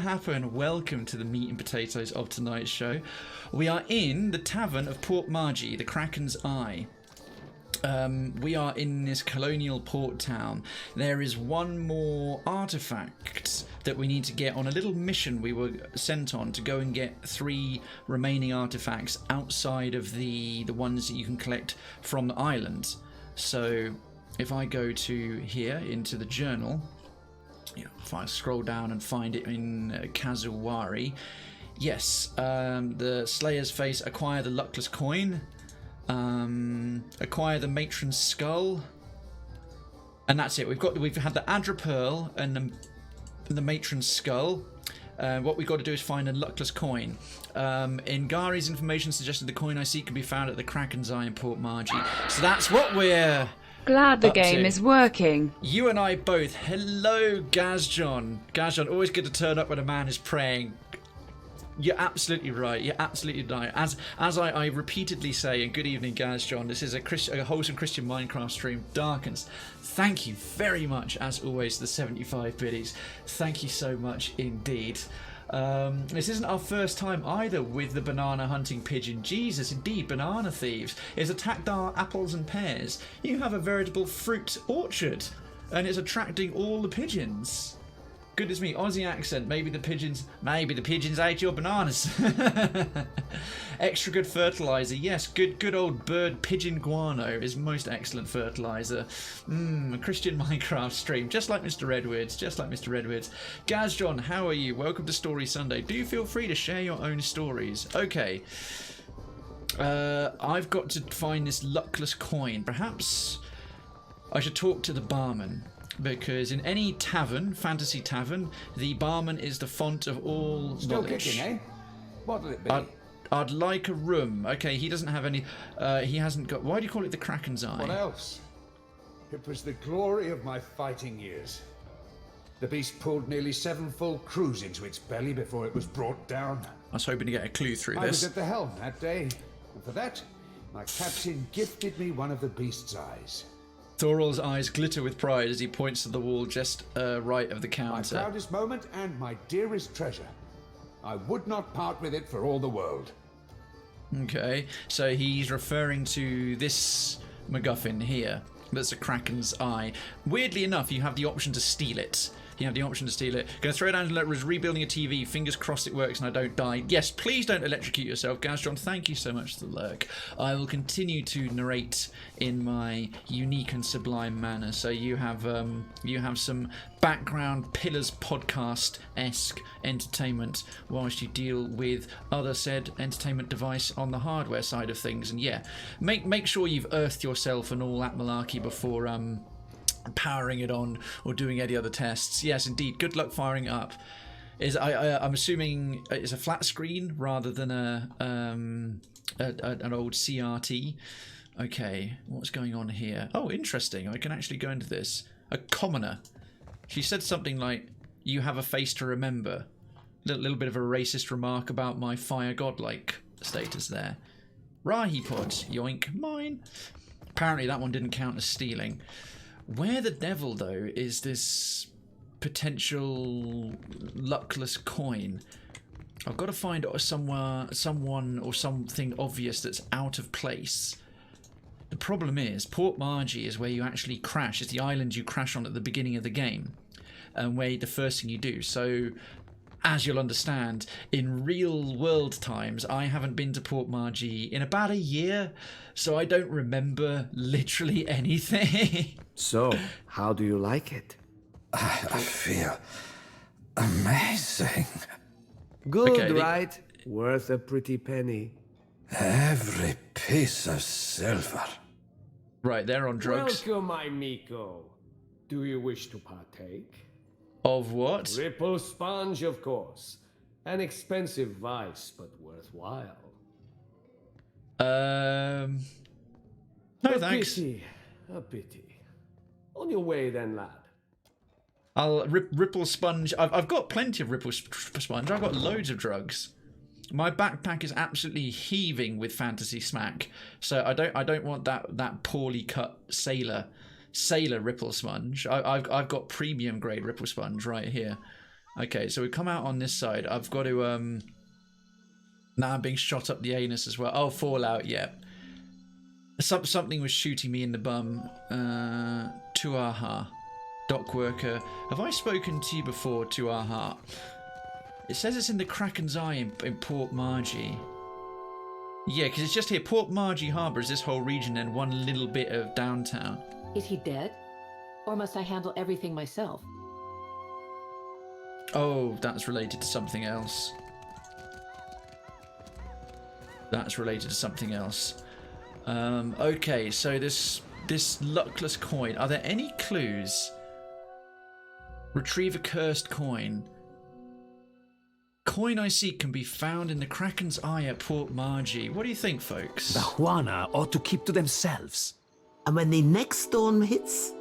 happen? Welcome to the meat and potatoes of tonight's show. We are in the tavern of Port Maje, the Kraken's Eye. We are in this colonial port town. There is one more artifact that we need to get on a little mission we were sent on to go and get 3 remaining artifacts outside of the ones that you can collect from the island. So if I go to here into the journal, if I scroll down and find it in Kazuwari, yes, the Slayer's Face, acquire the Luckless Coin. Acquire the Matron's Skull, and that's it. We've had the Adra Pearl and the Matron's Skull. What we've got to do is find a Luckless Coin. In Gari's information suggested the coin I seek can be found at the Kraken's Eye in Port Maje. So that's what we're glad the game is working. You and I both. Hello, Gazjon. Gazjon, always good to turn up when a man is praying. You're absolutely right. You're absolutely right. As I repeatedly say, and good evening, Gazjon. This is a wholesome Christian Minecraft stream. Darkens. Thank you very much, as always, the 75 biddies. Thank you so much indeed. This isn't our first time either with the banana hunting pigeon. Jesus, indeed, banana thieves. It's attacked our apples and pears. You have a veritable fruit orchard, and it's attracting all the pigeons. Goodness me, Aussie accent. Maybe the pigeons ate your bananas. Extra good fertilizer. Yes, good old bird pigeon guano is most excellent fertilizer. A Christian Minecraft stream, just like Mr. Edwards. Gazjon, how are you? Welcome to Story Sunday. Do feel free to share your own stories. Okay. I've got to find this Luckless Coin. Perhaps I should talk to the barman. Because in any tavern, fantasy tavern, the barman is the font of all Still knowledge. Kicking, eh? What'll it be? I'd like a room. Okay, he doesn't have any. He hasn't got. Why do you call it the Kraken's Eye? What else? It was the glory of my fighting years. The beast pulled nearly 7 full crews into its belly before it was brought down. I was hoping to get a clue through I this. was at the helm that day, and for that, my captain gifted me one of the beast's eyes. Thorol's eyes glitter with pride as he points to the wall just right of the My counter. proudest moment and my dearest treasure. I would not part with it for all the world. Okay, so he's referring to this MacGuffin here. That's a Kraken's Eye. Weirdly enough, you have the option to steal it. Gonna throw it down and let was rebuilding a TV. Fingers crossed it works and I don't die. Yes, please don't electrocute yourself, Gazjon. Thank you so much for the lurk. I will continue to narrate in my unique and sublime manner. So you have some background Pillars podcast-esque entertainment whilst you deal with other said entertainment device on the hardware side of things. And yeah, make sure you've earthed yourself and all that malarkey before powering it on or doing any other tests. Yes, indeed. Good luck firing it up. I'm assuming it's a flat screen rather than an old CRT. Okay, what's going on here? Oh, interesting. I can actually go into this. A commoner. She said something like, "You have a face to remember." Little bit of a racist remark about my fire godlike status there. Rahipod, yoink, mine. Apparently that one didn't count as stealing. Where the devil, though, is this potential luckless coin? I've got to find someone or something obvious that's out of place. The problem is, Port Maje is where you actually crash. It's the island you crash on at the beginning of the game, and where the first thing you do. So, as you'll understand, in real world times, I haven't been to Port Maje in about a year, so I don't remember literally anything. So, how do you like it? I feel amazing. Good, Okay, right? Worth a pretty penny. Every piece of silver. Right, they're on drugs. Welcome, my Miko. Do you wish to partake? Of what? Ripple sponge, of course. An expensive vice, but worthwhile. No, thanks. A pity. On your way then, lad. I'll ripple sponge. I've got plenty of ripple sponge. I've got loads of drugs. My backpack is absolutely heaving with fantasy smack. So I don't want that poorly cut sailor ripple sponge. I've got premium grade ripple sponge right here. Okay, so we come out on this side. I've got to now I'm being shot up the anus as well. Oh, fallout, yeah. Something was shooting me in the bum. Tuaha. Dock worker. Have I spoken to you before, Tuaha? It says it's in the Kraken's Eye in Port Maje. Yeah, because it's just here. Port Maje Harbour is this whole region and one little bit of downtown. Is he dead? Or must I handle everything myself? Oh, that's related to something else. That's related to something else. Okay, so this luckless coin. Are there any clues? Retrieve a cursed coin. Coin I seek can be found in the Kraken's Eye at Port Maje. What do you think, folks? The Juana ought to keep to themselves. And when the next storm hits...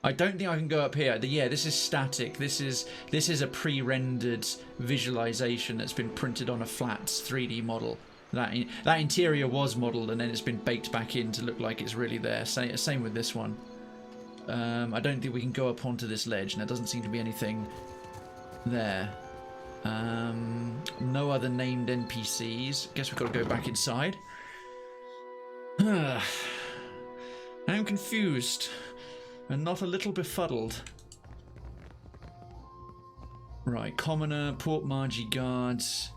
I don't think I can go up here. Yeah, this is static. This is a pre-rendered visualization that's been printed on a flat 3D model. That interior was modeled and then it's been baked back in to look like it's really there. Same with this one. I don't think we can go up onto this ledge, and there doesn't seem to be anything there. No other named NPCs. Guess we've got to go back inside. I'm confused and not a little befuddled. Right, commoner, Port Maje guards.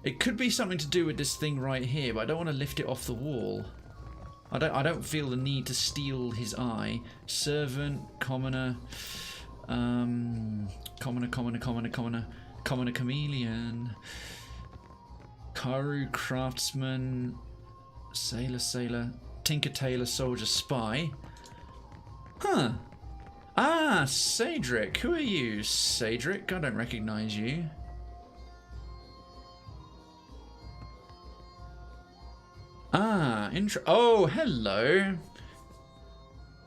It could be something to do with this thing right here, but I don't want to lift it off the wall. I don't feel the need to steal his eye. Servant, commoner, commoner, chameleon, Karu, craftsman, sailor, tinker, tailor, soldier, spy. Huh. Ah, Cedric. Who are you, Cedric? I don't recognize you. Ah, oh, hello.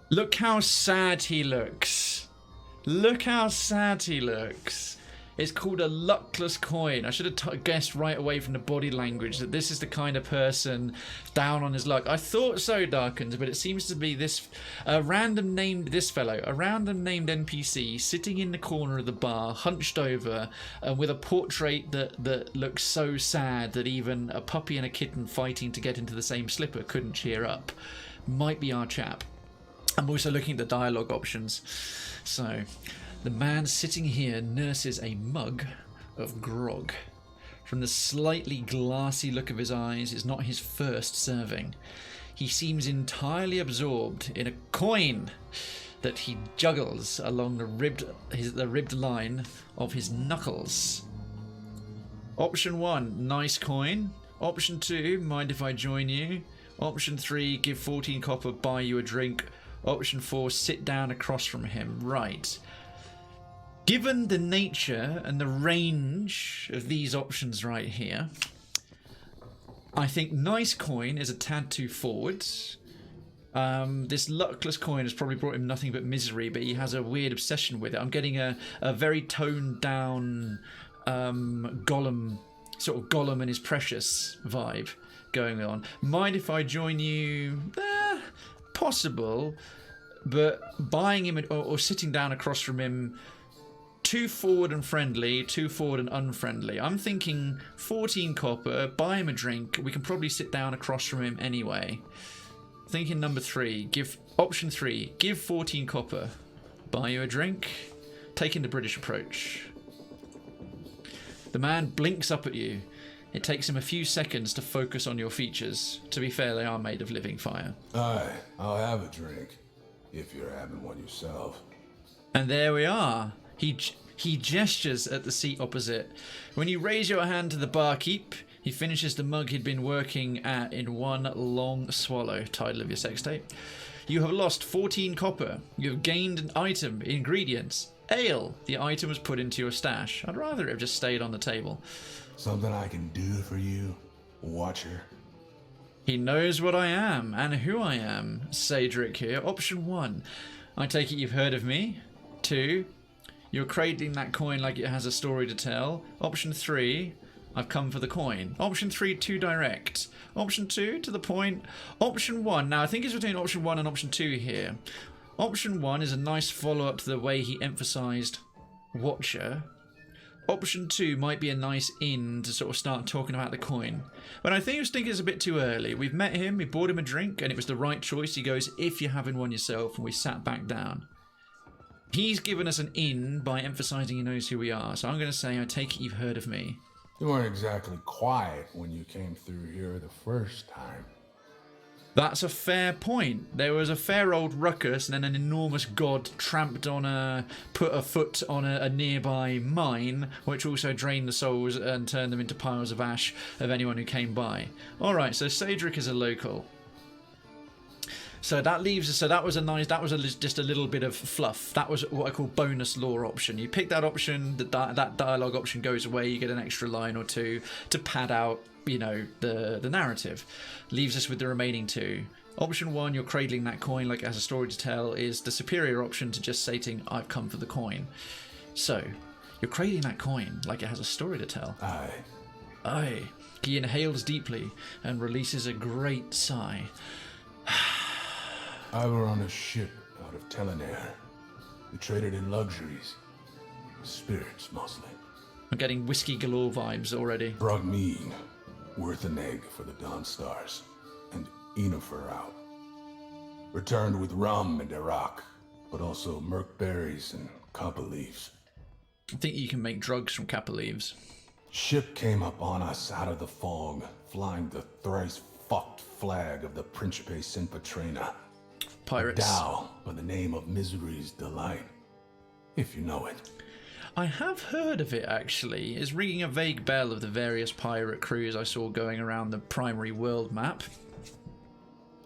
Look how sad he looks. Look how sad he looks. It's called a luckless coin. I should have guessed right away from the body language that this is the kind of person down on his luck. I thought so, Darkens, but it seems to be this random named NPC sitting in the corner of the bar, hunched over, with a portrait that looks so sad that even a puppy and a kitten fighting to get into the same slipper couldn't cheer up. Might be our chap. I'm also looking at the dialogue options. So, the man sitting here nurses a mug of grog. From the slightly glassy look of his eyes, it's not his first serving. He seems entirely absorbed in a coin that he juggles along the ribbed line of his knuckles. Option 1, nice coin. Option 2, mind if I join you. Option 3, give 14 copper, buy you a drink. Option 4, sit down across from him. Right. Given the nature and the range of these options right here, I think nice coin is a tad too forward. This luckless coin has probably brought him nothing but misery, but he has a weird obsession with it. I'm getting a very toned down Gollum, sort of Gollum and his precious vibe going on. Mind if I join you? Possible, but buying him or sitting down across from him, too forward and friendly, too forward and unfriendly. I'm thinking 14 copper, buy him a drink. We can probably sit down across from him anyway. Thinking number 3, option 3, give 14 copper, buy you a drink. Taking the British approach. The man blinks up at you. It takes him a few seconds to focus on your features. To be fair, they are made of living fire. Aye, I'll have a drink, if you're having one yourself. And there we are. He gestures at the seat opposite. When you raise your hand to the barkeep, he finishes the mug he'd been working at in one long swallow. Title of your sex tape. You have lost 14 copper. You have gained an item, ingredients, ale. The item was put into your stash. I'd rather it have just stayed on the table. Something I can do for you, Watcher? He knows what I am and who I am. Cedric here. Option 1. I take it you've heard of me. 2. You're cradling that coin like it has a story to tell. Option 3. I've come for the coin. Option 3, too direct. Option 2, to the point. Option 1. Now, I think it's between option 1 and option 2 here. Option 1 is a nice follow-up to the way he emphasised watcher. Option 2 might be a nice in to sort of start talking about the coin. But I think it's a bit too early. We've met him, we bought him a drink, and it was the right choice. He goes, if you're having one yourself, and we sat back down. He's given us an in by emphasising he knows who we are. So I'm going to say, I take it you've heard of me. You weren't exactly quiet when you came through here the first time. That's a fair point. There was a fair old ruckus, and then an enormous god put a foot on a nearby mine, which also drained the souls and turned them into piles of ash of anyone who came by. Alright, so Cedric is a local. So that leaves us. So that was just a little bit of fluff. That was what I call bonus lore option. You pick that option, that dialogue option goes away. You get an extra line or two to pad out, you know, the narrative. Leaves us with the remaining two. Option 1, you're cradling that coin like it has a story to tell, is the superior option to just stating, I've come for the coin. So, you're cradling that coin like it has a story to tell. Aye. Aye. He inhales deeply and releases a great sigh. I were on a ship out of Telenair. We traded in luxuries. Spirits, mostly. I'm getting whiskey galore vibes already. Brought mead, worth an egg for the Dawn Stars, and Enifer out. Returned with rum and Iraq, but also murk berries and kappa leaves. I think you can make drugs from kappa leaves. Ship came up on us out of the fog, flying the thrice fucked flag of the Principe Sin Patrina. Pirates. A dhow by the name of Misery's Delight, if you know it. I have heard of it, actually. It's ringing a vague bell of the various pirate crews I saw going around the primary world map.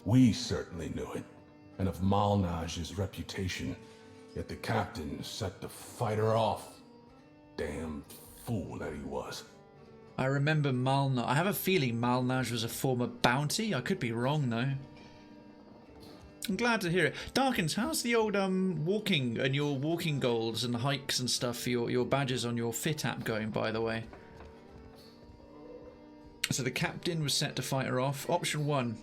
We certainly knew it, and of Malnage's reputation, yet the captain set to fight her off. Damned fool that he was. I remember Malnage. I have a feeling Malnage was a former bounty. I could be wrong, though. I'm glad to hear it. Darkins, how's the old walking and your walking goals and hikes and stuff for your badges on your Fit app going, by the way? So the captain was set to fight her off. Option 1.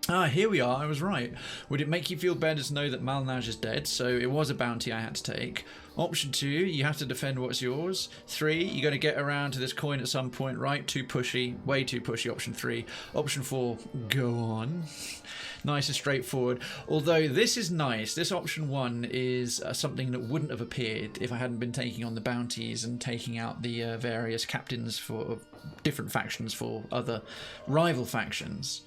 Ah, here we are. I was right. Would it make you feel better to know that Malnage is dead? So it was a bounty I had to take. Option 2, you have to defend what's yours. 3, you're going to get around to this coin at some point, right? Too pushy. Way too pushy, option 3. Option 4, go on. Nice and straightforward. Although this is nice. This option 1 is something that wouldn't have appeared if I hadn't been taking on the bounties and taking out the various captains for different factions for other rival factions.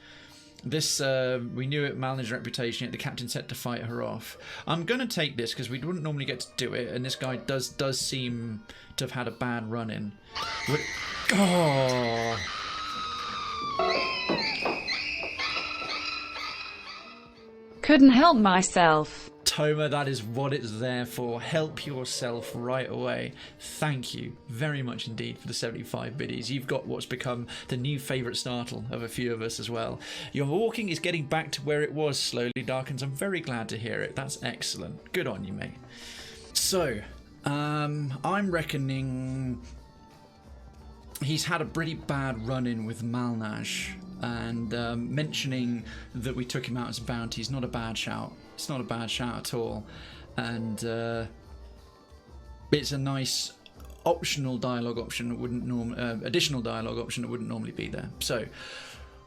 This, we knew it, Malnage's reputation, yet the captain set to fight her off. I'm going to take this because we wouldn't normally get to do it, and this guy does seem to have had a bad run-in. Oh. Couldn't help myself. Toma, that is what it's there for. Help yourself right away. Thank you very much indeed for the 75 biddies. You've got what's become the new favourite startle of a few of us as well. Your walking is getting back to where it was slowly, Darkins. I'm very glad to hear it. That's excellent. Good on you, mate. So, I'm reckoning he's had a pretty bad run-in with Malnage, and mentioning that we took him out as a bounty is not a bad shout. It's not a bad shout at all, and it's a nice optional dialogue option that wouldn't additional dialogue option that wouldn't normally be there. So,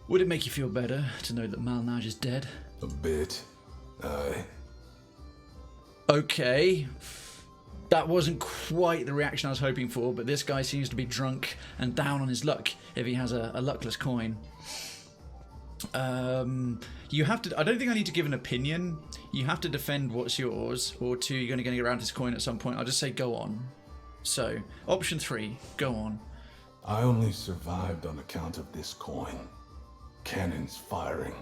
would it make you feel better to know that Malnage is dead? A bit. Aye. Okay. That wasn't quite the reaction I was hoping for, but this guy seems to be drunk and down on his luck if he has a luckless coin. You have to. I don't think I need to give an opinion. You have to defend what's yours, or 2, you're going to get around this coin at some point. I'll just say go on. So, option 3, go on. I only survived on account of this coin. Cannons firing,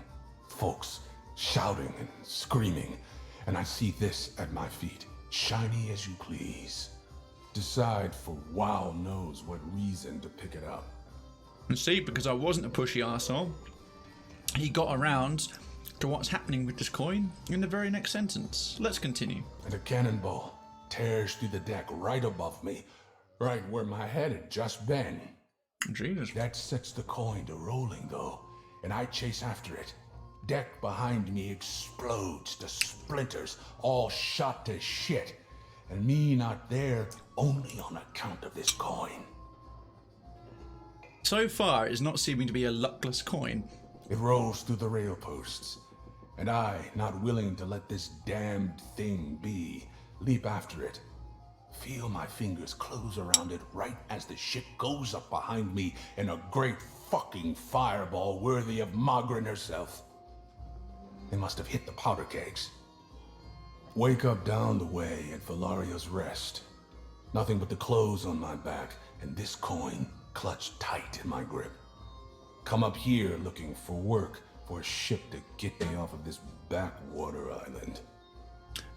folks shouting and screaming, and I see this at my feet, shiny as you please. Decide for wow knows what reason to pick it up. And see, because I wasn't a pushy arsehole, he got around to what's happening with this coin in the very next sentence. Let's continue. And a cannonball tears through the deck right above me, right where my head had just been. Jesus. That sets the coin to rolling, though, and I chase after it. Deck behind me explodes to splinters, all shot to shit, and me not there only on account of this coin. So far, it's not seeming to be a luckless coin. It rolls through the rail posts, and I, not willing to let this damned thing be, leap after it. Feel my fingers close around it right as the ship goes up behind me in a great fucking fireball worthy of Magrin herself. They must have hit the powder kegs. Wake up down the way at Valaria's Rest. Nothing but the clothes on my back and this coin clutched tight in my grip. Come up here looking for work for a ship to get me off of this backwater island.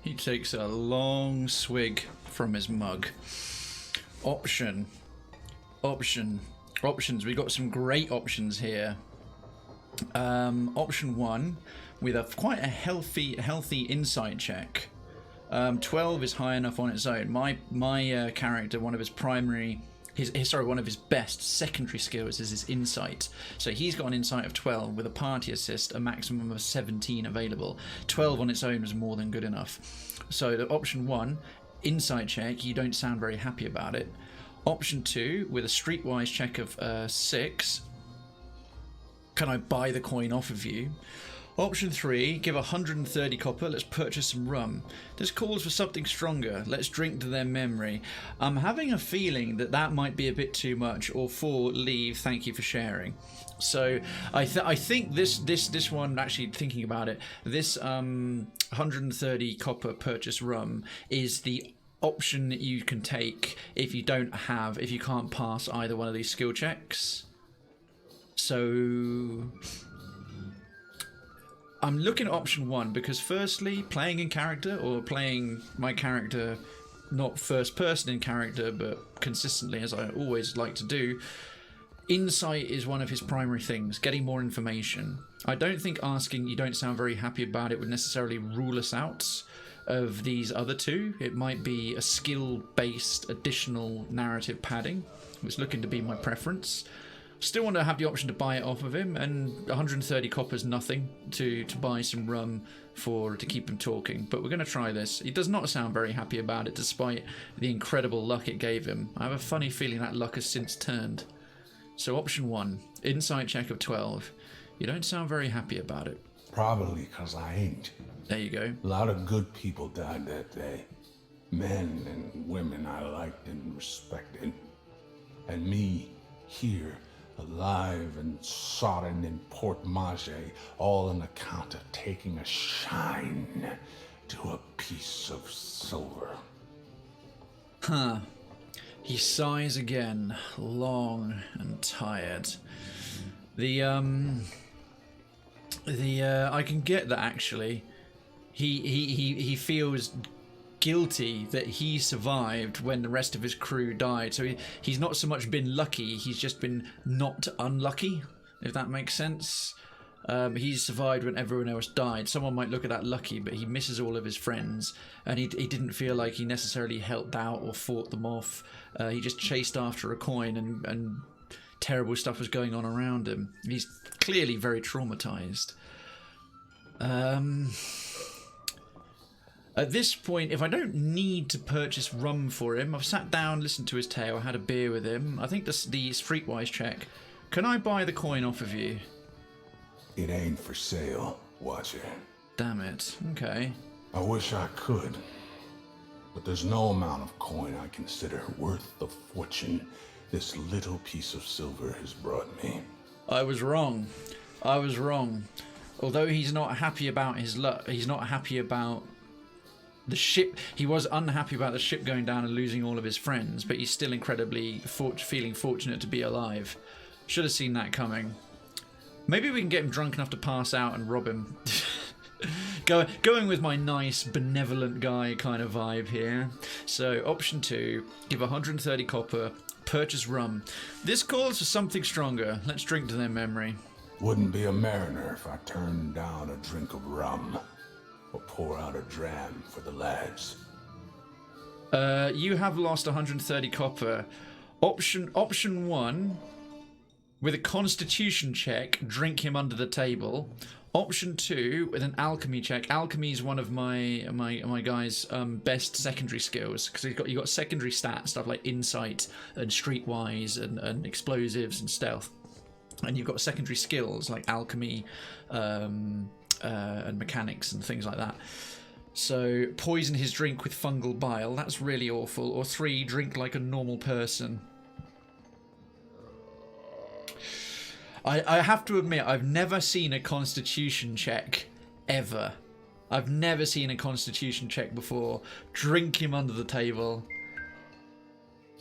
He takes a long swig from his mug. Options. We got some great options here. Option 1, with quite a healthy insight check. 12 is high enough on its own. My character, one of his best secondary skills is his insight. So he's got an insight of 12 with a party assist, a maximum of 17 available. 12 on its own was more than good enough. So the option 1, insight check, you don't sound very happy about it. Option 2, with a streetwise check of 6, can I buy the coin off of you? Option 3, give 130 copper, let's purchase some rum. This calls for something stronger, let's drink to their memory. I'm having a feeling that might be a bit too much, or 4, leave, thank you for sharing. So I think this one, actually thinking about it, this 130 copper purchase rum is the option that you can take if you can't pass either one of these skill checks. So I'm looking at option 1 because firstly, playing in character, or playing my character not first person in character but consistently as I always like to do, insight is one of his primary things, getting more information. I don't think asking you don't sound very happy about it would necessarily rule us out of these other two. It might be a skill based additional narrative padding. It's looking to be my preference. Still want to have the option to buy it off of him, and 130 copper's nothing to buy some rum to keep him talking. But we're going to try this. He does not sound very happy about it, despite the incredible luck it gave him. I have a funny feeling that luck has since turned. So option 1, insight check of 12. You don't sound very happy about it. Probably because I ain't. There you go. A lot of good people died that day. Men and women I liked and respected. And me, here, alive and sodden in Port Maje, all on account of taking a shine to a piece of silver. Huh. He sighs again, long and tired. I can get that actually. He feels guilty that he survived when the rest of his crew died. So he's not so much been lucky, he's just been not unlucky, if that makes sense. He's survived when everyone else died. Someone might look at that lucky, but he misses all of his friends, and he didn't feel like he necessarily helped out or fought them off. He just chased after a coin, and terrible stuff was going on around him. He's clearly very traumatized. At this point, if I don't need to purchase rum for him, I've sat down, listened to his tale, had a beer with him. I think the streetwise check. Can I buy the coin off of you? It ain't for sale, Watcher. Damn it. Okay. I wish I could, but there's no amount of coin I consider worth the fortune this little piece of silver has brought me. I was wrong. Although he's not happy about his luck, he's not happy about the ship. He was unhappy about the ship going down and losing all of his friends, but he's still incredibly feeling fortunate to be alive. Should have seen that coming. Maybe we can get him drunk enough to pass out and rob him. Going with my nice, benevolent guy kind of vibe here. So, option 2, give 130 copper, purchase rum. This calls for something stronger. Let's drink to their memory. Wouldn't be a mariner if I turned down a drink of rum, or pour out a dram for the lads. You have lost 130 copper. Option 1, with a constitution check, drink him under the table. Option 2 with an alchemy check. Alchemy is one of my guy's best secondary skills because you got secondary stats, stuff like insight and streetwise and explosives and stealth, and you've got secondary skills like alchemy and mechanics and things like that. So poison his drink with fungal bile. That's really awful. Or 3, drink like a normal person. I have to admit, I've never seen a constitution check, ever. I've never seen a constitution check before. Drink him under the table.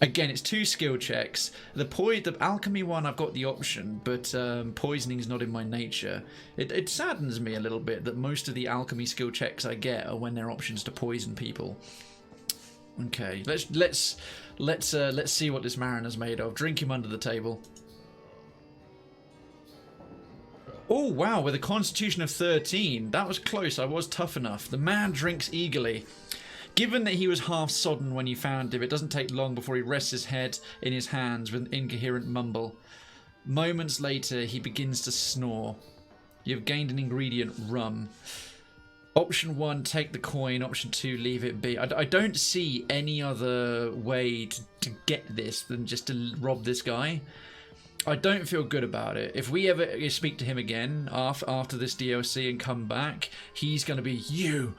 Again, it's 2 skill checks. The alchemy one, I've got the option, but poisoning's not in my nature. It saddens me a little bit that most of the alchemy skill checks I get are when they're options to poison people. Okay, let's see what this mariner's made of. Drink him under the table. Oh, wow, with a constitution of 13. That was close. I was tough enough. The man drinks eagerly. Given that he was half sodden when you found him, it doesn't take long before he rests his head in his hands with an incoherent mumble. Moments later, he begins to snore. You've gained an ingredient, rum. Option 1, take the coin. Option 2, leave it be. I don't see any other way to get this than just to rob this guy. I don't feel good about it. If we ever speak to him again after this DLC and come back, he's going to be, you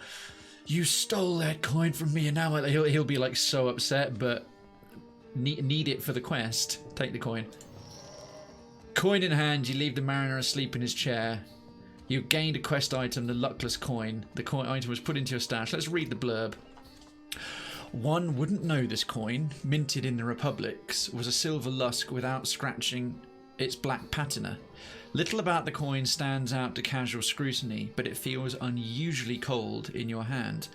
stole that coin from me, and now he'll be like so upset, but need it for the quest. Take the coin. Coin in hand, you leave the mariner asleep in his chair. You gained a quest item, the Luckless Coin. The coin item was put into your stash. Let's read the blurb. One wouldn't know this coin, minted in the Republics, was a silver lusk without scratching its black patina. Little about the coin stands out to casual scrutiny, but it feels unusually cold in your hand.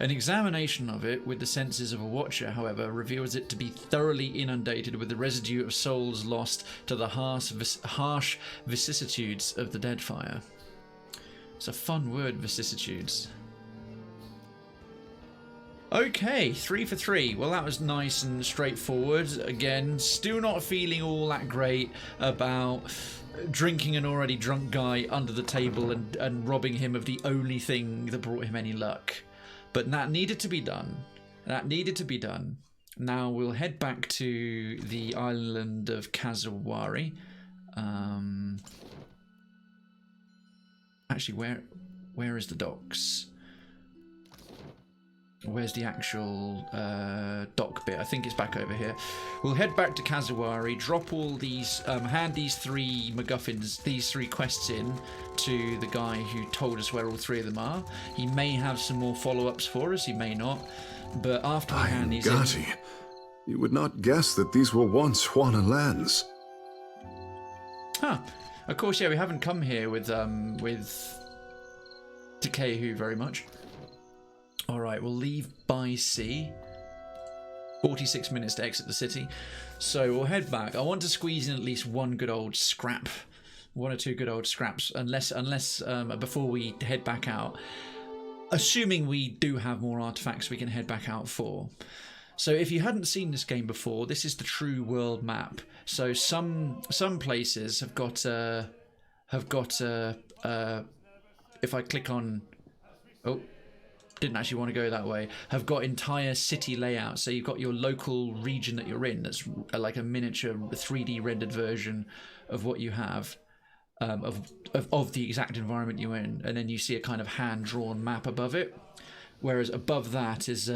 An examination of it with the senses of a watcher, however, reveals it to be thoroughly inundated with the residue of souls lost to the harsh vicissitudes of the Deadfire. It's a fun word, vicissitudes. Okay, 3 for 3. Well, that was nice and straightforward. Again, still not feeling all that great about drinking an already drunk guy under the table and robbing him of the only thing that brought him any luck. But that needed to be done. That needed to be done. Now we'll head back to the island of Kazawari. Actually, where is the docks? Where's the actual dock bit? I think it's back over here. We'll head back to Kazawari, drop all these, hand these 3 MacGuffins, these 3 quests in to the guy who told us where all 3 of them are. He may have some more follow-ups for us, he may not. But after we hand these in... You would not guess that these were once Juana lands. Huh. Of course, yeah, we haven't come here with Takehu very much. Alright, we'll leave by sea. 46 minutes to exit the city. So we'll head back. I want to squeeze in at least one good old scrap. 1 or 2 good old scraps. Unless before we head back out. Assuming we do have more artifacts we can head back out for. So if you hadn't seen this game before, this is the true world map. So some places have got if I click on... Oh... didn't actually want to go that way, have got entire city layouts. So you've got your local region that you're in that's like a miniature 3D rendered version of what you have, of the exact environment you're in, and then you see a kind of hand-drawn map above it, whereas above that is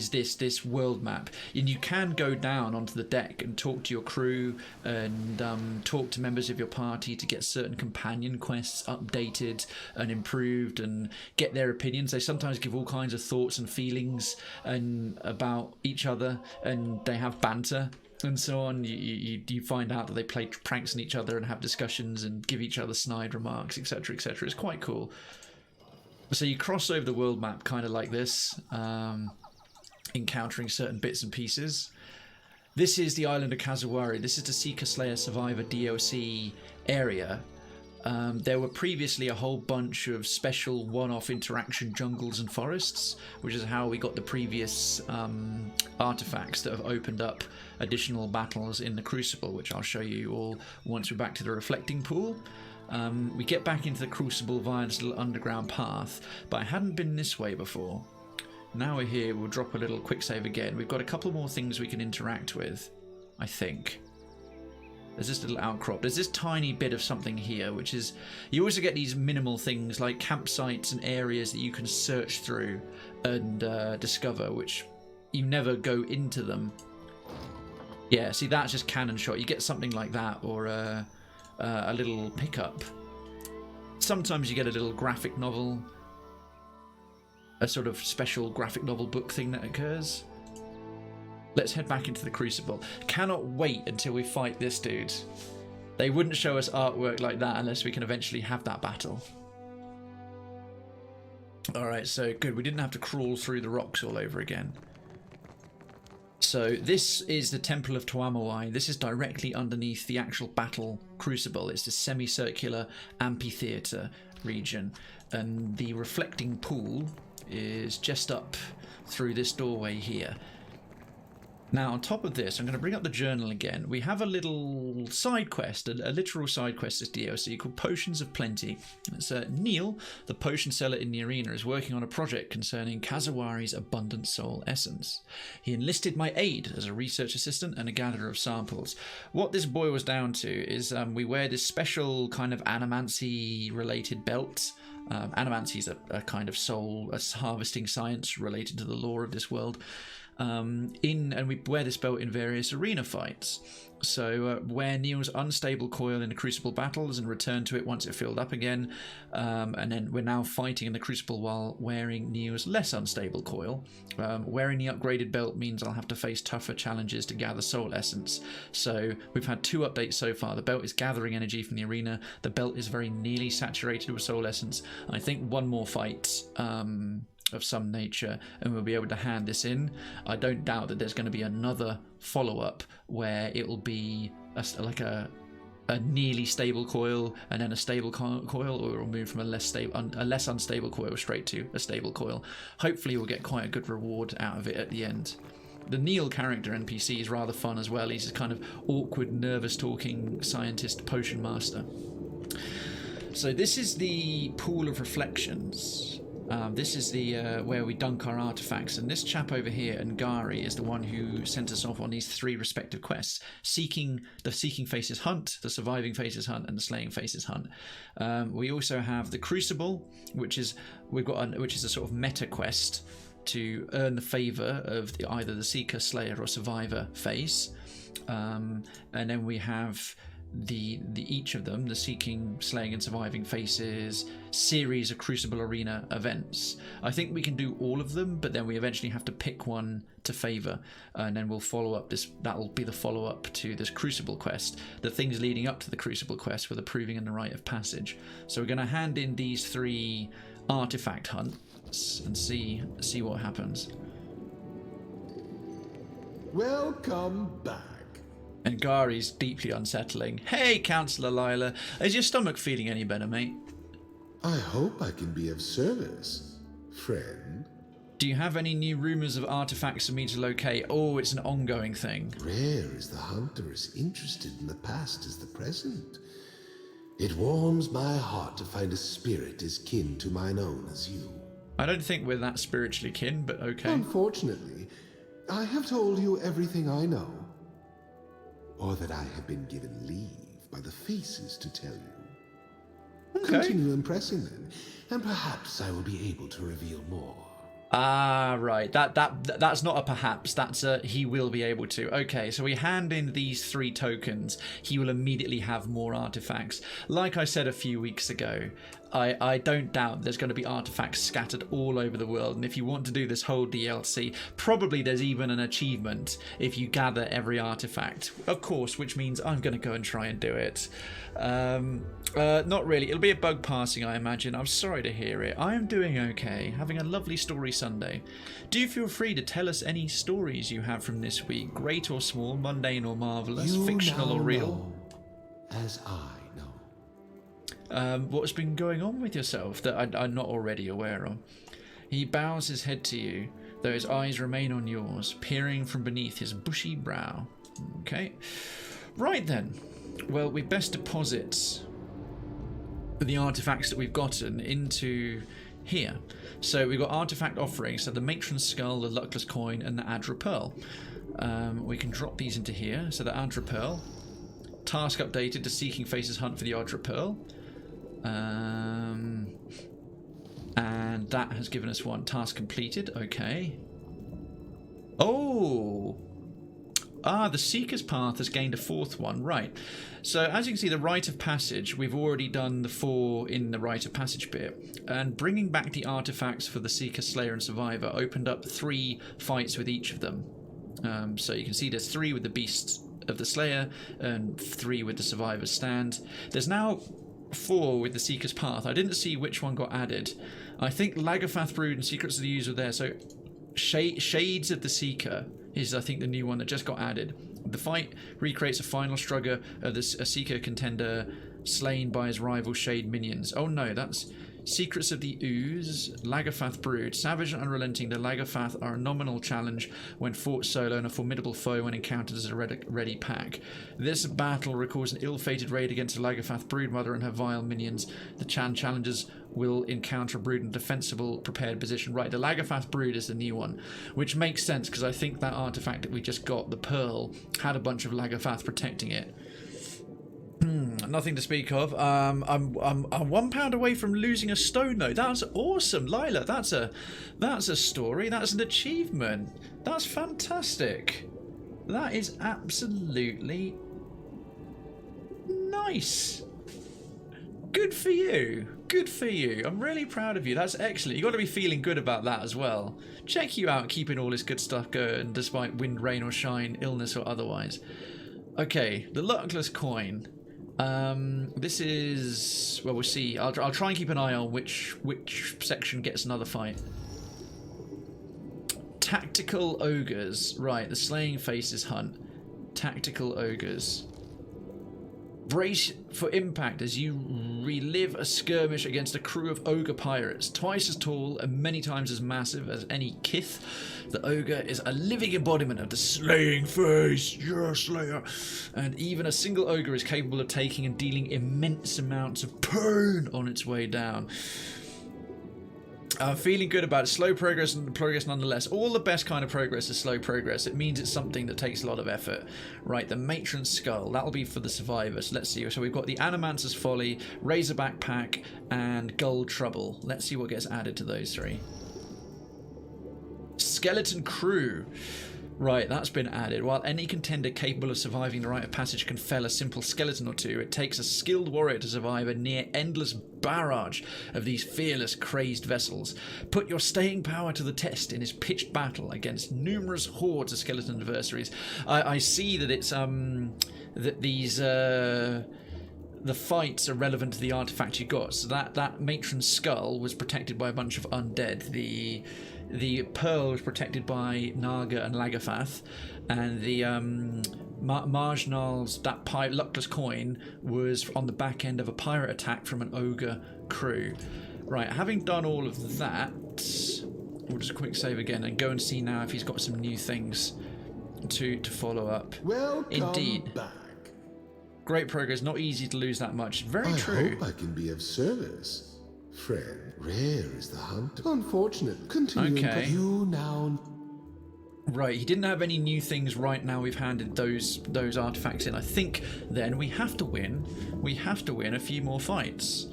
this world map, and you can go down onto the deck and talk to your crew and talk to members of your party to get certain companion quests updated and improved and get their opinions. They sometimes give all kinds of thoughts and feelings and about each other, and they have banter and so on. You find out that they play pranks on each other and have discussions and give each other snide remarks, etc, etc. It's quite cool. So you cross over the world map kind of like this, encountering certain bits and pieces. This is the island of Kazawari. This is the Seeker Slayer Survivor DLC area. There were previously a whole bunch of special one-off interaction jungles and forests, which is how we got the previous artifacts that have opened up additional battles in the Crucible, which I'll show you all once we're back to the reflecting pool. We get back into the Crucible via this little underground path, but I hadn't been this way before. Now we're here, we'll drop a little quick save again. We've got a couple more things we can interact with, I think. There's this little outcrop. There's this tiny bit of something here, which is... You also get these minimal things like campsites and areas that you can search through and discover, which you never go into them. Yeah, see, that's just cannon shot. You get something like that, or a little pickup. Sometimes you get a little graphic novel, a sort of special graphic novel book thing that occurs. Let's head back into the Crucible. Cannot wait until we fight this dude. They wouldn't show us artwork like that unless we can eventually have that battle. Alright, so good. We didn't have to crawl through the rocks all over again. So this is the Temple of Tuamawai. This is directly underneath the actual battle Crucible. It's the semicircular amphitheatre region. And the reflecting pool is just up through this doorway here. Now, on top of this, I'm going to bring up the journal again. We have a little side quest, a literal side quest, this DLC, called Potions of Plenty. It's Neil, the potion seller in the arena, is working on a project concerning Kazawari's abundant soul essence. He enlisted my aid as a research assistant and a gatherer of samples. What this boils down to is we wear this special kind of animancy-related belt. Animancy is a kind of soul, a harvesting science related to the lore of this world. And we wear this belt in various arena fights. So wear Neil's unstable coil in the Crucible battles and return to it once it filled up again. And then we're now fighting in the Crucible while wearing Neil's less unstable coil. Wearing the upgraded belt means I'll have to face tougher challenges to gather soul essence. So we've had 2 updates so far. The belt is gathering energy from the arena. The belt is very nearly saturated with soul essence. And I think one more fight of some nature and we'll be able to hand this in. I don't doubt that there's going to be another follow-up where it will be like a nearly stable coil and then a stable coil, or it'll move from a less unstable coil straight to a stable coil. Hopefully we'll get quite a good reward out of it at the end. The Neil character NPC is rather fun as well. He's a kind of awkward, nervous talking scientist potion master. So this is the Pool of Reflections. This is the where we dunk our artifacts, and this chap over here, Ngari, is the one who sent us off on these 3 respective quests: the Seeking Faces Hunt, the Surviving Faces Hunt, and the Slaying Faces Hunt. We also have the Crucible, which is a sort of meta quest to earn the favour of either the Seeker, Slayer, or Survivor face, and then we have each of them, the Seeking, Slaying and Surviving Faces series of Crucible Arena events. I think we can do all of them, but then we eventually have to pick one to favour, and then we'll follow up this. That'll be the follow-up to this Crucible quest. The things leading up to the Crucible quest were the Proving and the Rite of Passage. So we're going to hand in these 3 artifact hunts and see what happens. Welcome back. And Ngari's deeply unsettling. Hey, Councillor Lila, is your stomach feeling any better, mate? I hope I can be of service, friend. Do you have any new rumours of artifacts for me to locate? Oh, it's an ongoing thing. Rare is the hunter as interested in the past as the present. It warms my heart to find a spirit as kin to mine own as you. I don't think we're that spiritually kin, but okay. Unfortunately, I have told you everything I know. Or that I have been given leave by the faces to tell you. Okay. Continue impressing them, and perhaps I will be able to reveal more. Ah, right. That's not a perhaps. That's a he will be able to. Okay, so we hand in these 3 tokens. He will immediately have more artifacts. Like I said a few weeks ago, I don't doubt there's going to be artifacts scattered all over the world, and if you want to do this whole DLC, probably there's even an achievement if you gather every artifact, of course, which means I'm going to go and try and do it. Not really. It'll be a bug passing, I imagine. I'm sorry to hear it. I am doing okay, having a lovely story Sunday. Do feel free to tell us any stories you have from this week, great or small, mundane or marvellous, fictional or real. As I know. What's been going on with yourself that I'm not already aware of? He bows his head to you, though his eyes remain on yours, peering from beneath his bushy brow. Okay. Right then. Well, we best deposit the artifacts that we've gotten into here. So we've got artifact offerings, so the Matron's Skull, the Luckless Coin, and the Adra Pearl. We can drop these into here. So the Adra Pearl. Task updated to Seeking Faces Hunt for the Adra Pearl. And that has given us one. Task completed. Okay. Oh! The Seeker's Path has gained a fourth one. Right. So as you can see, the Rite of Passage, we've already done the 4 in the Rite of Passage bit. And bringing back the artifacts for the Seeker, Slayer, and Survivor opened up 3 fights with each of them. So you can see there's 3 with the Beast of the Slayer and 3 with the Survivor's Stand. There's now 4 with the Seeker's Path. I didn't see which one got added. I think Lagafath Brood and Secrets of the User are there. So Shades of the Seeker is, I think, the new one that just got added. The fight recreates a final struggle of a Seeker contender slain by his rival Shade minions. Oh no, that's Secrets of the Ooze, Lagafath Brood. Savage and unrelenting, the Lagafath are a nominal challenge when fought solo and a formidable foe when encountered as a ready pack. This battle recalls an ill-fated raid against the Lagafath Broodmother and her vile minions. The challengers will encounter a brood in a defensible, prepared position. Right, the Lagafath Brood is the new one, which makes sense because I think that artifact that we just got, the Pearl, had a bunch of Lagafath protecting it. Nothing to speak of. I'm 1 pound away from losing a stone though. That's awesome, Lila. That's a story. That's an achievement. That's fantastic. That is absolutely nice. Good for you. Good for you. I'm really proud of you. That's excellent. You've got to be feeling good about that as well. Check you out keeping all this good stuff going despite wind, rain or shine, illness or otherwise. Okay, the Luckless Coin. This is, well, we'll see. I'll try and keep an eye on which section gets another fight. Tactical Ogres. Right, the Slaying Faces Hunt. Tactical Ogres. Brace for impact as you relive a skirmish against a crew of ogre pirates, twice as tall and many times as massive as any kith. The ogre is a living embodiment of the slaying face, your slayer, and even a single ogre is capable of taking and dealing immense amounts of pain on its way down. Feeling good about it. Slow progress and progress nonetheless. All the best kind of progress is slow progress. It means it's something that takes a lot of effort. Right, the Matron's Skull. That'll be for the survivors. Let's see. So we've got the Animancer's Folly, Razorback Pack, and Gold Trouble. Let's see what gets added to those 3. Skeleton Crew. Right, that's been added. While any contender capable of surviving the Rite of Passage can fell a simple skeleton or 2, it takes a skilled warrior to survive a near endless barrage of these fearless, crazed vessels. Put your staying power to the test in his pitched battle against numerous hordes of skeleton adversaries. I see that it's that these the fights are relevant to the artifact you got. So that Matron's Skull was protected by a bunch of undead. The Pearl was protected by Naga and Lagafath, and the Marginals, that Luckless Coin, was on the back end of a pirate attack from an ogre crew. Right, having done all of that, we'll just quick save again and go and see now if he's got some new things to follow up. Welcome Indeed. back. Great progress, not easy to lose that much. Very true. I hope I can be of service. Friend, rare is the hunt. Unfortunate. Continue. Okay. You now. Right, he didn't have any new things right now. We've handed those artifacts in. I think then we have to win. We have to win a few more fights.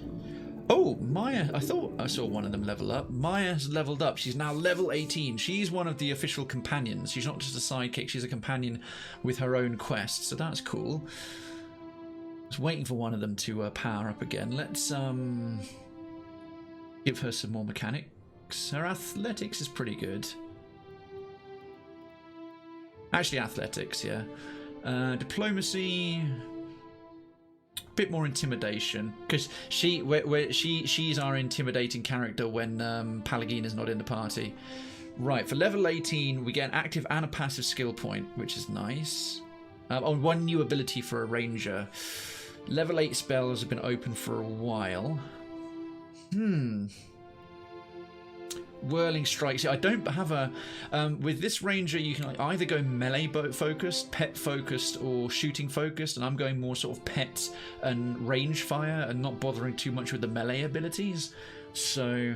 Oh, Maya, I thought I saw one of them level up. Maya has leveled up. She's now level 18. She's one of the official companions. She's not just a sidekick. She's a companion with her own quest. So that's cool. Just waiting for one of them to power up again. Let's give her some more mechanics. Her athletics is pretty good. Actually, athletics, yeah. Diplomacy, a bit more intimidation, because she's our intimidating character when Palagina's not in the party. Right, for level 18, we get an active and a passive skill point, which is nice. Oh, one new ability for a ranger. Level 8 spells have been open for a while. Whirling strikes. I don't have a... with this ranger, you can either go melee focused, pet focused, or shooting focused, and I'm going more sort of pet and range fire and not bothering too much with the melee abilities. So...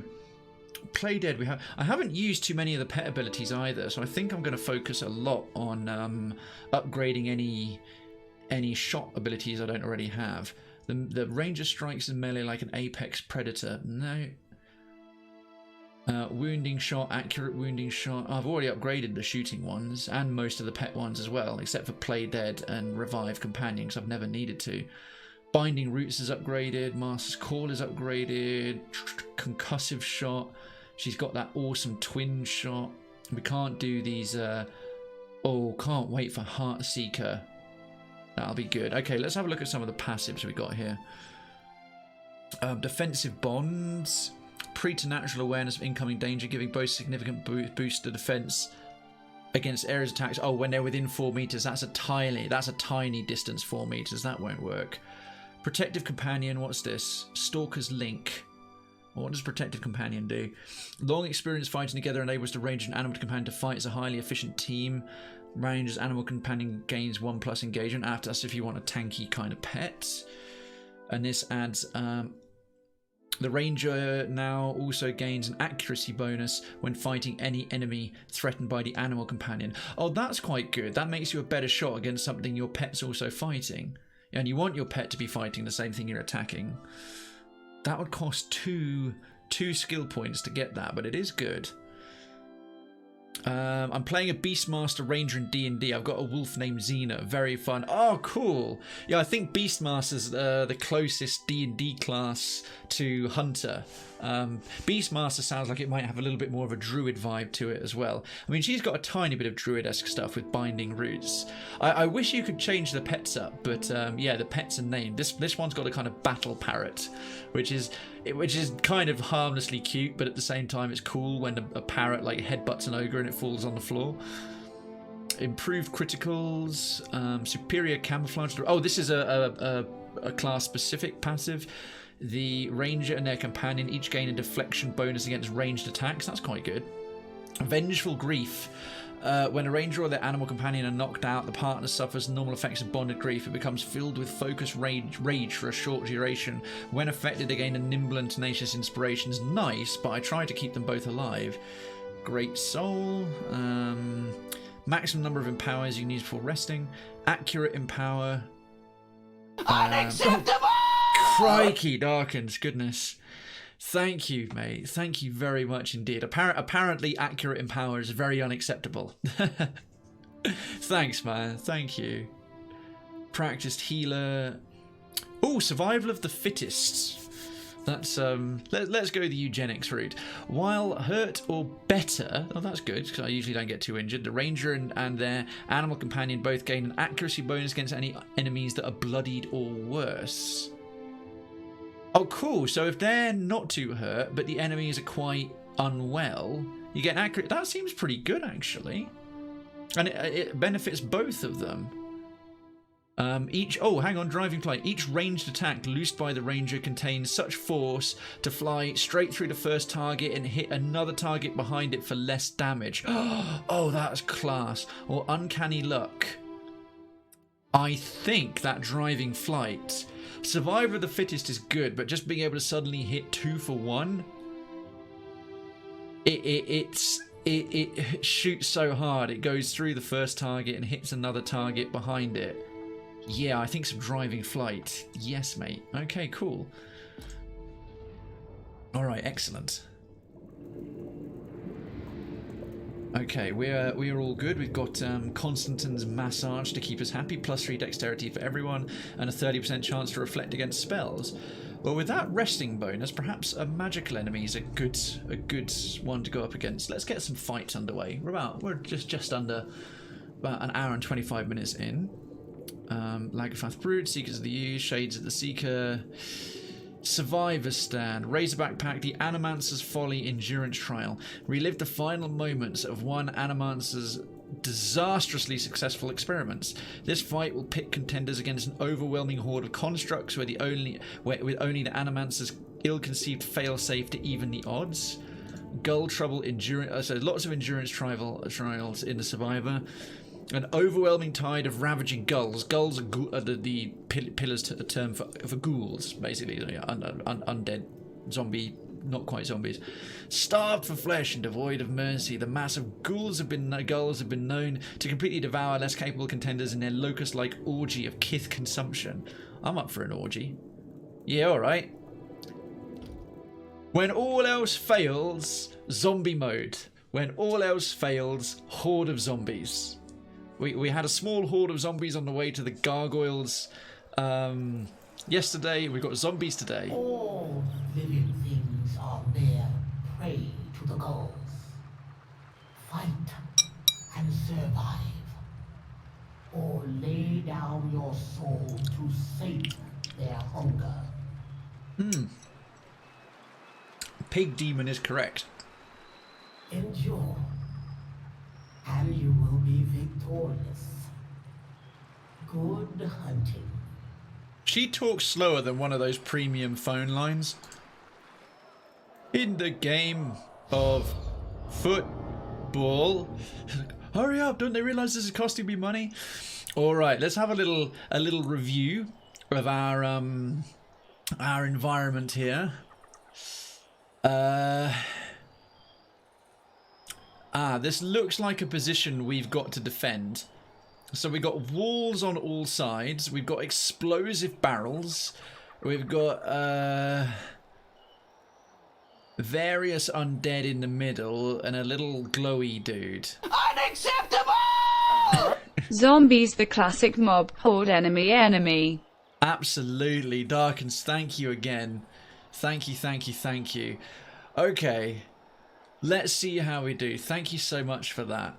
Play dead. I haven't used too many of the pet abilities either, so I think I'm going to focus a lot on upgrading any shot abilities I don't already have. The ranger strikes in melee like an apex predator. No. Wounding shot, accurate wounding shot. I've already upgraded the shooting ones and most of the pet ones as well, except for play dead and revive companion, because I've never needed to. Binding roots is upgraded. Master's call is upgraded. Concussive shot. She's got that awesome twin shot. We can't do these. Can't wait for Heartseeker. That'll be good. Okay, let's have a look at some of the passives we got here. Defensive bonds. Preternatural awareness of incoming danger, giving both significant boost to defense against areas attacks. Oh, when they're within 4 meters. That's a tiny distance. 4 meters. That won't work. Protective companion. What's this? Stalker's link. What does Protective Companion do? Long experience fighting together enables the ranger and animal companion to fight as a highly efficient team. Ranger's animal companion gains 1+ engagement. After that's if you want a tanky kind of pet. And this adds the ranger now also gains an accuracy bonus when fighting any enemy threatened by the animal companion. Oh, that's quite good. That makes you a better shot against something your pet's also fighting. And you want your pet to be fighting the same thing you're attacking. That would cost two skill points to get that, but it is good. I'm playing a Beastmaster Ranger in D&D. I've got a wolf named Xena. Very fun. Oh, cool. Yeah, I think Beastmaster's the closest D&D class to Hunter. Beastmaster sounds like it might have a little bit more of a druid vibe to it as well. I mean, she's got a tiny bit of druid-esque stuff with binding roots. I wish you could change the pets up, but yeah, the pets are named. This one's got a kind of battle parrot, which is kind of harmlessly cute, but at the same time it's cool when a parrot like headbutts an ogre and it falls on the floor. Improved criticals, superior camouflage. Oh, this is a class specific passive. The ranger and their companion each gain a deflection bonus against ranged attacks. That's quite good. Vengeful grief. When a ranger or their animal companion are knocked out, the partner suffers normal effects of bonded grief. It becomes filled with focused rage for a short duration. When affected, they gain a nimble and tenacious inspirations. Nice, but I try to keep them both alive. Great soul. Maximum number of empowers you can use before resting. Accurate empower. Unacceptable! Crikey, Darkens, goodness. Thank you, mate. Thank you very much indeed. Apparently, accurate empower is very unacceptable. Thanks, man. Thank you. Practiced healer. Oh, survival of the fittest. That's let's go the eugenics route. While hurt or better, oh that's good because I usually don't get too injured. The ranger and their animal companion both gain an accuracy bonus against any enemies that are bloodied or worse. Oh cool, so if they're not too hurt but the enemies are quite unwell, you get an accurate. That seems pretty good actually, and it benefits both of them. Driving flight. Each ranged attack loosed by the ranger contains such force to fly straight through the first target and hit another target behind it for less damage. Oh, that's class. Or uncanny luck. I think that driving flight. Survivor of the fittest is good, but just being able to suddenly hit 2 for 1. It shoots so hard. It goes through the first target and hits another target behind it. Yeah, I think some driving flight. Yes, mate. Okay, cool. All right, excellent. Okay, we're all good. We've got Constantine's massage to keep us happy, +3 dexterity for everyone, and a 30% chance to reflect against spells. Well, with that resting bonus, perhaps a magical enemy is a good one to go up against. Let's get some fights underway. We're just under about an hour and 25 minutes in. Lagafath Brood, Seekers of the Use, Shades of the Seeker, Survivor's Stand, Razorback Pack, the Animancer's Folly Endurance Trial. Relive the final moments of one Animancer's disastrously successful experiments. This fight will pit contenders against an overwhelming horde of constructs with only the Animancer's ill-conceived fail-safe to even the odds. Gull trouble endurance. So lots of endurance trials in the Survivor. An overwhelming tide of ravaging gulls. Gulls are the pillars term for ghouls, basically, undead, zombie, not quite zombies. Starved for flesh and devoid of mercy, the mass of gulls have been known to completely devour less capable contenders in their locust-like orgy of kith consumption. I'm up for an orgy. Yeah, all right. When all else fails, zombie mode. When all else fails, horde of zombies. We had a small horde of zombies on the way to the gargoyles yesterday. We've got zombies today. All living things are mere prey to the gulls. Fight and survive. Or lay down your soul to sate their hunger. Pig demon is correct. Endure, and you will be victorious. Good hunting. She talks slower than one of those premium phone lines. In the game of football. Hurry up, don't they realize this is costing me money? All right, let's have a little review of our environment here. This looks like a position we've got to defend. So we've got walls on all sides. We've got explosive barrels. We've got various undead in the middle and a little glowy dude. Unacceptable! Zombies, the classic mob, horde, enemy. Absolutely. Darkens, thank you again. Thank you. Okay. Let's see how we do. Thank you so much for that.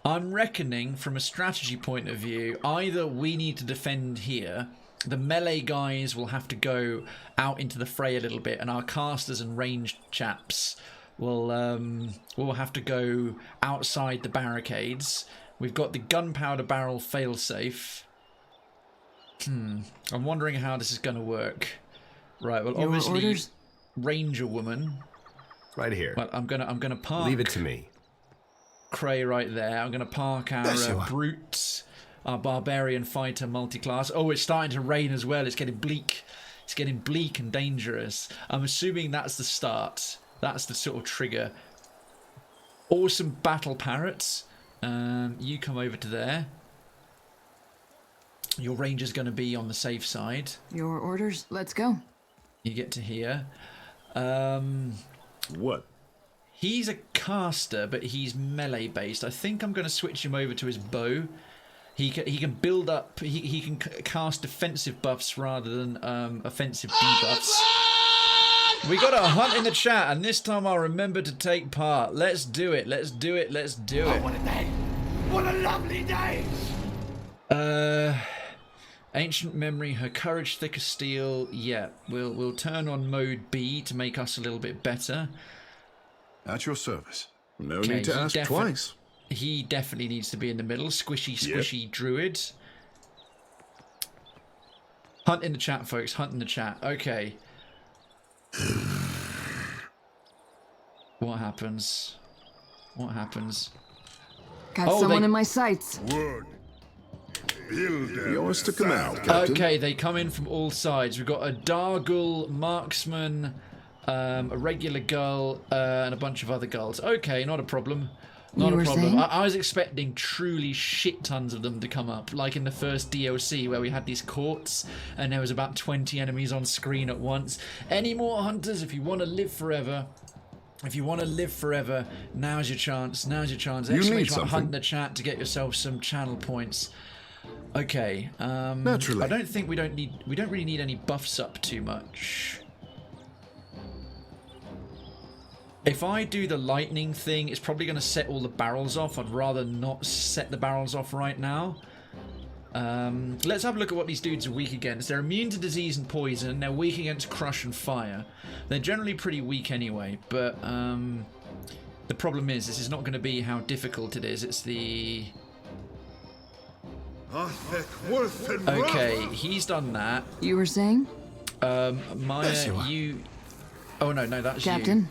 I'm reckoning from a strategy point of view, either we need to defend here, the melee guys will have to go out into the fray a little bit, and our casters and ranged chaps will have to go outside the barricades. We've got the gunpowder barrel failsafe. I'm wondering how this is going to work. Right, well, Your obviously, orders? Ranger woman. Right here. Well, I'm gonna park. Leave it to me. Cray right there. I'm gonna park our brute, our barbarian fighter multi-class. Oh, it's starting to rain as well. It's getting bleak. It's getting bleak and dangerous. I'm assuming that's the start. That's the sort of trigger. Awesome battle parrots. You come over to there. Your ranger's going to be on the safe side. Your orders? Let's go. You get to here. What? He's a caster, but he's melee based. I think I'm going to switch him over to his bow. He can build up. He can cast defensive buffs rather than offensive debuffs. We got a hunt in the chat, and this time I'll remember to take part. Let's do it. Let's do it. Let's do it. What a day! What a lovely day! Ancient memory, her courage thick as steel. Yeah, we'll turn on mode B to make us a little bit better. At your service. No Okay, need to ask twice. He definitely needs to be in the middle. Squishy druid. Hunt in the chat, folks. Hunt in the chat. Okay. What happens? What happens? Got someone in my sights. Word. Yours to command, Captain. Okay, they come in from all sides. We've got a Dargul marksman, a regular gull, and a bunch of other gulls. Okay, not a problem. Not a problem. I was expecting truly shit tons of them to come up, like in the first DLC where we had these courts and there was about 20 enemies on screen at once. Any more hunters? If you want to live forever, now's your chance. Now's your chance. Exclamation hunt in the chat to get yourself some channel points. Okay. Naturally. I don't think we don't really need any buffs up too much. If I do the lightning thing, it's probably going to set all the barrels off. I'd rather not set the barrels off right now. Let's have a look at what these dudes are weak against. They're immune to disease and poison. They're weak against crush and fire. They're generally pretty weak anyway, but The problem is, this is not going to be how difficult it is. It's the... Okay, he's done that. You were saying? Maya, you... Oh, no, that's Captain?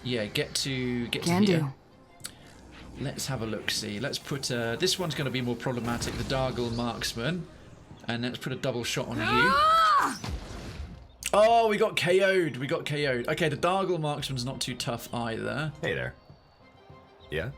you. Yeah, get to Can here. do. Let's have a look-see. Let's put... this one's going to be more problematic, the Dargle Marksman. And let's put a double shot on you. Oh, we got KO'd. Okay, the Dargle Marksman's not too tough either. Hey there. Yeah?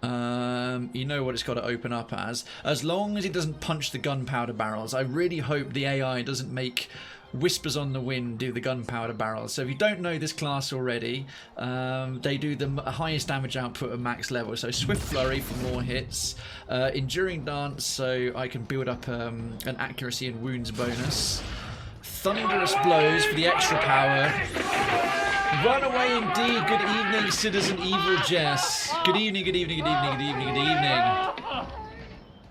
You know what it's got to open up as long as it doesn't punch the gunpowder barrels. I really hope the AI doesn't make Whispers on the Wind do the gunpowder barrels. So if you don't know this class already, they do the highest damage output at max level. So Swift Flurry for more hits, Enduring Dance so I can build up an accuracy and wounds bonus, Thunderous Blows for the extra power. Run away indeed. Good evening, Citizen Evil Jess. Good evening.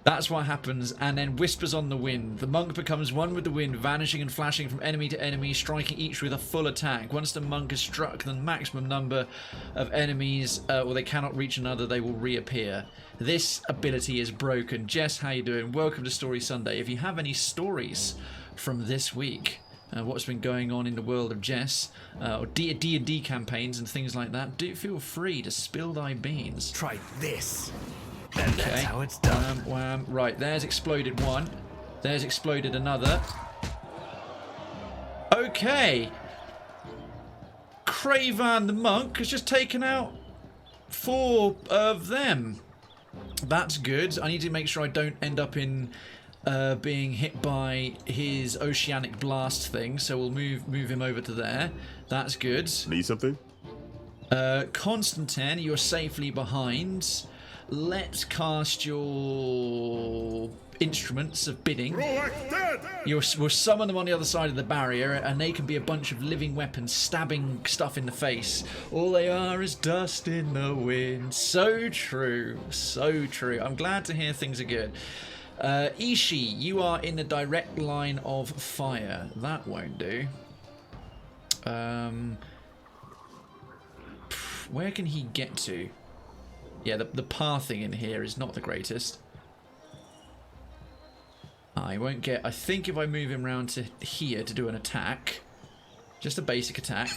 That's what happens. And then Whispers on the Wind. The monk becomes one with the wind, vanishing and flashing from enemy to enemy, striking each with a full attack. Once the monk is struck, the maximum number of enemies, or they cannot reach another, they will reappear. This ability is broken. Jess, how you doing? Welcome to Story Sunday. If you have any stories from this week, what's been going on in the world of Jess, or D&D campaigns and things like that, do feel free to spill thy beans. Try this. Okay. That's how it's done. Wham. Right, there's exploded one. There's exploded another. Okay. Krayven the monk has just taken out 4 of them. That's good. I need to make sure I don't end up in being hit by his oceanic blast thing, so we'll move him over to there. That's good. Need something? Constantine, you're safely behind. Let's cast your instruments of bidding. We'll summon them on the other side of the barrier, and they can be a bunch of living weapons stabbing stuff in the face. All they are is dust in the wind. So true, so true. I'm glad to hear things are good. Ishii, you are in the direct line of fire. That won't do. Where can he get to? Yeah, the pathing in here is not the greatest. I won't get... I think if I move him round to here to do an attack, just a basic attack,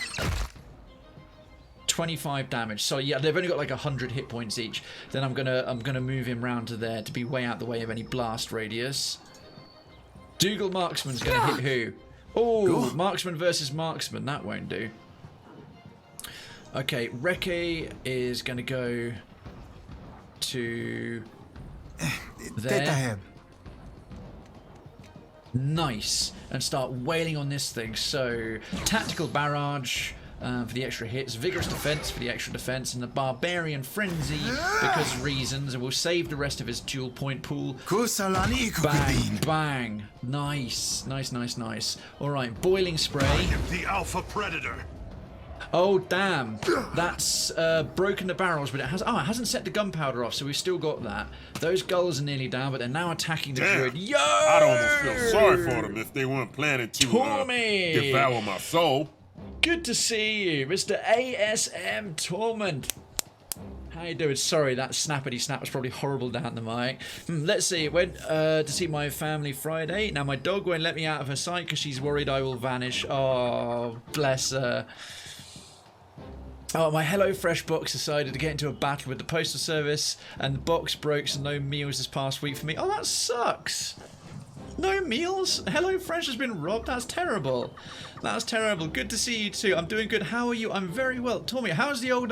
25 damage. So yeah, they've only got like 100 hit points each. Then I'm gonna move him round to there to be way out the way of any blast radius. Dougal Marksman's gonna hit who? Oh, Marksman versus Marksman. That won't do. Okay, Reke is gonna go to there. Nice. And start wailing on this thing. So, Tactical Barrage for the extra hits, Vigorous Defense for the extra defense, and the Barbarian Frenzy because reasons, and we'll save the rest of his dual point pool. Bang, bang. Nice. Alright, Boiling Spray. I am the Alpha Predator. Oh damn, that's broken the barrels, but it hasn't set the gunpowder off, so we've still got that. Those gulls are nearly down, but they're now attacking the druid. Yo! I'd almost feel sorry for them if they weren't planning to devour my soul. Good to see you, Mr. ASM Torment. How you doing? Sorry, that snappity snap was probably horrible down the mic. Let's see. Went to see my family Friday. Now my dog won't let me out of her sight because she's worried I will vanish. Oh, bless her. Oh, my HelloFresh box decided to get into a battle with the postal service, and the box broke, so no meals this past week for me. Oh, that sucks. No meals? HelloFresh has been robbed? That's terrible. That's terrible. Good to see you too. I'm doing good. How are you? I'm very well. Tommy, how's the old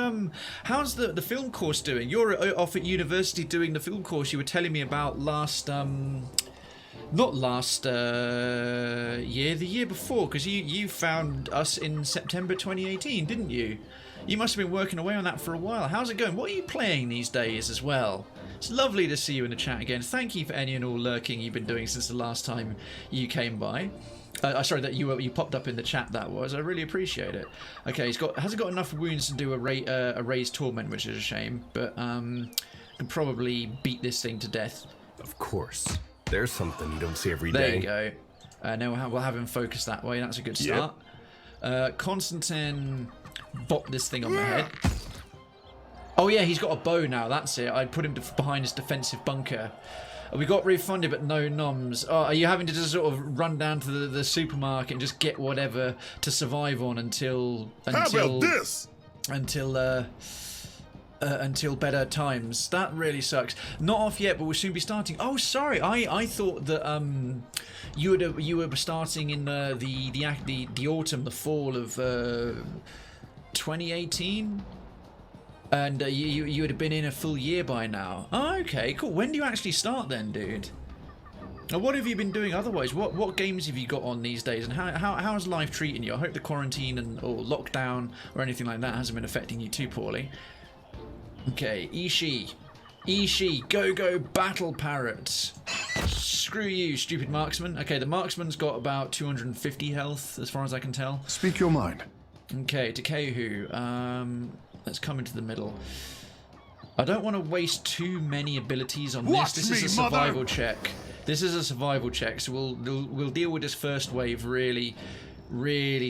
how's the film course doing? You're off at university doing the film course you were telling me about last not last year, the year before, because you found us in September 2018, didn't you? You must have been working away on that for a while. How's it going? What are you playing these days as well? It's lovely to see you in the chat again. Thank you for any and all lurking you've been doing since the last time you came by. Sorry, that you popped up in the chat. That was. I really appreciate it. Okay, hasn't got enough wounds to do a raised torment, which is a shame. But can probably beat this thing to death. Of course. There's something you don't see every day. There you go. Now we'll have him focus that way. That's a good start. Constantine bopped this thing on the head. Oh yeah, he's got a bow now. That's it. I'd put him behind his defensive bunker. We got refunded, but no noms. Oh, are you having to just sort of run down to the supermarket and just get whatever to survive on until How about this? Until better times? That really sucks. Not off yet, but we'll soon be starting. Oh, sorry. I thought that you were starting in the autumn, the fall of 2018. And you would have been in a full year by now. Oh, okay, cool. When do you actually start then, dude? And what have you been doing otherwise? What games have you got on these days? And how's life treating you? I hope the quarantine or lockdown or anything like that hasn't been affecting you too poorly. Okay, Ishi, go, battle parrot. Screw you, stupid marksman. Okay, the marksman's got about 250 health, as far as I can tell. Speak your mind. Okay, Takehu. Let's come into the middle. I don't want to waste too many abilities on this. This is a survival check. This is a survival check, so we'll deal with this first wave really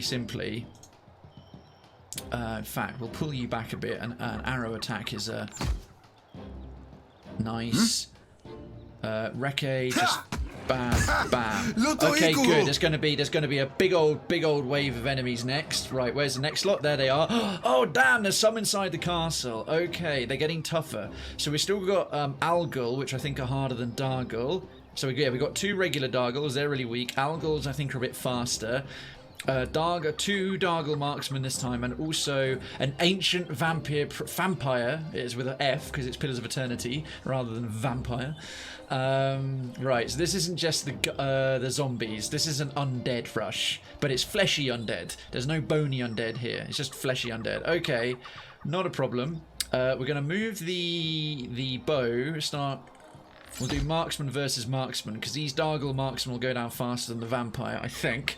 simply. In fact, we'll pull you back a bit. An arrow attack is a nice. Reke, just bam. Okay, good. There's gonna be a big old wave of enemies next. Right, where's the next lot? There they are. Oh damn, there's some inside the castle. Okay, they're getting tougher. So we still got Algul, which I think are harder than Dargul. So we got 2 regular Darguls. They're really weak. Alguls I think are a bit faster. 2 Dargul marksmen this time, and also an ancient vampire. It is with an F because it's Pillars of Eternity rather than vampire. Right, so this isn't just the zombies. This is an undead rush, but it's fleshy undead. There's no bony undead here. It's just fleshy undead. Okay, not a problem. We're gonna move the bow. We'll do marksman versus marksman because these Dargul marksmen will go down faster than the vampire, I think.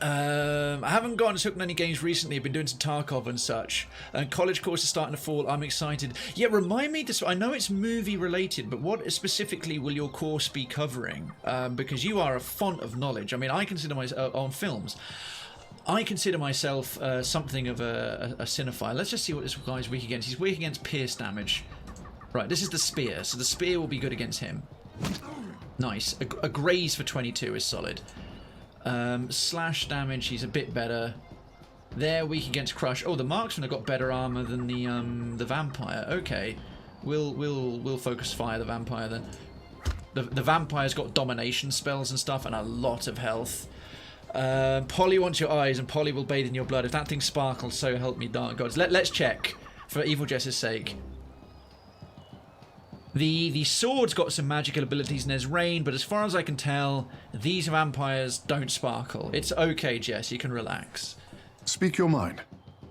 I haven't gone and took any games recently. I've been doing some Tarkov and such. And college courses starting to fall. I'm excited. Yeah, remind me this. I know it's movie related, but what specifically will your course be covering? Because you are a font of knowledge. I mean, I consider myself on films. I consider myself something of a cinephile. Let's just see what this guy's weak against. He's weak against pierce damage. Right, this is the spear. So the spear will be good against him. Nice. A graze for 22 is solid. Slash damage, he's a bit better. They're weak against crush. Oh, the marksman have got better armor than the vampire. Okay, we'll focus fire the vampire then. The vampire's got domination spells and stuff and a lot of health. Polly wants your eyes, and Polly will bathe in your blood. If that thing sparkles, so help me, dark gods. Let's check for Evil Jess's sake. The sword's got some magical abilities and there's rain, but as far as I can tell, these vampires don't sparkle. It's okay, Jess, you can relax. Speak your mind.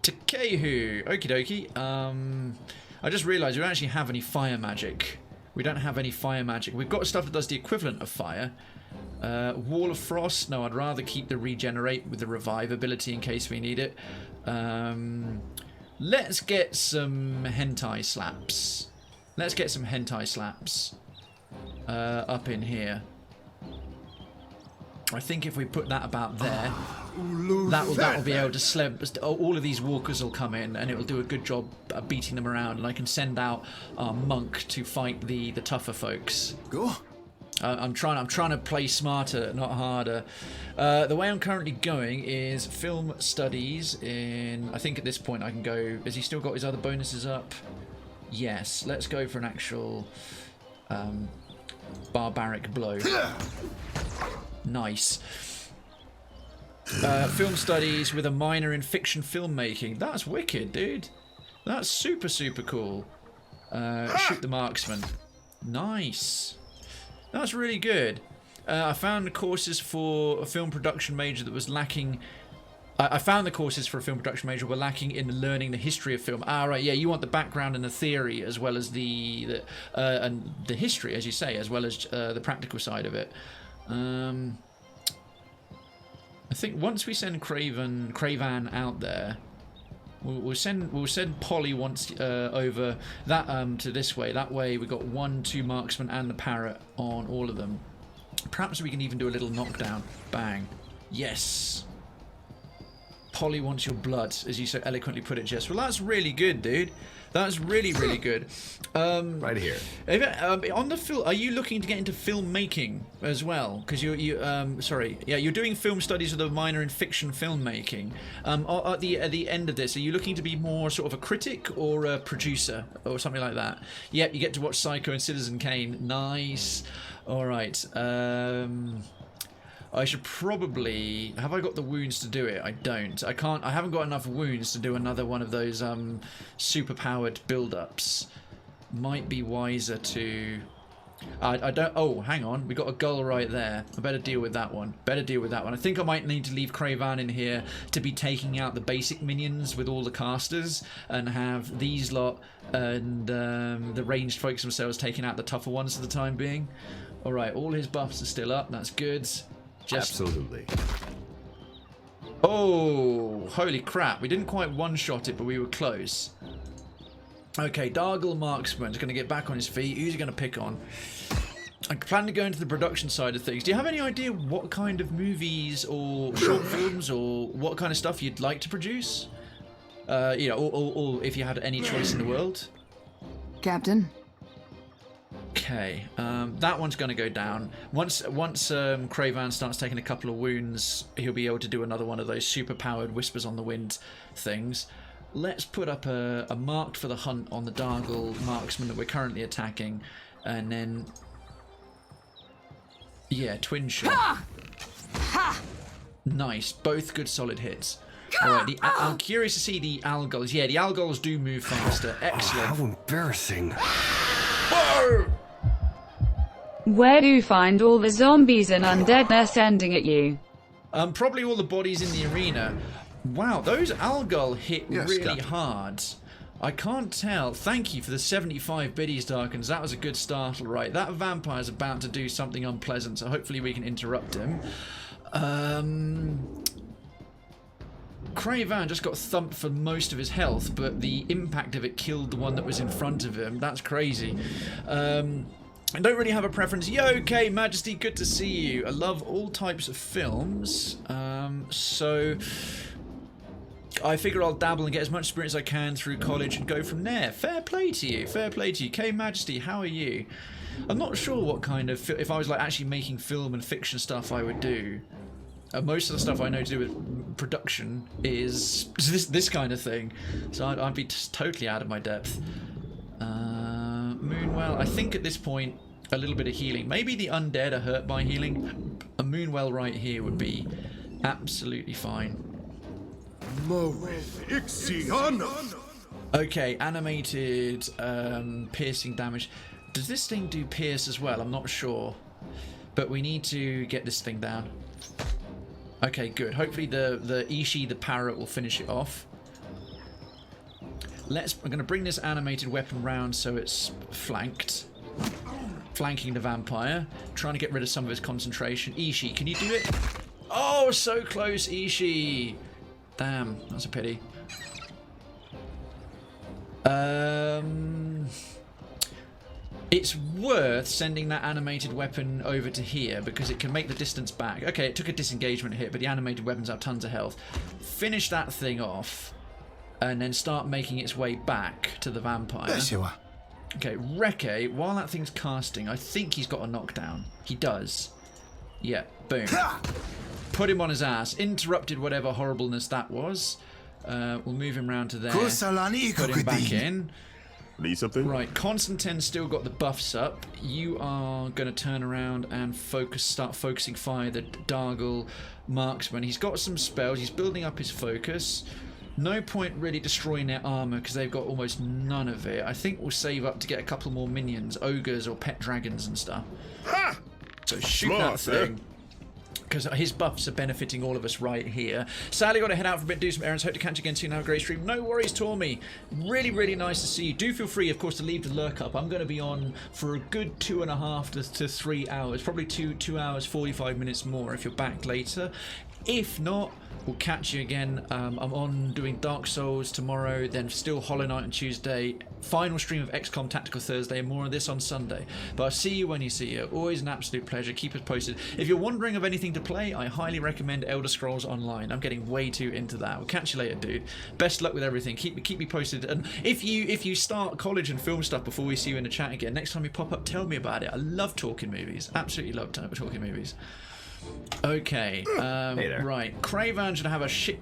Takehu. Okie dokie. I just realised we don't actually have any fire magic. We don't have any fire magic. We've got stuff that does the equivalent of fire. Wall of Frost. No, I'd rather keep the regenerate with the revive ability in case we need it. Let's get some hentai slaps. Let's get some hentai slaps up in here. I think if we put that about there, that'll be able to all of these walkers will come in and it will do a good job beating them around, and I can send out our monk to fight the tougher folks. Go. I'm trying to play smarter, not harder. The way I'm currently going is film studies in. I think at this point I can go. Has he still got his other bonuses up? Yes, let's go for an actual barbaric blow. Nice. Film studies with a minor in fiction filmmaking. That's wicked, dude. That's super, super cool. Shoot the marksman. Nice. That's really good. I found courses for a film production major that was lacking. I found the courses for a film production major were lacking in learning the history of film. Ah, right, yeah, you want the background and the theory as well as the history, as you say, as well as the practical side of it. I think once we send Krayven out there, we'll send Polly once over that to this way. That way we got 1, 2 marksmen and the parrot on all of them. Perhaps we can even do a little knockdown. Bang. Yes. Polly wants your blood, as you so eloquently put it, Jess. Well, that's really good, dude. That's really, really good. Right here. On the film, are you looking to get into filmmaking as well? Because you're doing film studies with a minor in fiction filmmaking. At the end of this, are you looking to be more sort of a critic or a producer or something like that? Yep, you get to watch Psycho and Citizen Kane. Nice. All right. I should probably... Have I got the wounds to do it? I don't. I haven't got enough wounds to do another one of those super-powered build-ups. Might be wiser to... I don't... Oh, hang on. We got a gull right there. I better deal with that one. I think I might need to leave Krayven in here to be taking out the basic minions with all the casters and have these lot and the ranged folks themselves taking out the tougher ones for the time being. Alright, all his buffs are still up. That's good. Absolutely. Oh, holy crap. We didn't quite one-shot it, but we were close. Okay, Dargle Marksman's going to get back on his feet. Who's he going to pick on? I plan to go into the production side of things. Do you have any idea what kind of movies or short films or what kind of stuff you'd like to produce? You know, or if you had any choice in the world? Captain? Okay, that one's going to go down. Once Krayven starts taking a couple of wounds, he'll be able to do another one of those super-powered Whispers on the Wind things. Let's put up a mark for the hunt on the Dargle Marksman that we're currently attacking, and then... Yeah, twin shot. Nice, both good solid hits. Alright, I'm curious to see the Algulls. Yeah, the Algulls do move faster. Excellent. How embarrassing. Whoa! Where do you find all the zombies and undeadness sending at you? Probably all the bodies in the arena. Wow, those Algul hit really hard. I can't tell. Thank you for the 75 biddies, Darkens. That was a good startle, right? That vampire's about to do something unpleasant, so hopefully we can interrupt him. Krayven just got thumped for most of his health, but the impact of it killed the one that was in front of him. That's crazy. I don't really have a preference. Yo, okay, Majesty, good to see you. I love all types of films. So I figure I'll dabble and get as much experience as I can through college and go from there. Fair play to you. Fair play to you. K Majesty, how are you? I'm not sure what kind of... If I was like actually making film and fiction stuff I would do. Most of the stuff I know to do with production is this kind of thing. So I'd be totally out of my depth. Moonwell, I think at this point, a little bit of healing. Maybe the undead are hurt by healing. A Moonwell right here would be absolutely fine. Okay, animated piercing damage. Does this thing do pierce as well? I'm not sure. But we need to get this thing down. Okay, good. Hopefully the Ishi, the parrot, will finish it off. I'm going to bring this animated weapon round so it's flanked. Flanking the vampire. Trying to get rid of some of his concentration. Ishi, can you do it? Oh, so close, Ishi. Damn, that's a pity. It's worth sending that animated weapon over to here because it can make the distance back. Okay, it took a disengagement hit, but the animated weapons have tons of health. Finish that thing off and then start making its way back to the vampire. There you are. Okay, Reke, while that thing's casting, I think he's got a knockdown. He does. Yeah, boom. Put him on his ass. Interrupted whatever horribleness that was. We'll move him round to there. Put him back in. Need something? Right, Constantine's still got the buffs up. You are going to turn around and start focusing fire the Dargle Marksman. He's got some spells. He's building up his focus. No point really destroying their armor because they've got almost none of it. I think we'll save up to get a couple more minions, ogres or pet dragons and stuff. Ha! So shoot that thing. Because his buffs are benefiting all of us right here. Sadly, got to head out for a bit, do some errands. Hope to catch you again soon. Have a great stream. No worries, Tormy. Really, really nice to see you. Do feel free, of course, to leave the lurk up. I'm going to be on for a good 2.5 to 3 hours. Probably 2 hours, 45 minutes more if you're back later. If not, we'll catch you again. I'm on doing Dark Souls tomorrow, then still Hollow Knight on Tuesday, final stream of XCOM Tactical Thursday, and more of this on Sunday. But I'll see you when you see you. Always an absolute pleasure. Keep us posted. If you're wondering of anything to play, I highly recommend Elder Scrolls Online. I'm getting way too into that. We'll catch you later, dude. Best luck with everything. Keep me posted. And if you start college and film stuff before we see you in the chat again, next time you pop up, tell me about it. I love talking movies. Absolutely love talking movies. Okay, right. Krayven should have a shit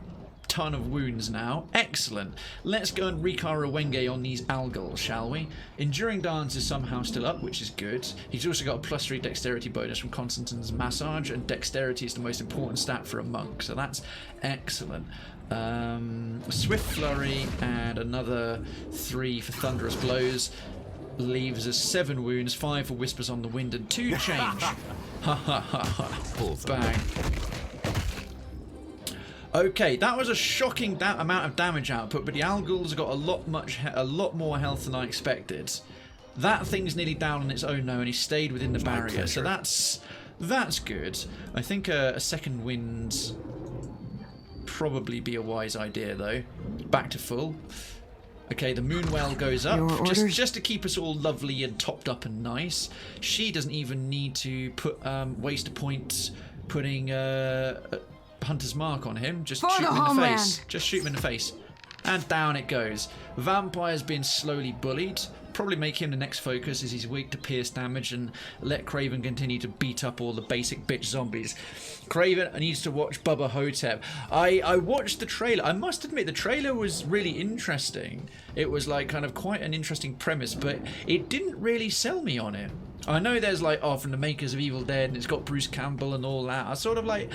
ton of wounds now. Excellent. Let's go and wreak our Rwenge on these Algol, shall we? Enduring Dance is somehow still up, which is good. He's also got a +3 dexterity bonus from Constantine's Massage, and dexterity is the most important stat for a monk, so that's excellent. Swift Flurry and another 3 for Thunderous Blows leaves us 7 wounds, 5 for Whispers on the Wind, and 2 change. Ha ha ha ha. Bang. Okay, that was a shocking amount of damage output, but the Algol's got a lot more health than I expected. That thing's nearly down on its own now, and he stayed within the barrier, so that's good. I think a second wind probably be a wise idea, though. Back to full. Okay, the Moonwell goes up, just to keep us all lovely and topped up and nice. She doesn't even need to waste a point putting Hunter's Mark on him. Just shoot him in the face. Just shoot him in the face. And down it goes. Vampire's been slowly bullied. Probably make him the next focus as he's weak to pierce damage, and let Krayven continue to beat up all the basic bitch zombies. Krayven needs to watch Bubba Hotep. I watched the trailer. I must admit the trailer was really interesting. It was like kind of quite an interesting premise, but it didn't really sell me on it. I know there's like, oh, from the makers of Evil Dead, and it's got Bruce Campbell and all that. I was sort of like,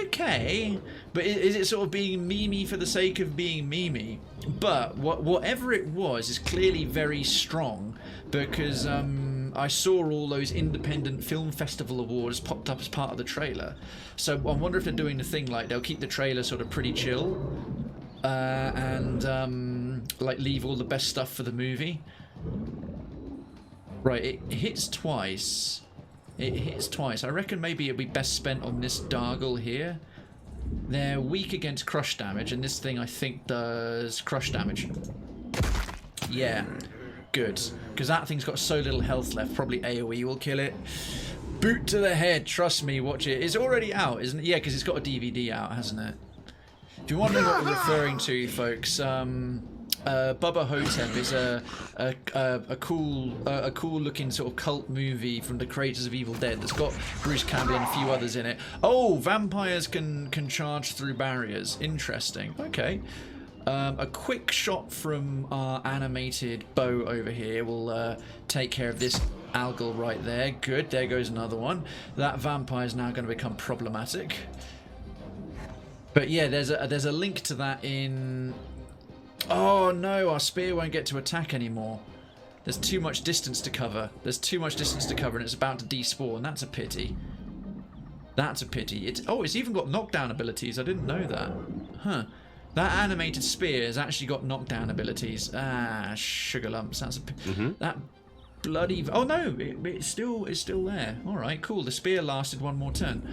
okay, but is it sort of being memey for the sake of being memey? But whatever it was is clearly very strong, because I saw all those independent film festival awards popped up as part of the trailer. So I wonder if they're doing the thing like they'll keep the trailer sort of pretty chill, and like leave all the best stuff for the movie. Right, it hits twice. It hits twice. I reckon maybe it'd be best spent on this Dargle here. They're weak against crush damage, and this thing I think does crush damage. Yeah, good. Because that thing's got so little health left, probably AoE will kill it. Boot to the head, trust me, watch it. It's already out, isn't it? Yeah, because it's got a DVD out, hasn't it? If you're wondering what we're referring to, folks, Bubba Hotep is a cool looking sort of cult movie from the creators of Evil Dead that's got Bruce Campbell and a few others in it. Oh, vampires can charge through barriers. Interesting. Okay. A quick shot from our animated bow over here will take care of this Algol right there. Good. There goes another one. That vampire is now going to become problematic. But yeah, there's a link to that in. Oh no, our spear won't get to attack anymore. There's too much distance to cover. There's too much distance to cover, and it's about to despawn. That's a pity. That's a pity. It's even got knockdown abilities. I didn't know that. Huh. That animated spear has actually got knockdown abilities. Ah, sugar lumps. That's that bloody. Oh no, it's still there. All right, cool. The spear lasted one more turn.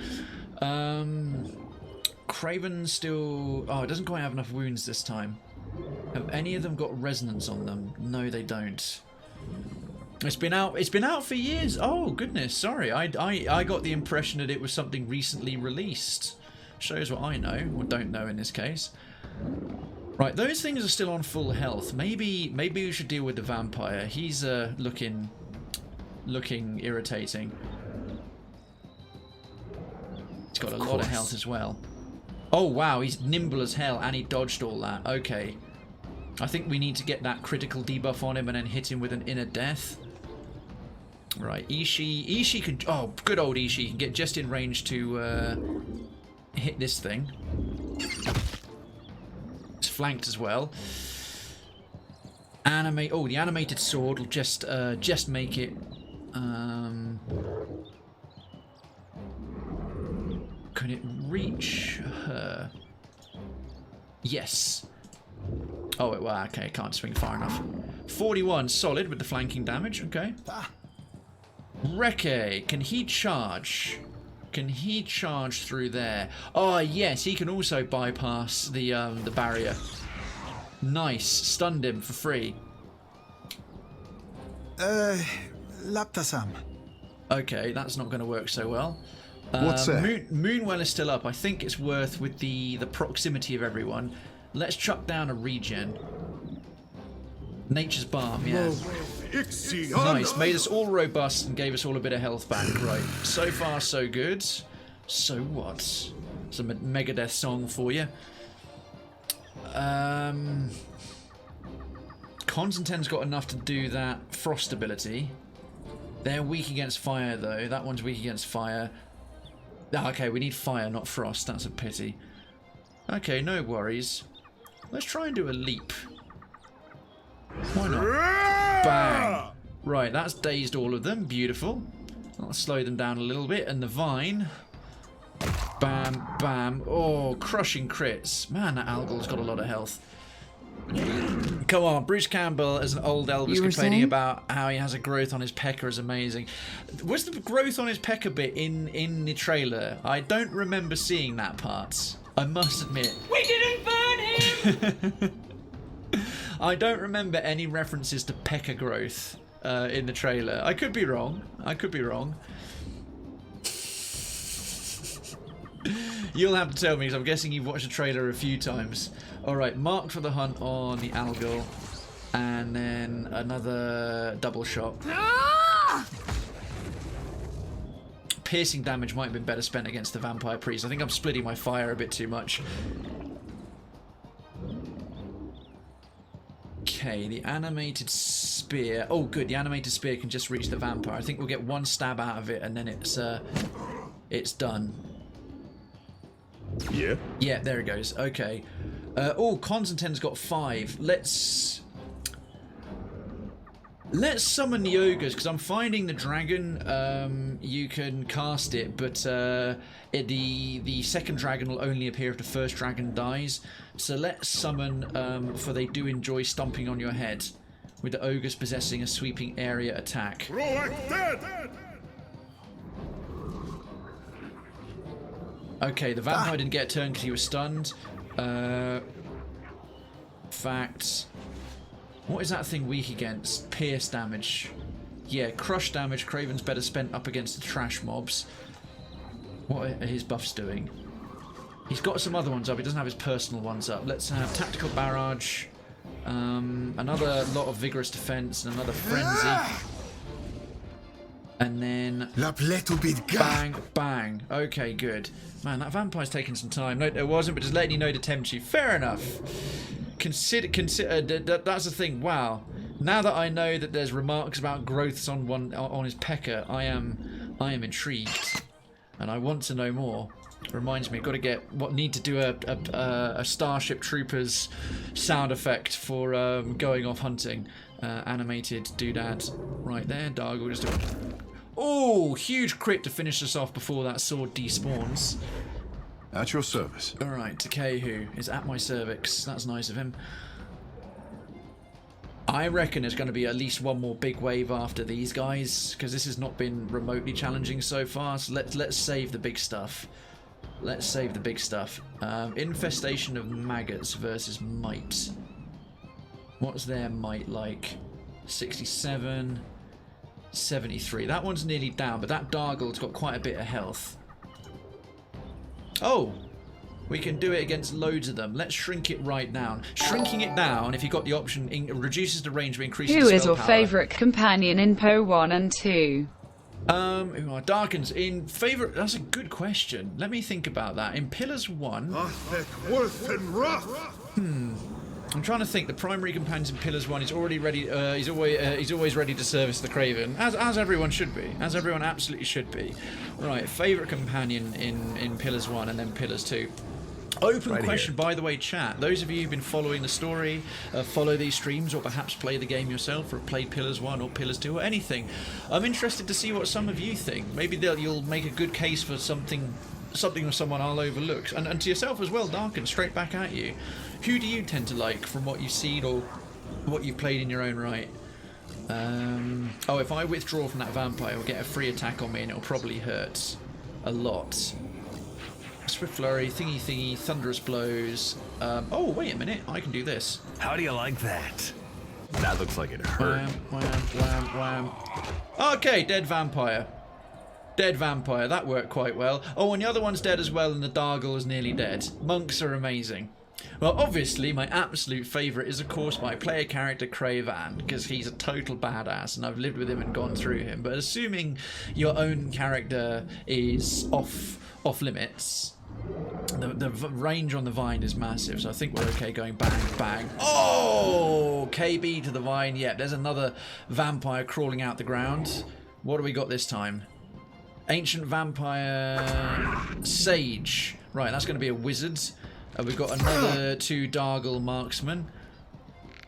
Krayven still. Oh, it doesn't quite have enough wounds this time. Have any of them got resonance on them? No, they don't. It's been out for years. Oh goodness, sorry. I got the impression that it was something recently released. Shows what I know, or don't know in this case. Right, those things are still on full health. Maybe we should deal with the vampire. He's looking irritating. He's got a lot of health as well. Oh wow, he's nimble as hell, and he dodged all that. Okay. I think we need to get that critical debuff on him and then hit him with an inner death. Right, Ishii can... Oh, good old Ishii can get just in range to hit this thing. It's flanked as well. Oh, the animated sword will just make it... Can it reach her? Yes. Oh, well, okay, can't swing far enough. 41, solid with the flanking damage, okay. Reke, can he charge? Can he charge through there? Oh, yes, he can also bypass the barrier. Nice. Stunned him for free. Laptasam. Okay, that's not going to work so well. What's that? Moonwell is still up. I think it's worth with the proximity of everyone. Let's chuck down a regen. Nature's Balm, yeah. Nice. Made us all robust and gave us all a bit of health back. Right. So far, so good. So what? Some Megadeth song for you. Constantine's got enough to do that frost ability. They're weak against fire, though. That one's weak against fire. Ah, okay, we need fire, not frost. That's a pity. Okay, no worries. Let's try and do a leap. Why not? Bang! Right, that's dazed all of them. Beautiful. I'll slow them down a little bit. And the vine. Bam, bam. Oh, crushing crits. Man, that Algal's got a lot of health. Come on, Bruce Campbell, as an old elf, was complaining about how he has a growth on his pecker is amazing. Was the growth on his pecker bit in the trailer? I don't remember seeing that part. I must admit. We didn't burn him! I don't remember any references to pecker growth in the trailer. I could be wrong. I could be wrong. You'll have to tell me, because I'm guessing you've watched the trailer a few times. Alright, marked for the hunt on the Algal. And then another double shot. Piercing damage might have been better spent against the Vampire Priest. I think I'm splitting my fire a bit too much. Okay, the animated spear. Oh, good. The animated spear can just reach the vampire. I think we'll get one stab out of it, and then it's done. Yeah. Yeah, there it goes. Okay. Oh, Constantine's got 5. Let's summon the ogres, because I'm finding the dragon. You can cast it, but the second dragon will only appear if the first dragon dies. So let's summon, for they do enjoy stomping on your head, with the ogres possessing a sweeping area attack. Okay, the vampire didn't get a turn because he was stunned. Fact. What is that thing weak against? Pierce damage. Yeah, crush damage. Krayven's better spent up against the trash mobs. What are his buffs doing? He's got some other ones up. He doesn't have his personal ones up. Let's have tactical barrage. Another lot of vigorous defense and another frenzy. And then bang, bang. Okay, good. Man, that vampire's taking some time. No, it wasn't, but just letting you know to tempt you. Fair enough. Consider. That's the thing. Wow. Now that I know that there's remarks about growths on his pecker, I am intrigued, and I want to know more. Reminds me, got to need to do a Starship Troopers sound effect for going off hunting. Animated doodad right there. Dargle just. Oh, huge crit to finish us off before that sword despawns. At your service. Alright, Takehu is at my cervix. That's nice of him. I reckon there's going to be at least one more big wave after these guys, because this has not been remotely challenging so far. So let's save the big stuff. Let's save the big stuff. Infestation of maggots versus might. What's their might like? 67... 73. That one's nearly down, but that Dargle's got quite a bit of health. Oh, we can do it against loads of them. Let's shrink it right down. Shrinking it down, if you've got the option, reduces the range, but increases the spell power. Who is your favourite companion in Po 1 and 2? Who are Darkens in favourite? That's a good question. Let me think about that. In Pillars 1... I'm trying to think. The primary companion in Pillars 1 is already ready. He's always ready to service the Krayven, as everyone should be, as everyone absolutely should be. Right, favourite companion in Pillars 1 and then Pillars 2. Open right question, here. By the way, chat. Those of you who've been following the story, follow these streams, or perhaps play the game yourself, or play Pillars 1 or Pillars 2 or anything. I'm interested to see what some of you think. Maybe you'll make a good case for something or someone I'll overlook. And to yourself as well, Darken, straight back at you. Who do you tend to like from what you've seen or what you've played in your own right? Oh, if I withdraw from that vampire, it'll get a free attack on me and it'll probably hurt. a lot. Swift flurry, thingy, thunderous blows. Oh, wait a minute, I can do this. How do you like that? That looks like it hurt. Wham, wham, wham, wham. Okay, dead vampire. Dead vampire, that worked quite well. Oh, and the other one's dead as well, and the Dargle is nearly dead. Monks are amazing. Well, obviously, my absolute favourite is, of course, my player character, Krayven, because he's a total badass, and I've lived with him and gone through him. But assuming your own character is off limits, the range on the vine is massive, so I think we're okay going bang, bang. Oh! KB to the vine. Yeah, there's another vampire crawling out the ground. What do we got this time? Ancient vampire sage. Right, that's going to be a wizard. We've got another 2 Dargle marksmen.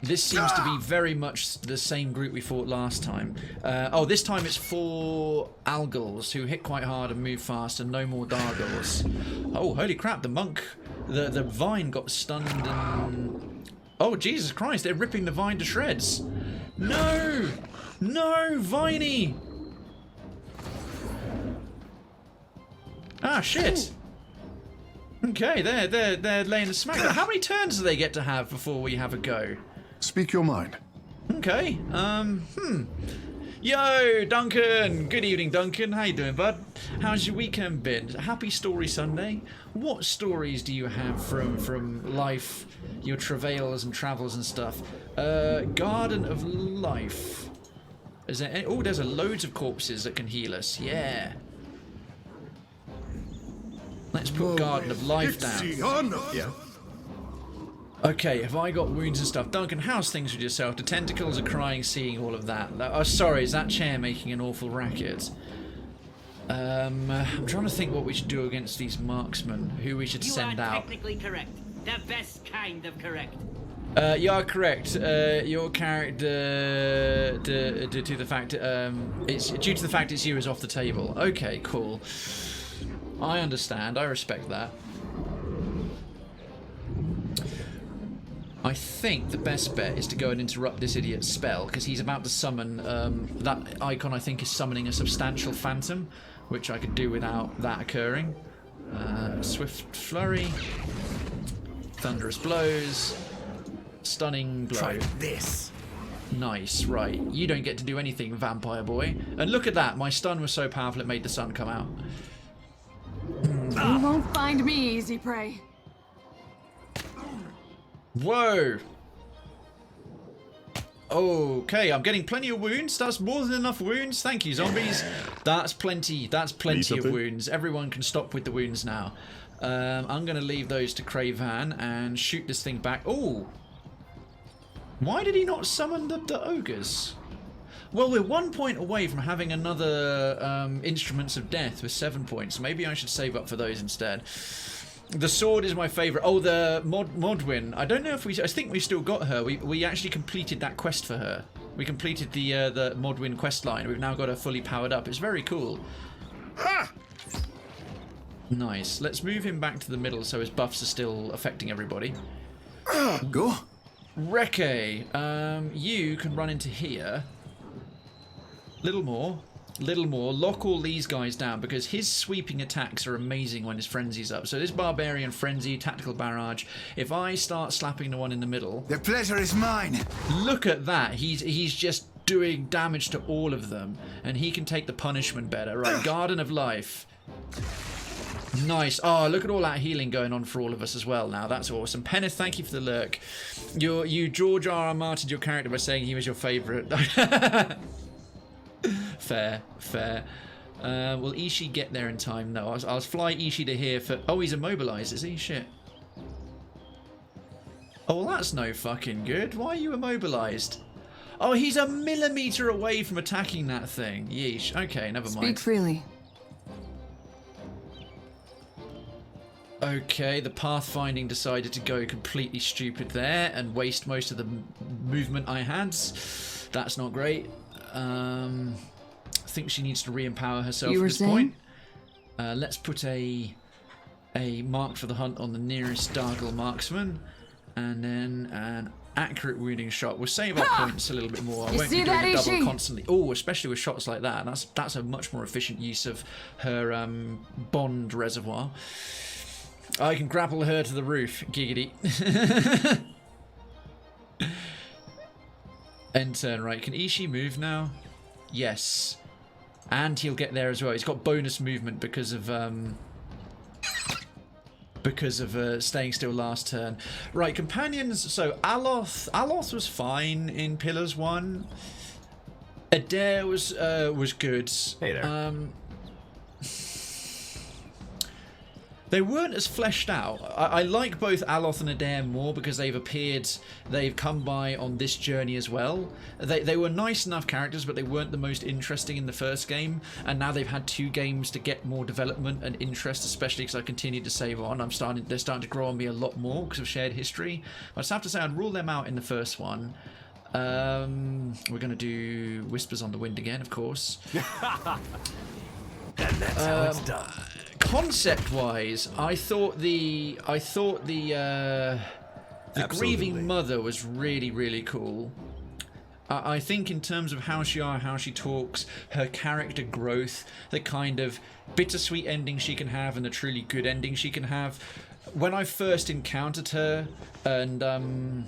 This seems to be very much the same group we fought last time. Oh, this time it's 4 Algals who hit quite hard and move fast, and no more Dargles. Oh, holy crap, the monk, the vine got stunned and... Oh, Jesus Christ, they're ripping the vine to shreds. No! No, Viney! Ah, shit. Okay, they're laying the smack. How many turns do they get to have before we have a go? Speak your mind. Okay. Yo, Duncan. Good evening, Duncan. How you doing, bud? How's your weekend been? Happy Story Sunday. What stories do you have from life, your travails and travels and stuff? Garden of Life. Is there any? Oh, there's loads of corpses that can heal us. Yeah. Let's put Garden of Life down. Yeah. Okay, have I got wounds and stuff? Duncan, how's things with yourself? The tentacles are crying seeing all of that. Oh, sorry, is that chair making an awful racket? I'm trying to think what we should do against these marksmen, who we should send out. You are technically correct. The best kind of correct. You are correct. Your character, to the fact, it's due to the fact it's you is off the table. Okay, cool. I understand. I respect that. I think the best bet is to go and interrupt this idiot's spell, because he's about to summon, that icon I think is summoning a substantial phantom, which I could do without that occurring. Swift flurry, thunderous blows, stunning blow. Try this. Nice, right. You don't get to do anything, vampire boy. And look at that, my stun was so powerful it made the sun come out. You won't find me easy prey. Whoa! Okay, I'm getting plenty of wounds. That's more than enough wounds. Thank you, zombies. That's plenty. That's plenty of wounds. Everyone can stop with the wounds now. I'm going to leave those to Krayven and shoot this thing back. Oh! Why did he not summon the ogres? Well, we're 1 point away from having another Instruments of Death with 7 points. Maybe I should save up for those instead. The sword is my favourite. Oh, the Modwin. I don't know if I think we still got her. We actually completed that quest for her. We completed the Modwin quest line. We've now got her fully powered up. It's very cool. Ha! Nice. Let's move him back to the middle so his buffs are still affecting everybody. Go. Reke, you can run into here. Little more. Lock all these guys down, because his sweeping attacks are amazing when his frenzy's up. So this barbarian frenzy, tactical barrage. If I start slapping the one in the middle, the pleasure is mine. Look at that. He's just doing damage to all of them, and he can take the punishment better. Right, Garden of Life. Nice. Oh, look at all that healing going on for all of us as well now. That's awesome. Penneth, thank you for the lurk. You George R. R. Martined your character by saying he was your favourite. Fair. Will Ishii get there in time? No, I'll fly Ishii to here for... Oh, he's immobilised, is he? Shit. Oh, well, that's no fucking good. Why are you immobilised? Oh, he's a millimetre away from attacking that thing. Yeesh. Okay, never mind. Speak freely. Okay, the pathfinding decided to go completely stupid there and waste most of the movement I had. That's not great. I think she needs to re-empower herself at this point. Let's put a mark for the hunt on the nearest Dargle marksman, and then an accurate wounding shot. We'll save our points a little bit more. I You won't see be doing that, a double Ishi? constantly. Oh, especially with shots like that. That's a much more efficient use of her bond reservoir. I can grapple her to the roof. Giggity. End turn, right. Can Ishi move now? Yes. And he'll get there as well. He's got bonus movement because of staying still last turn. Right, companions. So Aloth was fine in Pillars 1. Adair was good. Hey there. They weren't as fleshed out. I like both Aloth and Adair more because they've come by on this journey as well. They were nice enough characters, but they weren't the most interesting in the first game. And now they've had 2 games to get more development and interest, especially because I continue to save on. They're starting to grow on me a lot more because of shared history. I just have to say I'd rule them out in the first one. We're going to do Whispers on the Wind again, of course. And that's how it's done. Concept-wise, I thought the grieving mother was really, really cool. I think in terms of how she talks, her character growth, the kind of bittersweet ending she can have and the truly good ending she can have. When I first encountered her, and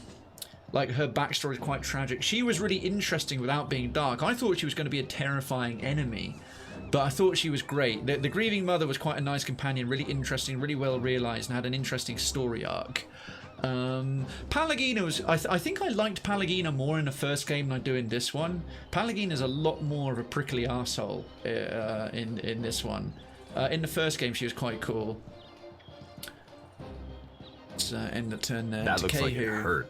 like her backstory is quite tragic, she was really interesting without being dark. I thought she was going to be a terrifying enemy. But I thought she was great. The grieving mother was quite a nice companion, really interesting, really well realised, and had an interesting story arc. Pallegina was... I think I liked Pallegina more in the first game than I do in this one. Pallegina's a lot more of a prickly arsehole in this one. In the first game, she was quite cool. Let's end the turn there. That looks like it hurt.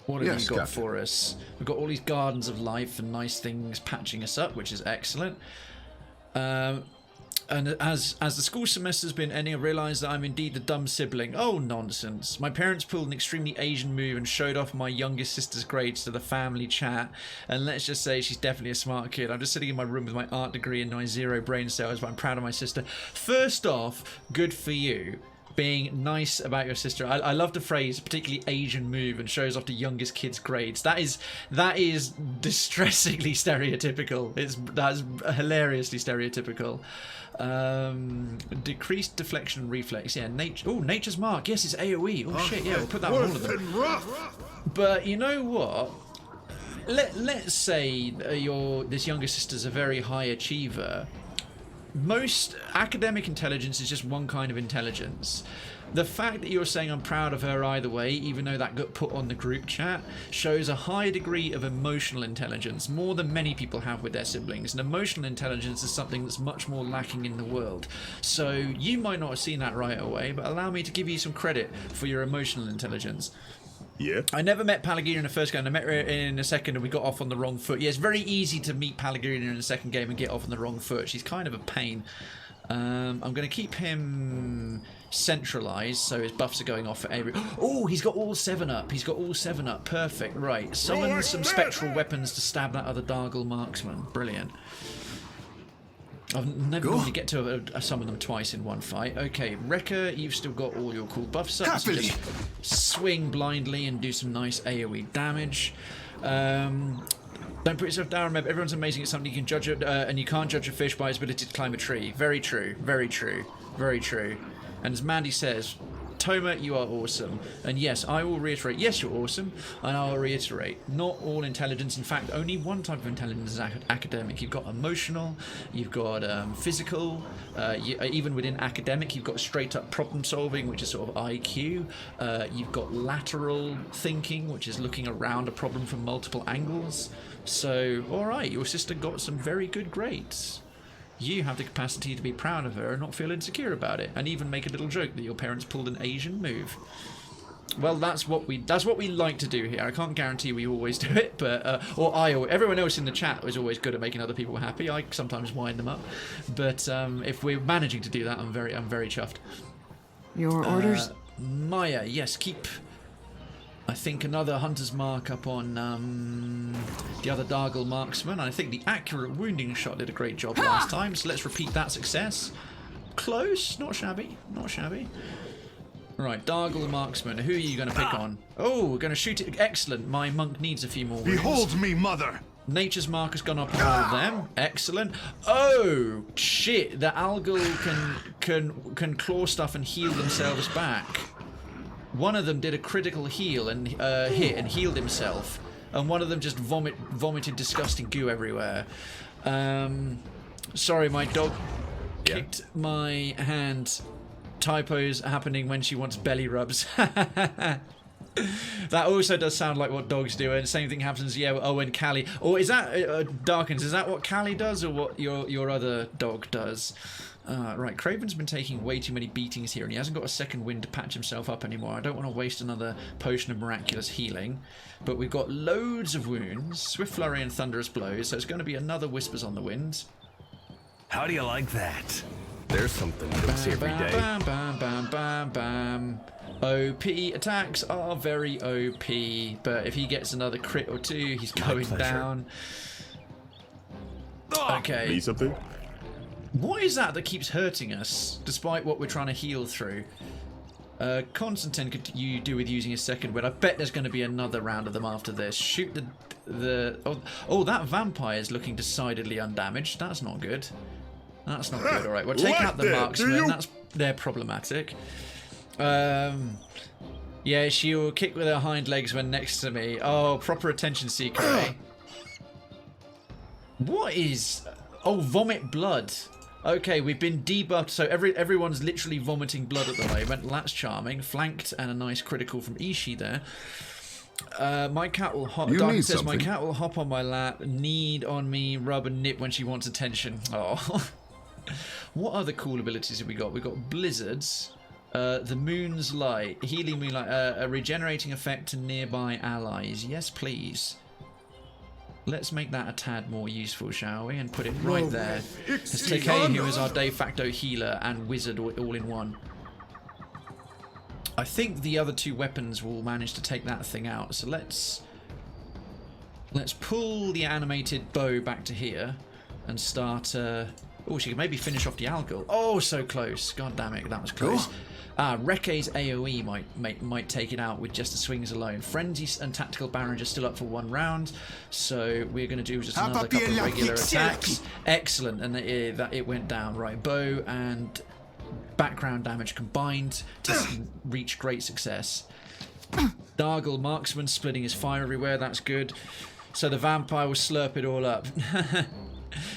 What have you got for us? We've got all these gardens of life and nice things patching us up, which is excellent. And as the school semester's been ending, I realised that I'm indeed the dumb sibling. Oh, nonsense. My parents pulled an extremely Asian move and showed off my youngest sister's grades to the family chat. And let's just say she's definitely a smart kid. I'm just sitting in my room with my art degree and my 0 brain cells, but I'm proud of my sister. First off, good for you. Being nice about your sister. I love the phrase, particularly Asian move, and shows off the youngest kid's grades. That is distressingly stereotypical. That's hilariously stereotypical. Decreased deflection reflex. Yeah, nature's mark. Yes, it's AoE. Oh shit, yeah, we'll put that on all of them. But you know what? Let's say this younger sister's a very high achiever. Most academic intelligence is just one kind of intelligence. The fact that you're saying I'm proud of her either way, even though that got put on the group chat, shows a high degree of emotional intelligence, more than many people have with their siblings. And emotional intelligence is something that's much more lacking in the world. So you might not have seen that right away, but allow me to give you some credit for your emotional intelligence. Yeah. I never met Pallegina in the first game. I met her in the second and we got off on the wrong foot. Yeah, it's very easy to meet Pallegina in the second game and get off on the wrong foot. She's kind of a pain. I'm going to keep him centralised, so his buffs are going off for every... Oh, he's got all 7 up. He's got all 7 up. Perfect. Right. Summon some spectral weapons to stab that other Dargle marksman. Brilliant. I've never normally get to summon them twice in one fight. Okay, Wrecker, you've still got all your cool buffs up. So just swing blindly and do some nice AoE damage. Don't put yourself down. Remember, everyone's amazing at something. You can judge it, and you can't judge a fish by its ability to climb a tree. Very true. Very true. Very true. And as Mandy says, Toma, you are awesome. And yes, I will reiterate, yes, you're awesome. And I will reiterate, not all intelligence. In fact, only one type of intelligence is academic. You've got emotional, you've got physical, even within academic, you've got straight up problem solving, which is sort of IQ. You've got lateral thinking, which is looking around a problem from multiple angles. So, alright, your sister got some very good grades. You have the capacity to be proud of her and not feel insecure about it, and even make a little joke that your parents pulled an Asian move. Well, that's what we like to do here. I can't guarantee we always do it, but everyone else in the chat is always good at making other people happy. I sometimes wind them up, but if we're managing to do that, I'm very chuffed. Your orders? Maya, yes, keep. I think another hunter's mark up on the other Dargle marksman. I think the accurate wounding shot did a great job last time, so let's repeat that success. Close, not shabby, not shabby. Right, Dargle Marksman. Who are you going to pick on? Oh, we're going to shoot it. Excellent. My monk needs a few more wounds. Behold me, mother! Nature's Mark has gone up on all of them. Excellent. Oh, shit. The Algal can claw stuff and heal themselves back. One of them did a critical heal and hit and healed himself. And one of them just vomited disgusting goo everywhere. Sorry, my dog kicked my hand. Typos happening when she wants belly rubs. That also does sound like what dogs do, and same thing happens, yeah, with Owen, Callie. Or is that, Darkins, is that what Callie does, or what your other dog does? Right, Krayven's been taking way too many beatings here, and he hasn't got a second wind to patch himself up anymore. I don't want to waste another potion of miraculous healing. But we've got loads of wounds, Swift Flurry and Thunderous Blows, so it's going to be another Whispers on the Wind. How do you like that? There's something you don't see every day. Bam, bam, bam, bam, bam. OP attacks are very OP, but if he gets another crit or two, he's going down. Okay. Need something? What is that keeps hurting us, despite what we're trying to heal through? Constantine, could you do with using a second wind? I bet there's going to be another round of them after this. Shoot the oh, that vampire is looking decidedly undamaged. That's not good. That's not good. All right, we'll take out the marksman. They're problematic. Yeah, she'll kick with her hind legs when next to me. Oh, proper attention seeker, eh? What is... Oh, vomit blood. Okay, we've been debuffed, so everyone's literally vomiting blood at the moment. That's charming. Flanked and a nice critical from Ishii there. My cat will hop. Dark says my cat will hop on my lap, knead on me, rub and nip when she wants attention. Oh. What other cool abilities have we got? We've got blizzards. The moon's light, healing moonlight, a regenerating effect to nearby allies. Yes, please. Let's make that a tad more useful, shall we? And put it right there. Let's take A, who is our de facto healer and wizard all in one. I think the other two weapons will manage to take that thing out. So let's pull the animated bow back to here and start. Oh, she can maybe finish off the Algal. Oh, so close! God damn it, that was close. Reke's AoE might take it out with just the swings alone. Frenzy and Tactical Barrage are still up for one round, so we're going to do just another couple of regular attacks. Excellent, and it went down. Right, bow and background damage combined to reach great success. Dargle Marksman splitting his fire everywhere, that's good. So the vampire will slurp it all up.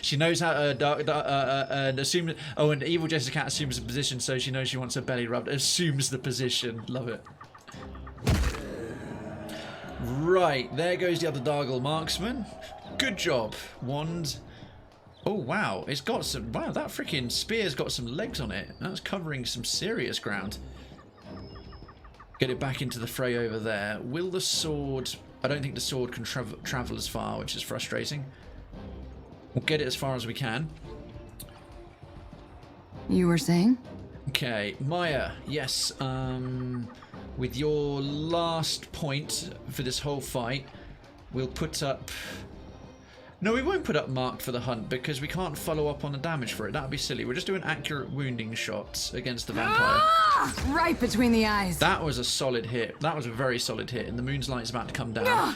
She knows how to assume. Oh, and Evil Jester Cat assumes the position, so she knows she wants her belly rubbed. Assumes the position. Love it. Right, there goes the other Dargle Marksman. Good job. Wand. Oh, wow. It's got some... Wow, that freaking spear's got some legs on it. That's covering some serious ground. Get it back into the fray over there. Will the sword... I don't think the sword can travel as far, which is frustrating. We'll get it as far as we can. You were saying? Okay, Maya, yes. With your last point for this whole fight, we'll put up... No, we won't put up marked for the hunt because we can't follow up on the damage for it. That would be silly. We're just doing accurate wounding shots against the vampire. Right between the eyes. That was a solid hit. That was a very solid hit, and the moon's light is about to come down.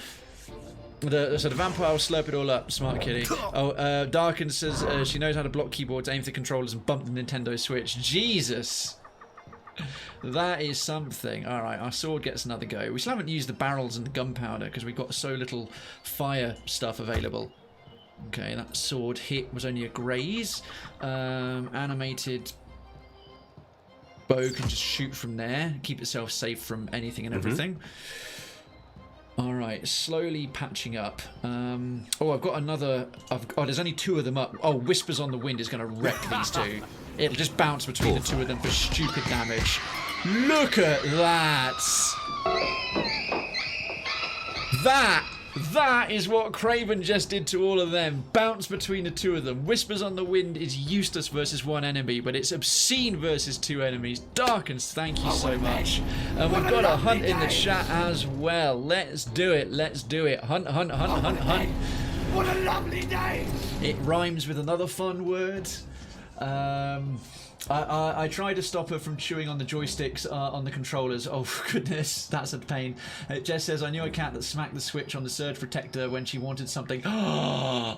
So the vampire will slurp it all up. Smart kitty. Oh, Darken says she knows how to block keyboards, aim for the controllers, and bump the Nintendo Switch. Jesus! That is something. Alright, our sword gets another go. We still haven't used the barrels and the gunpowder because we've got so little fire stuff available. Okay, that sword hit was only a graze. Animated bow can just shoot from there, keep itself safe from anything and everything. Alright, slowly patching up. Oh, I've got another... Oh, there's only two of them up. Oh, Whispers on the Wind is going to wreck these two. It'll just bounce between the two of them for stupid damage. Look at that! That is what Krayven just did to all of them. Bounce between the two of them. Whispers on the Wind is useless versus one enemy, but it's obscene versus two enemies. Darkens, thank you so much. And we've got a hunt in the chat as well. Let's do it. Let's do it. Hunt, hunt, hunt, hunt, hunt. What a lovely day! It rhymes with another fun word. I tried to stop her from chewing on the joysticks on the controllers. Oh, goodness, that's a pain. Jess says, I knew a cat that smacked the switch on the surge protector when she wanted something. Oh,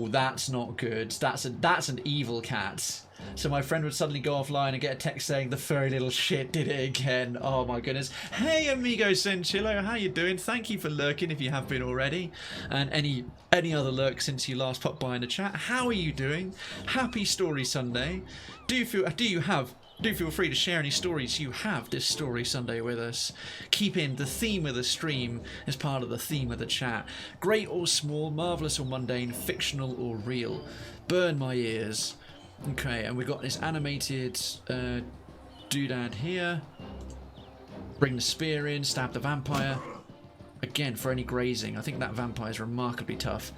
that's not good. That's an evil cat. So my friend would suddenly go offline and get a text saying the furry little shit did it again. Oh my goodness. Hey amigo Senchillo, how you doing? Thank you for lurking if you have been already. And any other lurk since you last popped by in the chat. How are you doing? Happy Story Sunday. Do feel free to share any stories you have this Story Sunday with us. Keep in the theme of the stream as part of the theme of the chat. Great or small, marvellous or mundane, fictional or real. Burn my ears. Okay, and we've got this animated doodad here. Bring the spear in, stab the vampire. Again, for any grazing. I think that vampire is remarkably tough.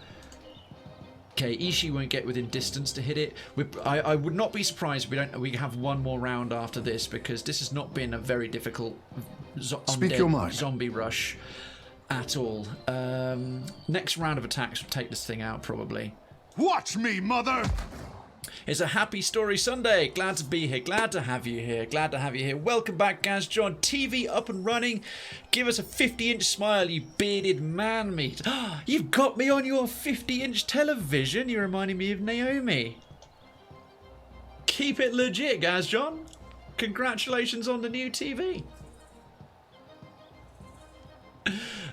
Okay, Ishii won't get within distance to hit it. I would not be surprised if we have one more round after this, because this has not been a very difficult zombie rush at all. Next round of attacks will take this thing out, probably. Watch me, mother! It's a happy Story Sunday. Glad to be here. Glad to have you here. Glad to have you here. Welcome back, Gaz John. TV up and running. Give us a 50-inch smile, you bearded man meat. You've got me on your 50-inch television. You're reminding me of Naomi. Keep it legit, Gaz John. Congratulations on the new TV.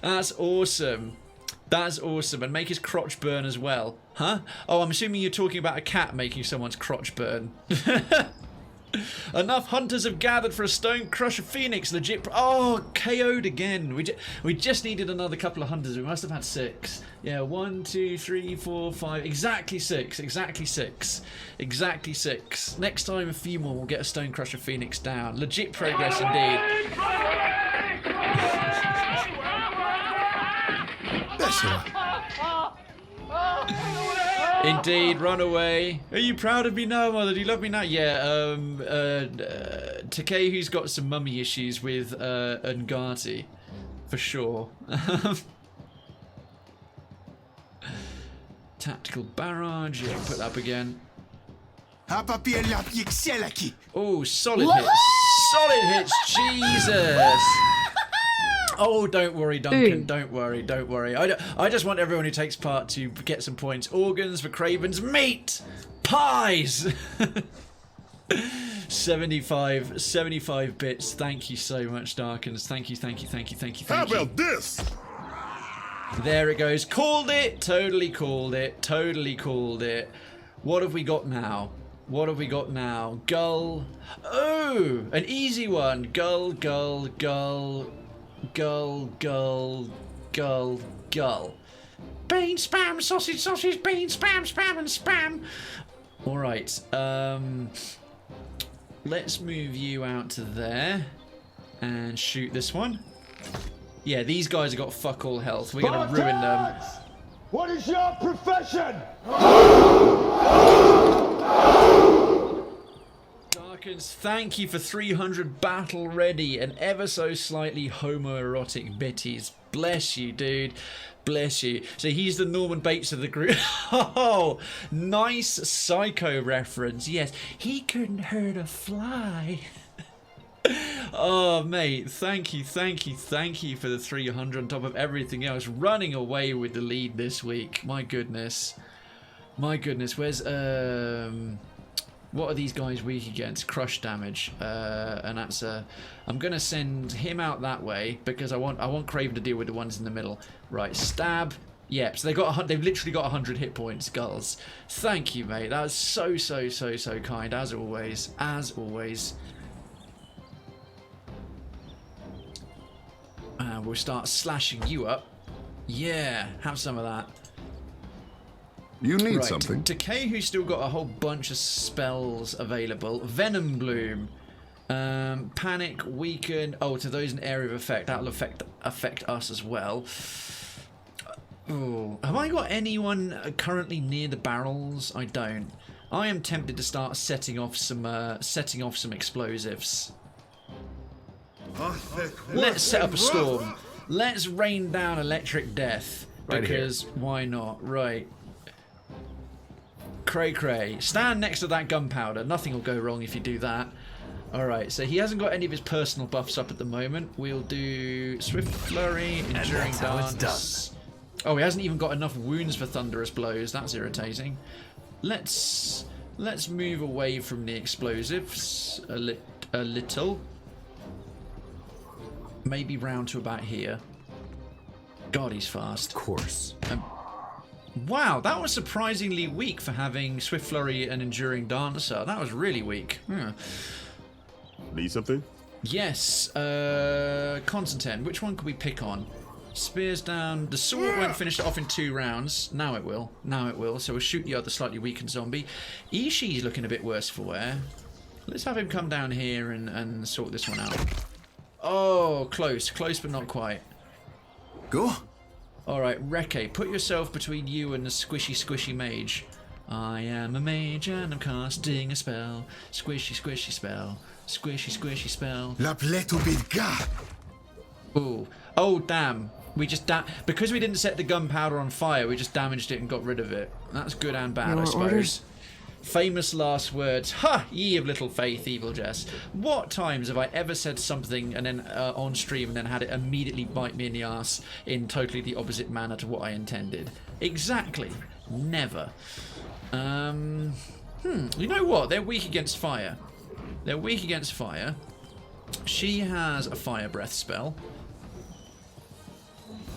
That's awesome. That's awesome. And make his crotch burn as well. Huh? Oh, I'm assuming you're talking about a cat making someone's crotch burn. Enough hunters have gathered for a stone crusher phoenix. Legit. Oh, KO'd again. We just needed another couple of hunters. We must have had 6. Yeah, 1, 2, 3, 4, 5. Exactly 6. Exactly 6. Exactly 6. Next time, a few more. We'll get a stone crusher phoenix down. Legit progress indeed. Indeed, run away. Are you proud of me now, mother? Do you love me now? Yeah, Takehu's got some mummy issues with Ngati, for sure. Tactical barrage, yeah, put that up again. Oh, solid hits. Solid hits, Jesus! Oh, don't worry, Duncan. Don't worry, don't worry. I just want everyone who takes part to get some points. Organs for Krayven's meat! Pies! 75 bits. Thank you so much, Darkens. Thank you. How about this? There it goes. Called it! Totally called it. Totally called it. What have we got now? What have we got now? Gull. Oh! An easy one. Gull. Gull. Bean, spam, sausage, bean, spam, and spam. Alright, let's move you out to there and shoot this one. Yeah, these guys have got fuck all health. We're gonna ruin them. What is your profession? Darkens, thank you for 300 battle ready and ever so slightly homoerotic bitties. Bless you, dude. Bless you. So he's the Norman Bates of the group. Oh, nice Psycho reference. Yes, he couldn't hurt a fly. Oh, mate, thank you for the 300 on top of everything else. Running away with the lead this week. My goodness. Where's what are these guys weak against? Crush damage, and that's I'm gonna send him out that way because I want Krayven to deal with the ones in the middle. Right, stab. Yep. So they've literally got 100 hit points. Skulls. Thank you, mate. That was so kind as always. We'll start slashing you up. Yeah, have some of that. You need something. Takehu's still got a whole bunch of spells available. Venom Bloom. Panic, Weaken. Oh, to those in area of effect. That'll affect us as well. Oh, have I got anyone currently near the barrels? I don't. I am tempted to start setting off some explosives. Let's set up a storm. Let's rain down electric death. Because why not? Right. Cray. Stand next to that gunpowder. Nothing will go wrong if you do that. Alright, so he hasn't got any of his personal buffs up at the moment. We'll do Swift Flurry, Enduring Dance. Oh, he hasn't even got enough wounds for Thunderous Blows. That's irritating. Let's move away from the explosives a little. Maybe round to about here. God, he's fast. Of course. Wow, that was surprisingly weak for having Swift Flurry and Enduring Dancer. That was really weak. Need something? Yes. Constantine. Which one could we pick on? Spears down. The sword won't finish it off in 2 rounds. Now it will. So we'll shoot the other slightly weakened zombie. Ishi's looking a bit worse for wear. Let's have him come down here and sort this one out. Oh, close but not quite. Go. Alright, Reke, put yourself between you and the squishy mage. I am a mage and I'm casting a spell. Squishy spell. Squishy spell. La pletu bidga. Ooh. Oh, damn. We just because we didn't set the gunpowder on fire, we just damaged it and got rid of it. That's good and bad, I suppose. Orders? Famous last words. Ha! Ye of little faith, evil jest. What times have I ever said something and then on stream and then had it immediately bite me in the ass in totally the opposite manner to what I intended? Exactly. Never. You know what? They're weak against fire. She has a fire breath spell.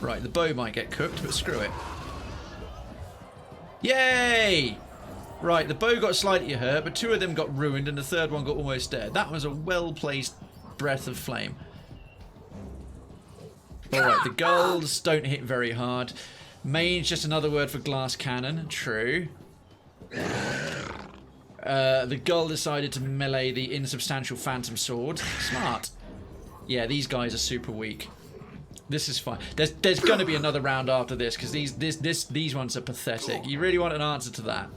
Right, the bow might get cooked, but screw it. Yay! Right, the bow got slightly hurt, but 2 of them got ruined and the 3rd one got almost dead. That was a well-placed breath of flame. Alright, the gulls don't hit very hard. Mage, just another word for glass cannon. True. The gull decided to melee the insubstantial phantom sword. Smart. Yeah, these guys are super weak. This is fine. There's going to be another round after this, because these ones are pathetic. You really want an answer to that?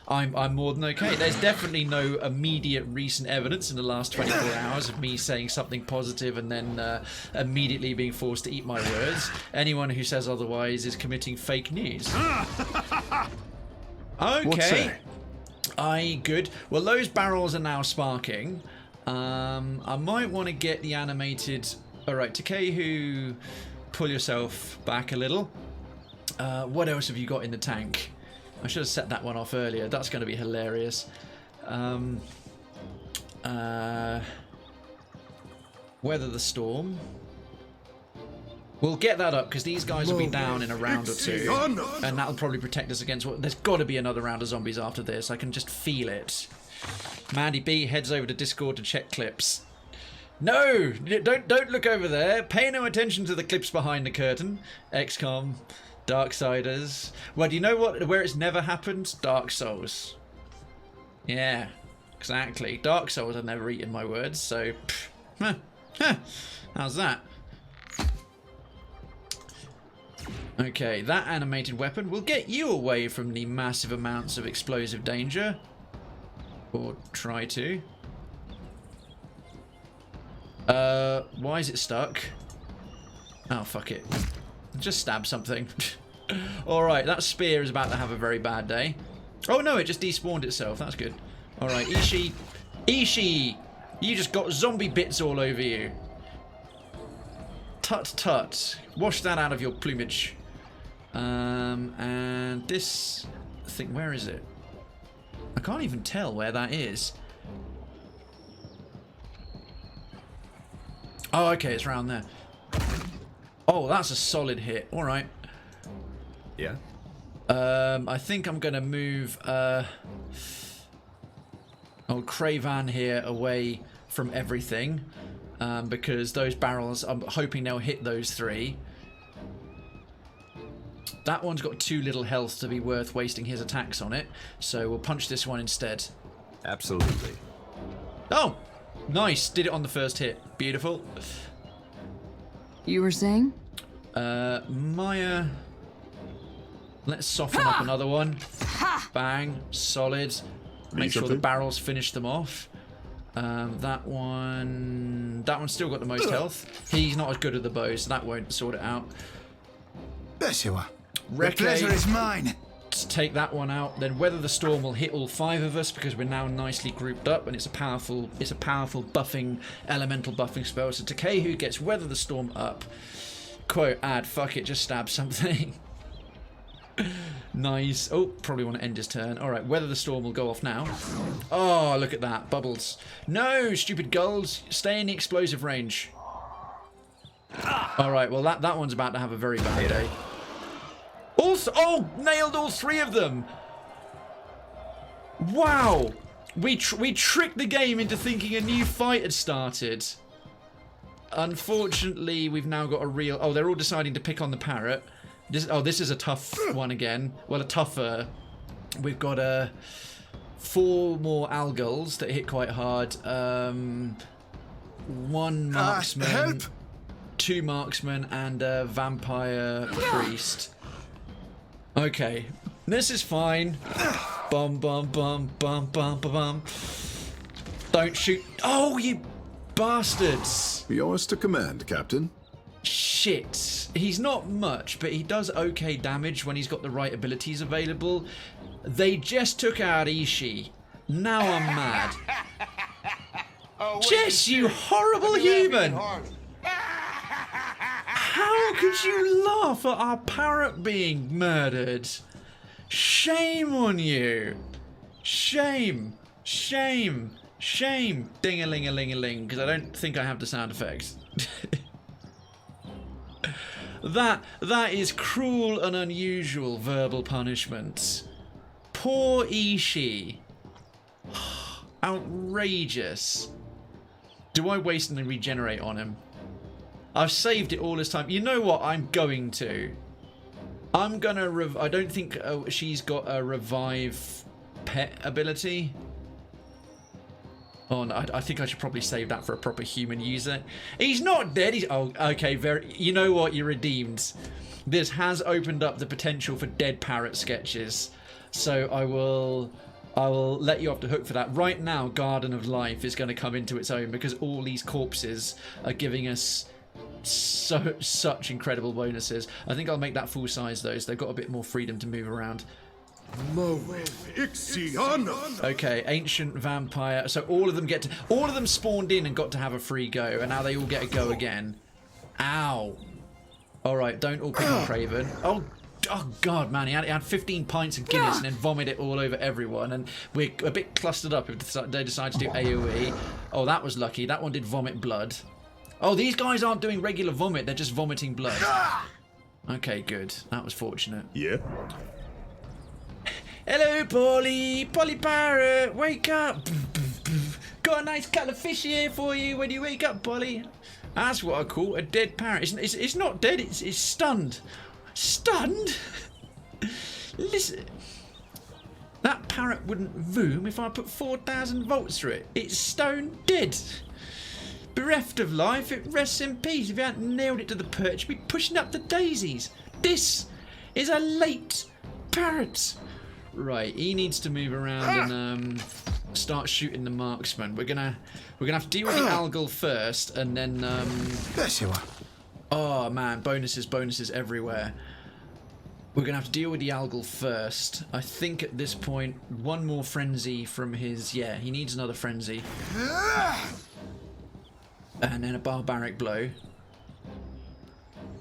I'm more than okay. There's definitely no immediate recent evidence in the last 24 hours of me saying something positive and then immediately being forced to eat my words. Anyone who says otherwise is committing fake news. Okay. Good. Well, those barrels are now sparking. I might want to get the animated... Alright, Takehu, pull yourself back a little. What else have you got in the tank? I should have set that one off earlier. That's going to be hilarious. Weather the storm. We'll get that up because these guys will be down in a round or 2. And that'll probably protect us against what... There's got to be another round of zombies after this. I can just feel it. Mandy B heads over to Discord to check clips. No! Don't look over there. Pay no attention to the clips behind the curtain. XCOM. Darksiders. Well, do you know where it's never happened? Dark Souls. Yeah, exactly. Dark Souls have never eaten my words, so... How's that? Okay, that animated weapon will get you away from the massive amounts of explosive danger. Or try to. Why is it stuck? Oh, fuck it. Just stab something. Alright, that spear is about to have a very bad day. Oh no, it just despawned itself. That's good. Alright, Ishi! You just got zombie bits all over you. Tut tut. Wash that out of your plumage. And this thing, where is it? I can't even tell where that is. Oh, okay, it's around there. Oh, that's a solid hit. All right. Yeah. I think I'm gonna move old Krayven here away from everything, because those barrels, I'm hoping they'll hit those 3. That one's got too little health to be worth wasting his attacks on it, so we'll punch this one instead. Absolutely. Oh, nice! Did it on the first hit. Beautiful. You were saying? Maya. Let's soften up another one. Bang. Solid. Make sure the barrels finish them off. That one's still got the most health. He's not as good at the bow, so that won't sort it out. There you are. The Reke, pleasure is mine. take that one out. Then Weather the Storm will hit all 5 of us because we're now nicely grouped up, and it's a powerful buffing, elemental buffing spell. So Takehu gets Weather the Storm up. Quote, add, fuck it, just stab something. Nice. Oh, probably want to end his turn. Alright, Weather the Storm will go off now. Oh, look at that. Bubbles. No, stupid gulls. Stay in the explosive range. Alright, well that one's about to have a very bad day. Also, oh, nailed all 3 of them. Wow. We tricked the game into thinking a new fight had started. Unfortunately, we've now got a real... Oh, they're all deciding to pick on the parrot. This is a tough one again. Well, a tougher. We've got 4 more algals that hit quite hard. 1 marksman, help! 2 marksmen, and a vampire priest. Okay, this is fine. Bum bum bum bum bum bum bum. Don't shoot! Oh, you bastards! Yours to command, Captain. Shit. He's not much, but he does okay damage when he's got the right abilities available. They just took out Ishii. Now I'm mad. Jess, you horrible human! How could you laugh at our parrot being murdered? Shame on you. Shame. Shame. Shame. Ding-a-ling-a-ling-a-ling, because I don't think I have the sound effects. That is cruel and unusual verbal punishment. Poor Ishii. Outrageous. Do I waste and then regenerate on him? I've saved it all this time. You know what? I'm going to. I'm gonna I don't think she's got a revive pet ability. Oh, no, I think I should probably save that for a proper human user. He's not dead. He's... Oh, okay. You know what? You're redeemed. This has opened up the potential for dead parrot sketches. So I will let you off the hook for that. Right now, Garden of Life is going to come into its own because all these corpses are giving us such incredible bonuses. I think I'll make that full size though, so they've got a bit more freedom to move around. Okay, ancient vampire. So all of them spawned in and got to have a free go, and now they all get a go again. Ow! All right, don't all pick on Krayven. Oh God, man, he had 15 pints of Guinness and then vomited it all over everyone, and we're a bit clustered up if they decide to do AOE. Oh, that was lucky. That one did vomit blood. Oh, these guys aren't doing regular vomit; they're just vomiting blood. Okay, good. That was fortunate. Yeah. Hello, Polly! Polly Parrot! Wake up! Got a nice couple of fish here for you when you wake up, Polly. That's what I call a dead parrot. It's not dead, it's stunned. Stunned? Listen. That parrot wouldn't voom if I put 4,000 volts through it. It's stone dead. Bereft of life, it rests in peace. If you hadn't nailed it to the perch, you'd be pushing up the daisies. This is a late parrot. Right, he needs to move around and start shooting the marksman. We're gonna have to deal with the algal first, and then oh man, bonuses everywhere. We're gonna have to deal with the algal first. I think at this point, one more frenzy from his... Yeah, he needs another frenzy. And then a barbaric blow.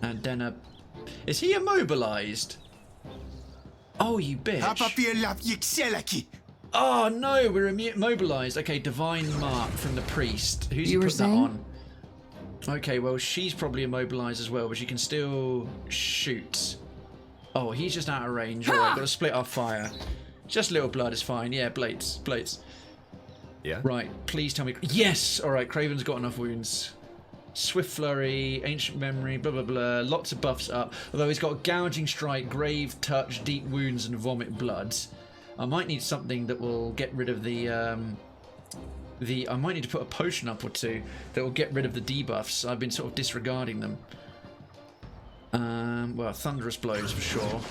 And then a... Is he immobilized? Oh, you bitch. Oh no, we're immobilized. Okay, divine mark from the priest. Who's he put that on? Okay, well, she's probably immobilized as well, but she can still shoot. Oh, he's just out of range. Alright, gotta split our fire. Just little blood is fine. Yeah, blades. Yeah. Right, please tell me. Yes! Alright, Krayven's got enough wounds. Swift Flurry, Ancient Memory, blah blah blah. Lots of buffs up. Although he's got Gouging Strike, Grave Touch, Deep Wounds, and Vomit Blood. I might need something that will get rid of the I might need to put a potion up or two that will get rid of the debuffs. I've been sort of disregarding them. Well, Thunderous Blows for sure.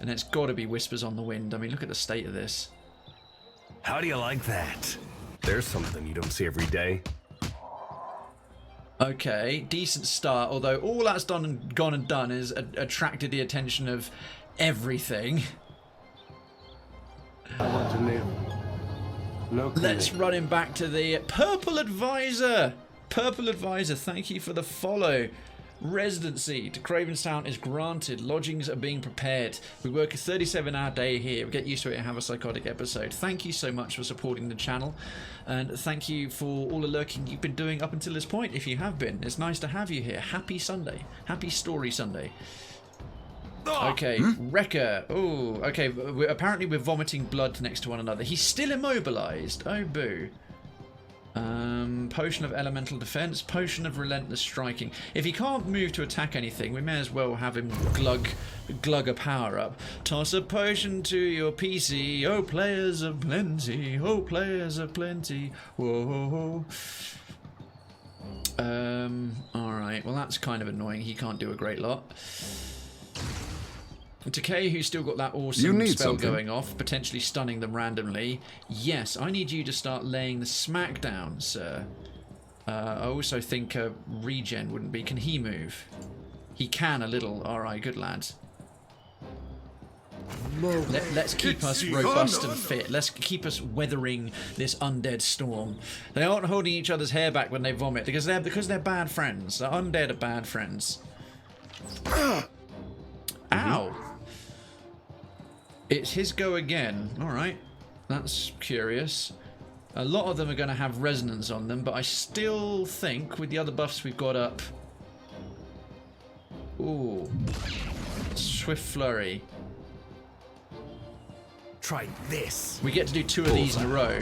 And it's got to be Whispers on the Wind. I mean, look at the state of this. How do you like that? There's something you don't see every day. Okay, decent start, although all that's gone and done is attracted the attention of everything. I want to live. Locally. Let's run him back to the Purple Advisor. Purple Advisor, thank you for the follow. Residency to Cravenstown is granted. Lodgings are being prepared. We work a 37-hour day here. We get used to it and have a psychotic episode. Thank you so much for supporting the channel. And thank you for all the lurking you've been doing up until this point, if you have been. It's nice to have you here. Happy Sunday. Happy Story Sunday. Okay, Wrecker. Oh, okay. Apparently we're vomiting blood next to one another. He's still immobilized. Oh, boo. Potion of Elemental Defense, Potion of Relentless Striking. If he can't move to attack anything, we may as well have him glug a power up. Toss a potion to your PC. Oh, players of plenty. Oh, players of plenty. Whoa. Alright, well that's kind of annoying. He can't do a great lot. Takei, who's still got that awesome spell going off, potentially stunning them randomly. Yes, I need you to start laying the smack down, sir. I also think a regen wouldn't be. Can he move? He can a little. Alright, good lads. Let's keep us robust and fit. Let's keep us weathering this undead storm. They aren't holding each other's hair back when they vomit because they're bad friends. The undead are bad friends. Ow! It's his go again. Alright. That's curious. A lot of them are going to have resonance on them, but I still think with the other buffs we've got up... Ooh. Swift Flurry. Try this. We get to do 2 of these in a row.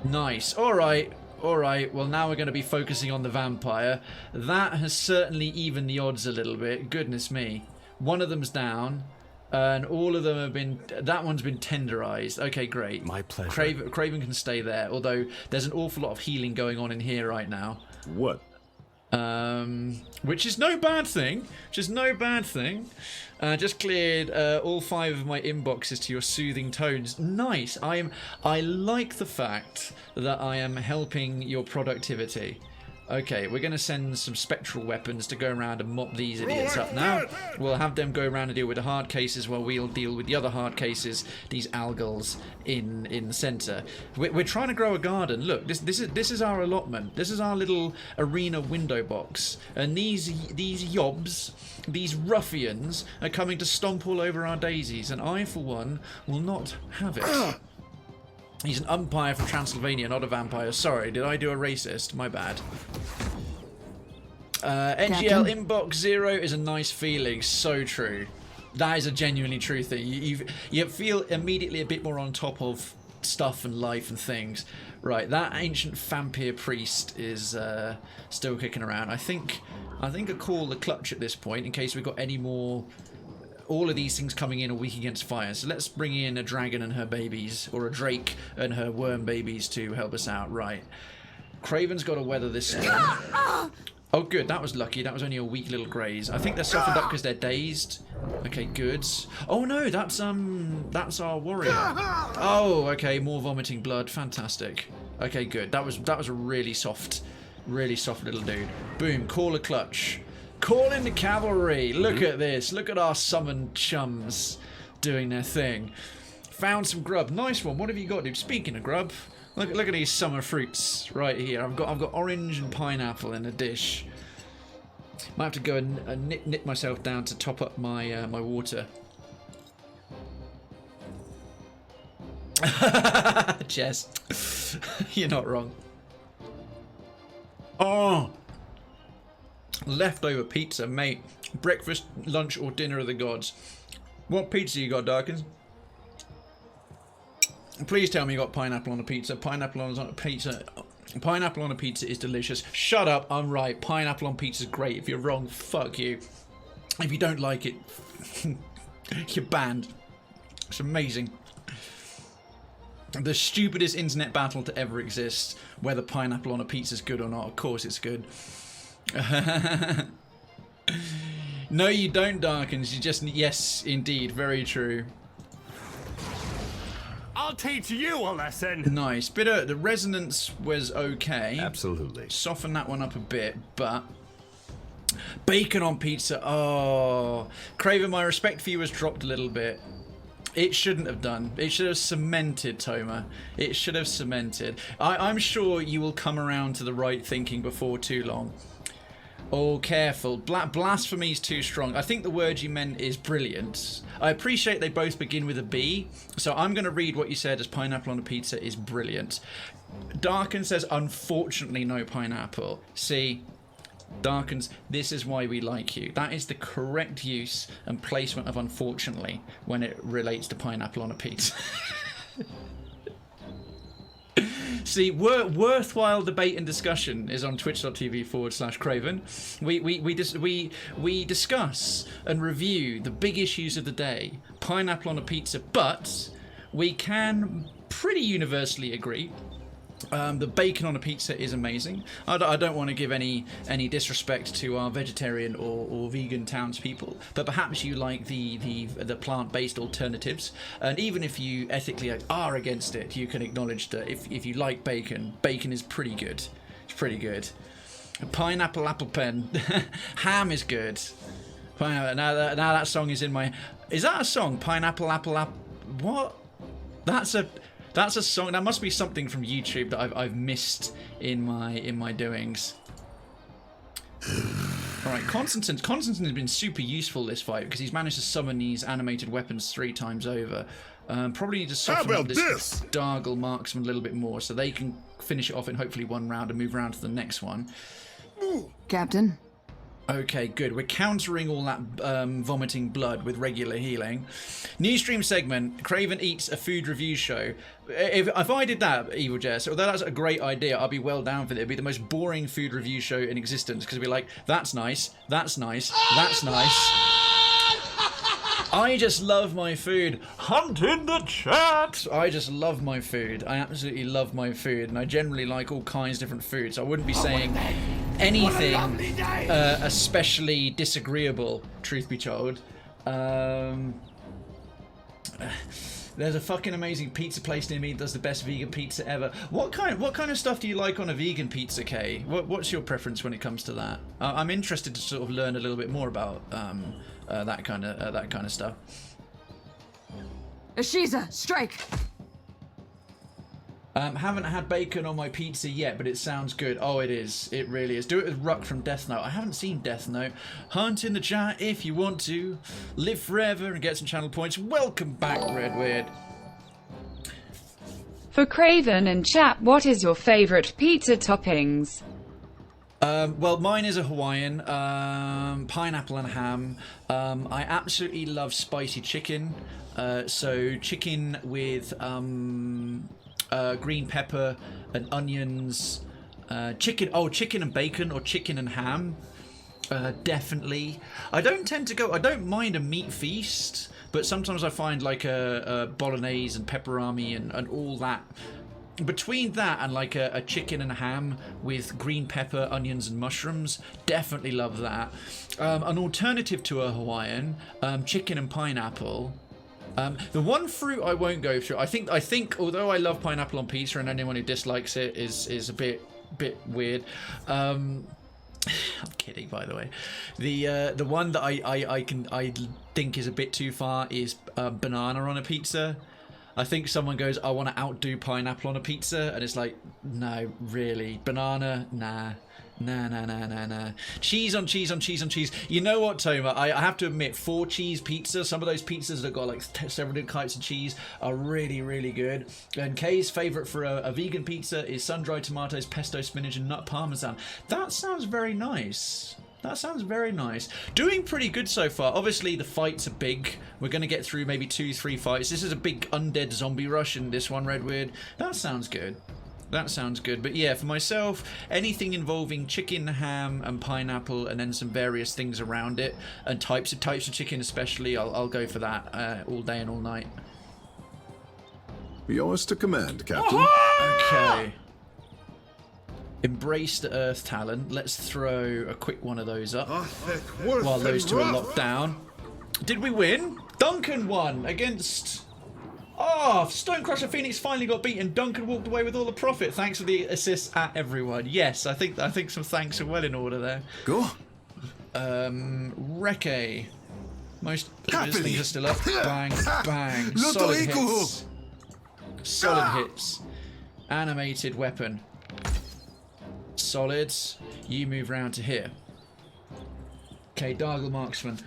Nice. Alright. Alright, well now we're going to be focusing on the vampire. That has certainly evened the odds a little bit. Goodness me. One of them's down, and all of them have been... That one's been tenderized. Okay, great. My pleasure. Krayven can stay there, although there's an awful lot of healing going on in here right now. What? Which is no bad thing. Just cleared all 5 of my inboxes to your soothing tones. Nice. I like the fact that I am helping your productivity. Okay, we're going to send some spectral weapons to go around and mop these idiots up now. We'll have them go around and deal with the hard cases while we'll deal with the other hard cases, these algals in the centre. We're trying to grow a garden. Look, this is our allotment. This is our little arena window box. And these yobs, these ruffians, are coming to stomp all over our daisies. And I, for one, will not have it. He's an umpire from Transylvania, not a vampire. Sorry, did I do a racist? My bad. NGL Inbox 0 is a nice feeling. So true. That is a genuinely true thing. You feel immediately a bit more on top of stuff and life and things. Right, that ancient vampire priest is still kicking around. I think I call the clutch at this point in case we've got any more... All of these things coming in are weak against fire. So let's bring in a dragon and her babies, or a drake and her worm babies to help us out. Right. Krayven's got to weather this storm. Oh, good. That was lucky. That was only a weak little graze. I think they're softened up because they're dazed. Okay, good. Oh no, that's our warrior. Oh, okay. More vomiting blood. Fantastic. Okay, good. That was a really soft little dude. Boom. Call a clutch. Call in the cavalry. Look at this. Look at our summoned chums doing their thing. Found some grub. Nice one. What have you got, dude? Speaking of grub, look at these summer fruits right here. I've got orange and pineapple in a dish. Might have to go and nip myself down to top up my my water. Jess, you're not wrong. Oh. Leftover pizza, mate. Breakfast, lunch, or dinner of the gods. What pizza you got, Darkins? Please tell me you got pineapple on a pizza. Pineapple on a pizza. Pineapple on a pizza is delicious. Shut up, I'm right. Pineapple on pizza is great. If you're wrong, fuck you. If you don't like it, you're banned. It's amazing. The stupidest internet battle to ever exist. Whether pineapple on a pizza is good or not. Of course it's good. No, you don't, Darkins. You just... Yes, indeed. Very true. I'll teach you a lesson. Nice. The resonance was okay. Absolutely. Soften that one up a bit, but... Bacon on pizza. Oh. Krayven, my respect for you has dropped a little bit. It shouldn't have done. It should have cemented, Toma. It should have cemented. I'm sure you will come around to the right thinking before too long. Oh, careful. Blasphemy is too strong. I think the word you meant is brilliant. I appreciate they both begin with a B, so I'm going to read what you said as pineapple on a pizza is brilliant. Darken says, unfortunately, no pineapple. See? Darkens, this is why we like you. That is the correct use and placement of unfortunately when it relates to pineapple on a pizza. See, worthwhile debate and discussion is on twitch.tv/Krayven. We discuss and review the big issues of the day. Pineapple on a pizza, but we can pretty universally agree the bacon on a pizza is amazing. I don't want to give any disrespect to our vegetarian or vegan townspeople, but perhaps you like the plant-based alternatives. And even if you ethically are against it, you can acknowledge that if you like bacon, bacon is pretty good. It's pretty good. Pineapple apple pen, ham is good. Now that song is in my. Is that a song? Pineapple apple. What? That's a song. That must be something from YouTube that I've missed in my doings. All right, Constantine has been super useful this fight because he's managed to summon these animated weapons 3 times over. Probably need to soften up this Dargle marksman a little bit more so they can finish it off in hopefully one round and move around to the next one. Captain. Okay, good. We're countering all that vomiting blood with regular healing. New stream segment, Krayven Eats a food review show. If I did that, Evil Jess, although that's a great idea, I'd be well down for it. It'd be the most boring food review show in existence because it'd be like, that's nice, that's nice, that's nice. I just love my food. Hunt in the chat! I just love my food. I absolutely love my food, and I generally like all kinds of different foods. I wouldn't be saying anything especially disagreeable, truth be told. There's a fucking amazing pizza place near me that does the best vegan pizza ever. What kind of stuff do you like on a vegan pizza, Kay? What's your preference when it comes to that? I'm interested to sort of learn a little bit more about that kind of stuff. Ashiza, strike! Haven't had bacon on my pizza yet, but it sounds good. Oh, it is. It really is. Do it with Ruck from Death Note. I haven't seen Death Note. Hunt in the chat if you want to. Live forever and get some channel points. Welcome back, Redweird. For Krayven and chat, what is your favourite pizza toppings? Well, mine is a Hawaiian, pineapple and ham. I absolutely love spicy chicken. So chicken with green pepper and onions. Chicken and bacon or chicken and ham. Definitely. I don't mind a meat feast, but sometimes I find like a bolognese and pepperami and all that. Between that and like a chicken and a ham with green pepper, onions and mushrooms, definitely love that. An alternative to a Hawaiian, chicken and pineapple. The one fruit I won't go through, I think although I love pineapple on pizza and anyone who dislikes it is a bit weird. I'm kidding, by the way. The one that I think is a bit too far is banana on a pizza. I think someone goes, I want to outdo pineapple on a pizza, and it's like, no, really, banana, nah. Nah. Cheese on cheese on cheese on cheese. You know what, Toma? I have to admit, 4-cheese pizza, some of those pizzas that got like several different types of cheese are really, really good. And Kay's favourite for a vegan pizza is sun-dried tomatoes, pesto, spinach, and nut parmesan. That sounds very nice. That sounds very nice. Doing pretty good so far. Obviously, the fights are big. We're going to get through maybe 2-3 fights. This is a big undead zombie rush in this one, Redweird. That sounds good. That sounds good. But yeah, for myself, anything involving chicken, ham, and pineapple, and then some various things around it, and types of chicken especially, I'll go for that all day and all night. Yours to command, Captain. Okay. Embrace the Earth Talon. Let's throw a quick one of those up while those two are locked down. Did we win? Duncan won against... Oh, Stonecrusher Phoenix finally got beaten. Duncan walked away with all the profit. Thanks for the assists at everyone. Yes, I think some thanks are well in order there. Go. Reke. Most of his things are still up. Bang, bang. Solid hits. Solid hits. Animated weapon. Solid. You move round to here. Okay, Dargle Marksman.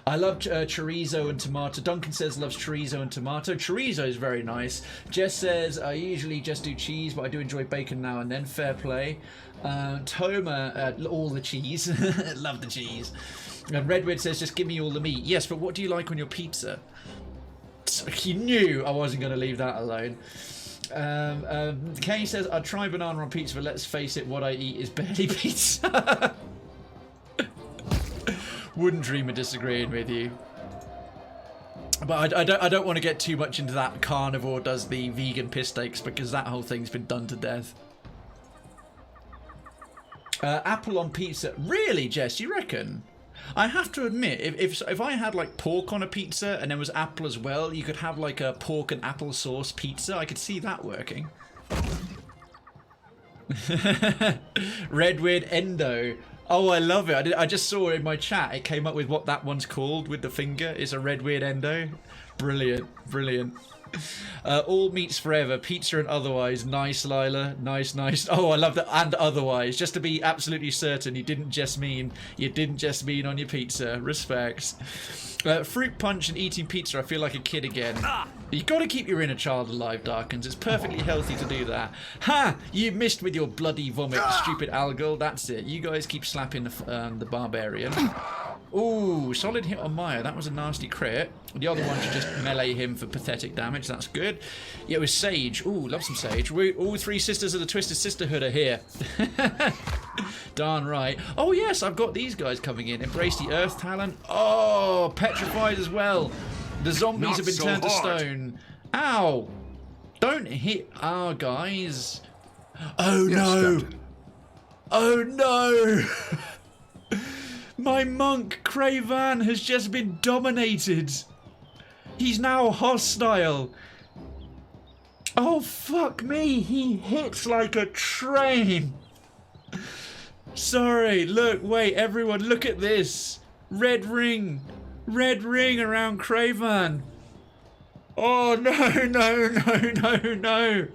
I love chorizo and tomato. Duncan says loves chorizo and tomato. Chorizo is very nice. Jess says I usually just do cheese, but I do enjoy bacon now and then. Fair play. Toma, all the cheese. Love the cheese. And Redwood says just give me all the meat. Yes, but what do you like on your pizza? You knew I wasn't going to leave that alone. Kay says I'd try banana on pizza, but let's face it, what I eat is barely pizza. Wouldn't dream of disagreeing with you. But I don't want to get too much into that carnivore does the vegan piss steaks, because that whole thing's been done to death. Apple on pizza. Really, Jess, you reckon? I have to admit, if I had like pork on a pizza and there was apple as well, you could have like a pork and apple sauce pizza. I could see that working. Redwood Endo. Oh, I love it. I just saw in my chat, it came up with what that one's called with the finger. It's a red weird endo. Brilliant, brilliant. All meats forever, pizza and otherwise. Nice, Lila. Nice, nice. Oh, I love that. And otherwise. Just to be absolutely certain, you didn't just mean on your pizza. Respects. Fruit punch and eating pizza. I feel like a kid again. You got to keep your inner child alive, Darkens. It's perfectly healthy to do that. Ha! You missed with your bloody vomit, stupid Algol. That's it. You guys keep slapping the barbarian. Ooh, solid hit on Maya. That was a nasty crit. The other one should just melee him for pathetic damage. That's good. Yeah, it was Sage. Ooh, love some Sage. All three sisters of the Twisted Sisterhood are here. Darn right. Oh, yes, I've got these guys coming in. Embrace the Earth Talent. Oh, petrified as well. The zombies have been turned to stone. Ow. Don't hit our guys. Oh, no. Oh, no. My monk, Krayven, has just been dominated. He's now hostile. Oh, fuck me. He hits like a train. Sorry. Look, wait, everyone, look at this. Red ring. Red ring around Krayven. Oh, no, no, no, no, no.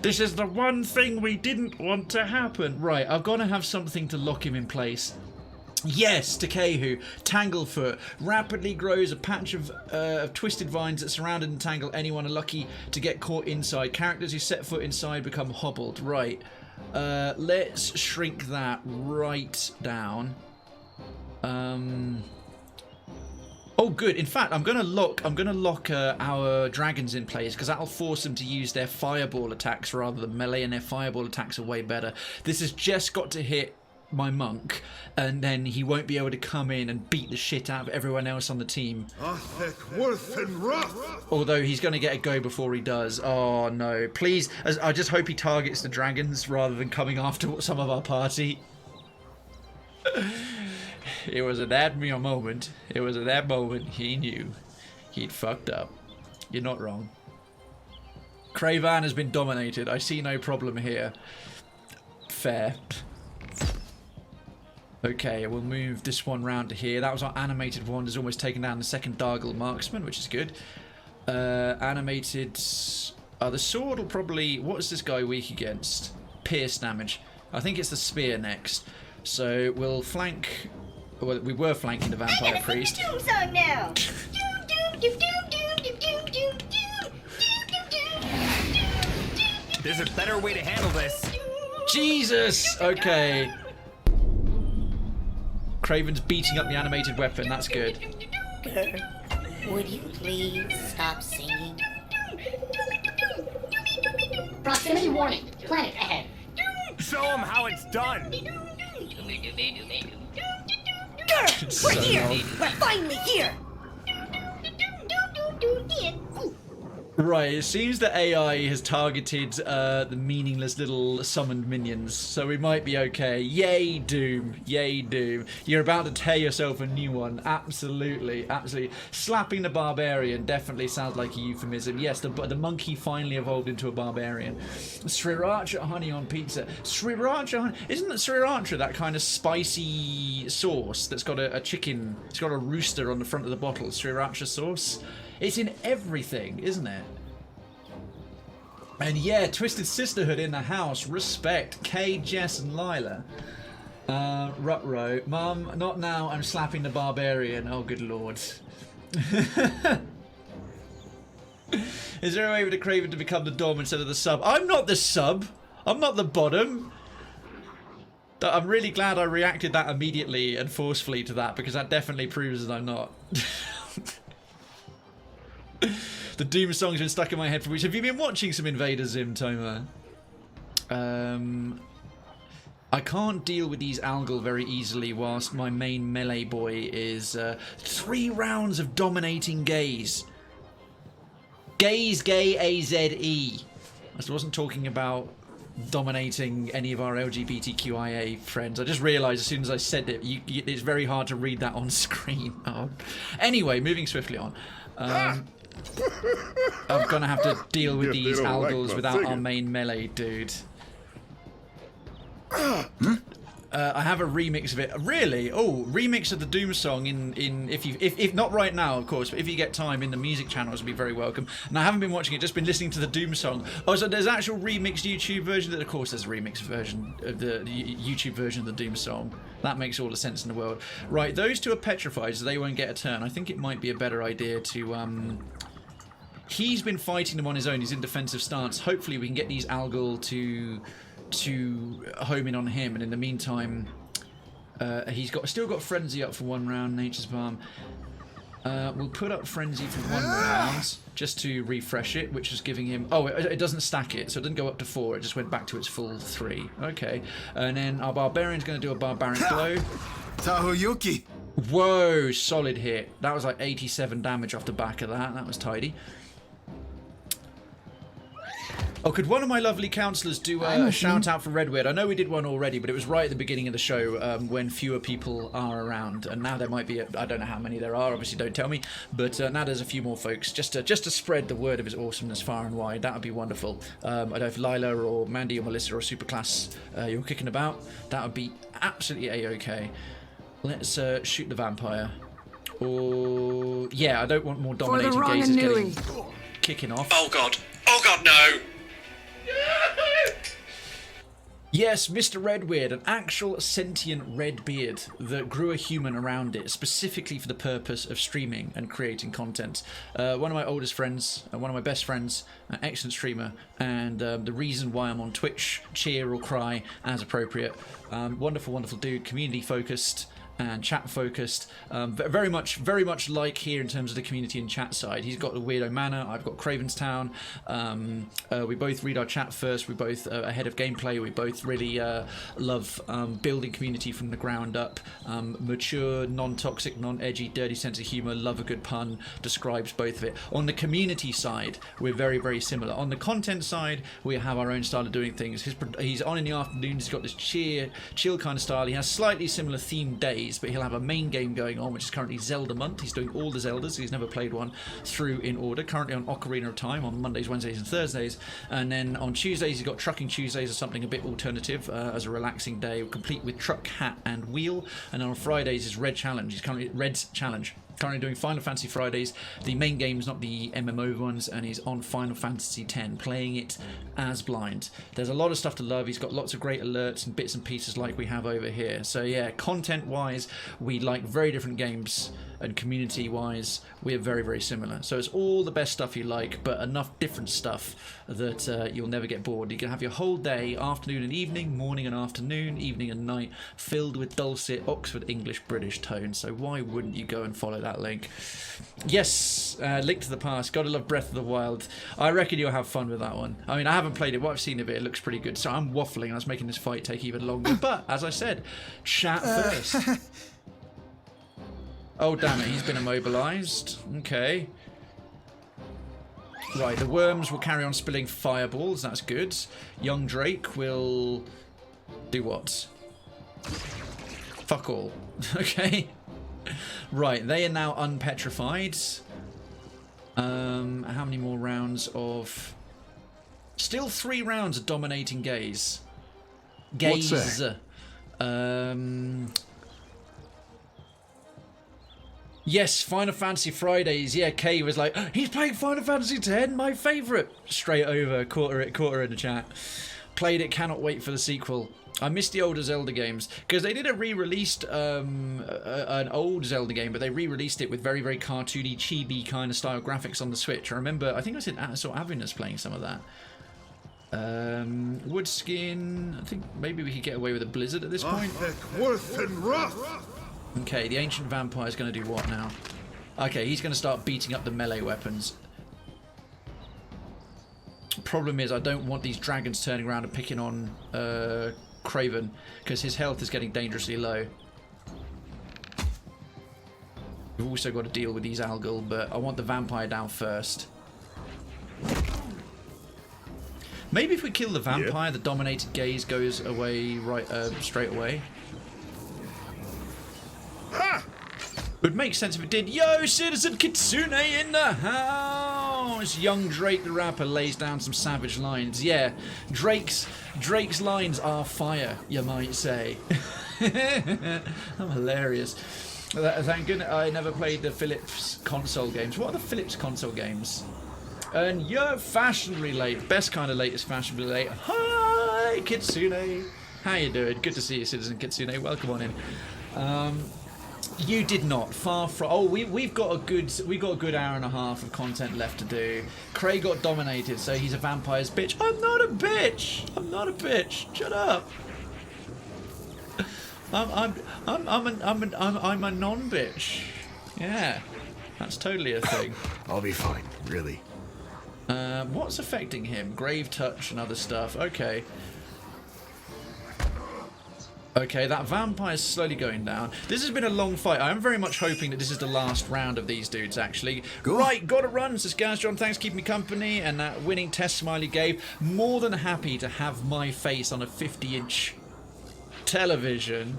This is the one thing we didn't want to happen. Right, I've got to have something to lock him in place. Yes, Takehu, Tanglefoot, rapidly grows a patch of twisted vines that surround and entangle anyone unlucky to get caught inside. Characters who set foot inside become hobbled. Right, let's shrink that right down. Oh, good. In fact, I'm gonna lock our dragons in place because that'll force them to use their fireball attacks rather than melee, and their fireball attacks are way better. This has just got to hit my monk, and then he won't be able to come in and beat the shit out of everyone else on the team. Although he's going to get a go before he does. Oh no! Please, I just hope he targets the dragons rather than coming after some of our party. It was at that moment. It was at that moment he knew he'd fucked up. You're not wrong. Krayven has been dominated. I see no problem here. Fair. Okay, we'll move this one round to here. That was our animated one. Has almost taken down the second Dargle Marksman, which is good. Animated. The sword will probably. What is this guy weak against? Pierce damage. I think it's the spear next. So we'll flank. Well, we were flanking the vampire priest. Song now. There's a better way to handle this. Jesus! Okay. Krayven's beating up the animated weapon. That's good. Would you please stop singing? Proximity warning. Planet ahead. Show him how it's done. We're here! We're finally here! Right, it seems that AI has targeted the meaningless little summoned minions, so we might be okay. Yay, Doom. Yay, Doom. You're about to tear yourself a new one. Absolutely, absolutely. Slapping the barbarian definitely sounds like a euphemism. Yes, the monkey finally evolved into a barbarian. Sriracha honey on pizza. Sriracha honey. Isn't that sriracha that kind of spicy sauce that's got a chicken, it's got a rooster on the front of the bottle? Sriracha sauce? It's in everything, isn't it? And yeah, Twisted Sisterhood in the house. Respect. Kay, Jess, and Lila. Rutro. Mum, not now. I'm slapping the barbarian. Oh, good lord. Is there a way for the Krayven to become the dom instead of the sub? I'm not the sub. I'm not the bottom. I'm really glad I reacted that immediately and forcefully to that, because that definitely proves that I'm not. The Doom song's been stuck in my head for weeks. Have you been watching some Invader Zim, Toma? I can't deal with these Algal very easily whilst my main melee boy is 3 rounds of dominating gaze. Gaze, gay, A-Z-E. I wasn't talking about dominating any of our LGBTQIA friends. I just realised as soon as I said it, it's very hard to read that on screen. Oh. Anyway, moving swiftly on. I'm gonna have to deal with these Algals without our main melee dude. I have a remix of it. Really? Oh, remix of the Doom song if not right now, of course, but if you get time in the music channels, would be very welcome. And I haven't been watching it, just been listening to the Doom song. Oh, so there's actual remixed YouTube version. Of course, there's a remix version of the YouTube version of the Doom song. That makes all the sense in the world. Right, those two are petrified, so they won't get a turn. I think it might be a better idea to he's been fighting them on his own. He's in defensive stance. Hopefully, we can get these Algal to home in on him, and in the meantime he's still got Frenzy up for 1 round. Nature's Balm. We'll put up Frenzy for 1 round just to refresh it, which is giving him, oh, it doesn't stack it, so it didn't go up to 4, it just went back to its full 3. Okay, and then our Barbarian's going to do a Barbaric Blow. Tahuyuki. Whoa, solid hit. That was like 87 damage off the back of that. That was tidy. Oh, could one of my lovely counsellors do a shout out for Redweird? I know we did one already, but it was right at the beginning of the show when fewer people are around, and now there might be I don't know how many there are. Obviously, don't tell me. But now there's a few more folks just to spread the word of his awesomeness far and wide. That would be wonderful. I don't know if Lila or Mandy or Melissa or Superclass you're kicking about. That would be absolutely a-okay. Let's shoot the vampire. Or yeah, I don't want more dominating gazes getting kicking off. Oh god! Oh god, no! Yes, Mr. Redweird, an actual sentient red beard that grew a human around it, specifically for the purpose of streaming and creating content. One of my oldest friends, one of my best friends, an excellent streamer, and the reason why I'm on Twitch, cheer or cry as appropriate. Wonderful, wonderful dude, community focused and chat focused, very much like here in terms of the community and chat side. He's got the Weirdo Manor, I've got Krayven's Town. We both read our chat first, we both ahead of gameplay, we both really love building community from the ground up. Mature, non-toxic, non-edgy, dirty sense of humour, love a good pun, describes both of it. On the community side, we're very, very similar. On the content side, we have our own style of doing things. He's on in the afternoons, he's got this chill kind of style. He has slightly similar themed days, but he'll have a main game going on, which is currently Zelda month. He's doing all the Zeldas. He's never played one through in order. Currently on Ocarina of Time on Mondays, Wednesdays, and Thursdays. And then on Tuesdays, he's got Trucking Tuesdays or something a bit alternative as a relaxing day, complete with truck, hat, and wheel. And then on Fridays is Red Challenge. He's currently Red's Challenge. Currently doing Final Fantasy Fridays, the main games, not the MMO ones, and he's on Final Fantasy X, playing it as blind. There's a lot of stuff to love. He's got lots of great alerts and bits and pieces like we have over here. So yeah, content-wise, we like very different games, and community-wise, we're very, very similar. So it's all the best stuff you like, but enough different stuff that you'll never get bored. You can have your whole day, afternoon and evening, morning and afternoon, evening and night, filled with dulcet Oxford English British tones. So why wouldn't you go and follow that link? Yes, Link to the Past. Gotta love Breath of the Wild. I reckon you'll have fun with that one. I mean, I haven't played it. What I've seen of it, it looks pretty good. So I'm waffling and I was making this fight take even longer. But, as I said, chat first. Oh, damn it. He's been immobilized. Okay. Right, the worms will carry on spilling fireballs. That's good. Young Drake will do what? Fuck all. Okay. Right, they are now unpetrified. How many more rounds of... Still 3 rounds of dominating gaze. Gaze. What's that? Yes, Final Fantasy Fridays. Yeah, Kay was like, he's playing Final Fantasy X, my favourite. Straight over, caught her in the chat. Played it, cannot wait for the sequel. I missed the older Zelda games because they did a re-released an old Zelda game, but they re-released it with very, very cartoony, chibi kind of style graphics on the Switch. I remember, I think I saw Avinus playing some of that. Woodskin. I think maybe we could get away with a blizzard at this point. Okay, the ancient vampire is going to do what now? Okay, he's going to start beating up the melee weapons. Problem is, I don't want these dragons turning around and picking on Krayven, because his health is getting dangerously low. We've also got to deal with these algal, but I want the vampire down first. Maybe if we kill the vampire, the dominated gaze goes away straight away. Would make sense if it did. Yo, Citizen Kitsune in the house! Young Drake the rapper lays down some savage lines. Yeah, Drake's lines are fire, you might say. I'm hilarious. Thank goodness I never played the Philips console games. What are the Philips console games? And you're fashionably late. Best kind of late is fashionably late. Hi, Kitsune. How you doing? Good to see you, Citizen Kitsune. Welcome on in. You did not. Far from. Oh, we've got a good hour and a half of content left to do. Cray got dominated, so he's a vampire's bitch. I'm not a bitch. I'm not a bitch. Shut up. I'm a non-bitch. Yeah, that's totally a thing. I'll be fine. Really. What's affecting him? Grave touch and other stuff. Okay. Okay, that vampire's slowly going down. This has been a long fight. I am very much hoping that this is the last round of these dudes, actually. Right, gotta run, says Gazjon. Thanks for keeping me company. And that winning test smiley gave. More than happy to have my face on a 50-inch television.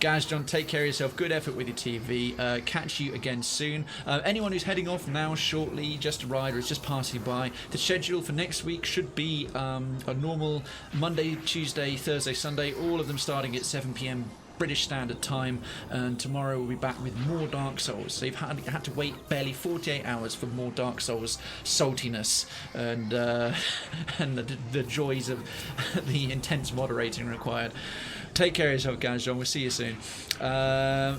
Gazjon, take care of yourself. Good effort with your TV. Catch you again soon. Anyone who's heading off now shortly, just a ride or is just passing by, the schedule for next week should be a normal Monday, Tuesday, Thursday, Sunday, all of them starting at 7 PM British Standard Time, and tomorrow we'll be back with more Dark Souls. So you've had to wait barely 48 hours for more Dark Souls saltiness and the joys of the intense moderating required. Take care of yourself, guys. John, we'll see you soon. There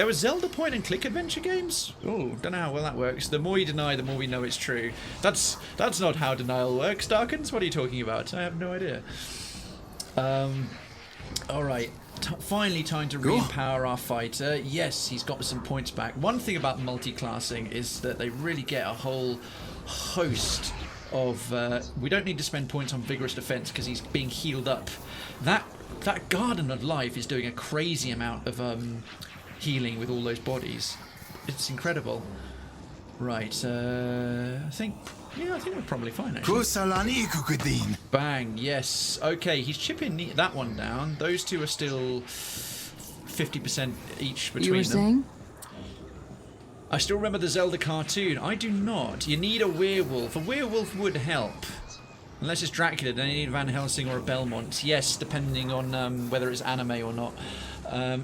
were Zelda point and click adventure games. Oh, don't know how well that works. The more you deny, the more we know it's true. That's not how denial works, Darkins. What are you talking about? I have no idea. All right. Finally, time to re-empower our fighter. Yes, he's got some points back. One thing about multi-classing is that they really get a whole host of. We don't need to spend points on vigorous defense because he's being healed up. That Garden of Life is doing a crazy amount of healing with all those bodies. It's incredible. Right, I think we're probably fine, actually. Bang, yes. Okay, he's chipping that one down. Those two are still 50% each between them. You were saying? I still remember the Zelda cartoon. I do not. You need a werewolf. A werewolf would help. Unless it's Dracula, then you need Van Helsing or a Belmont. Yes, depending on whether it's anime or not.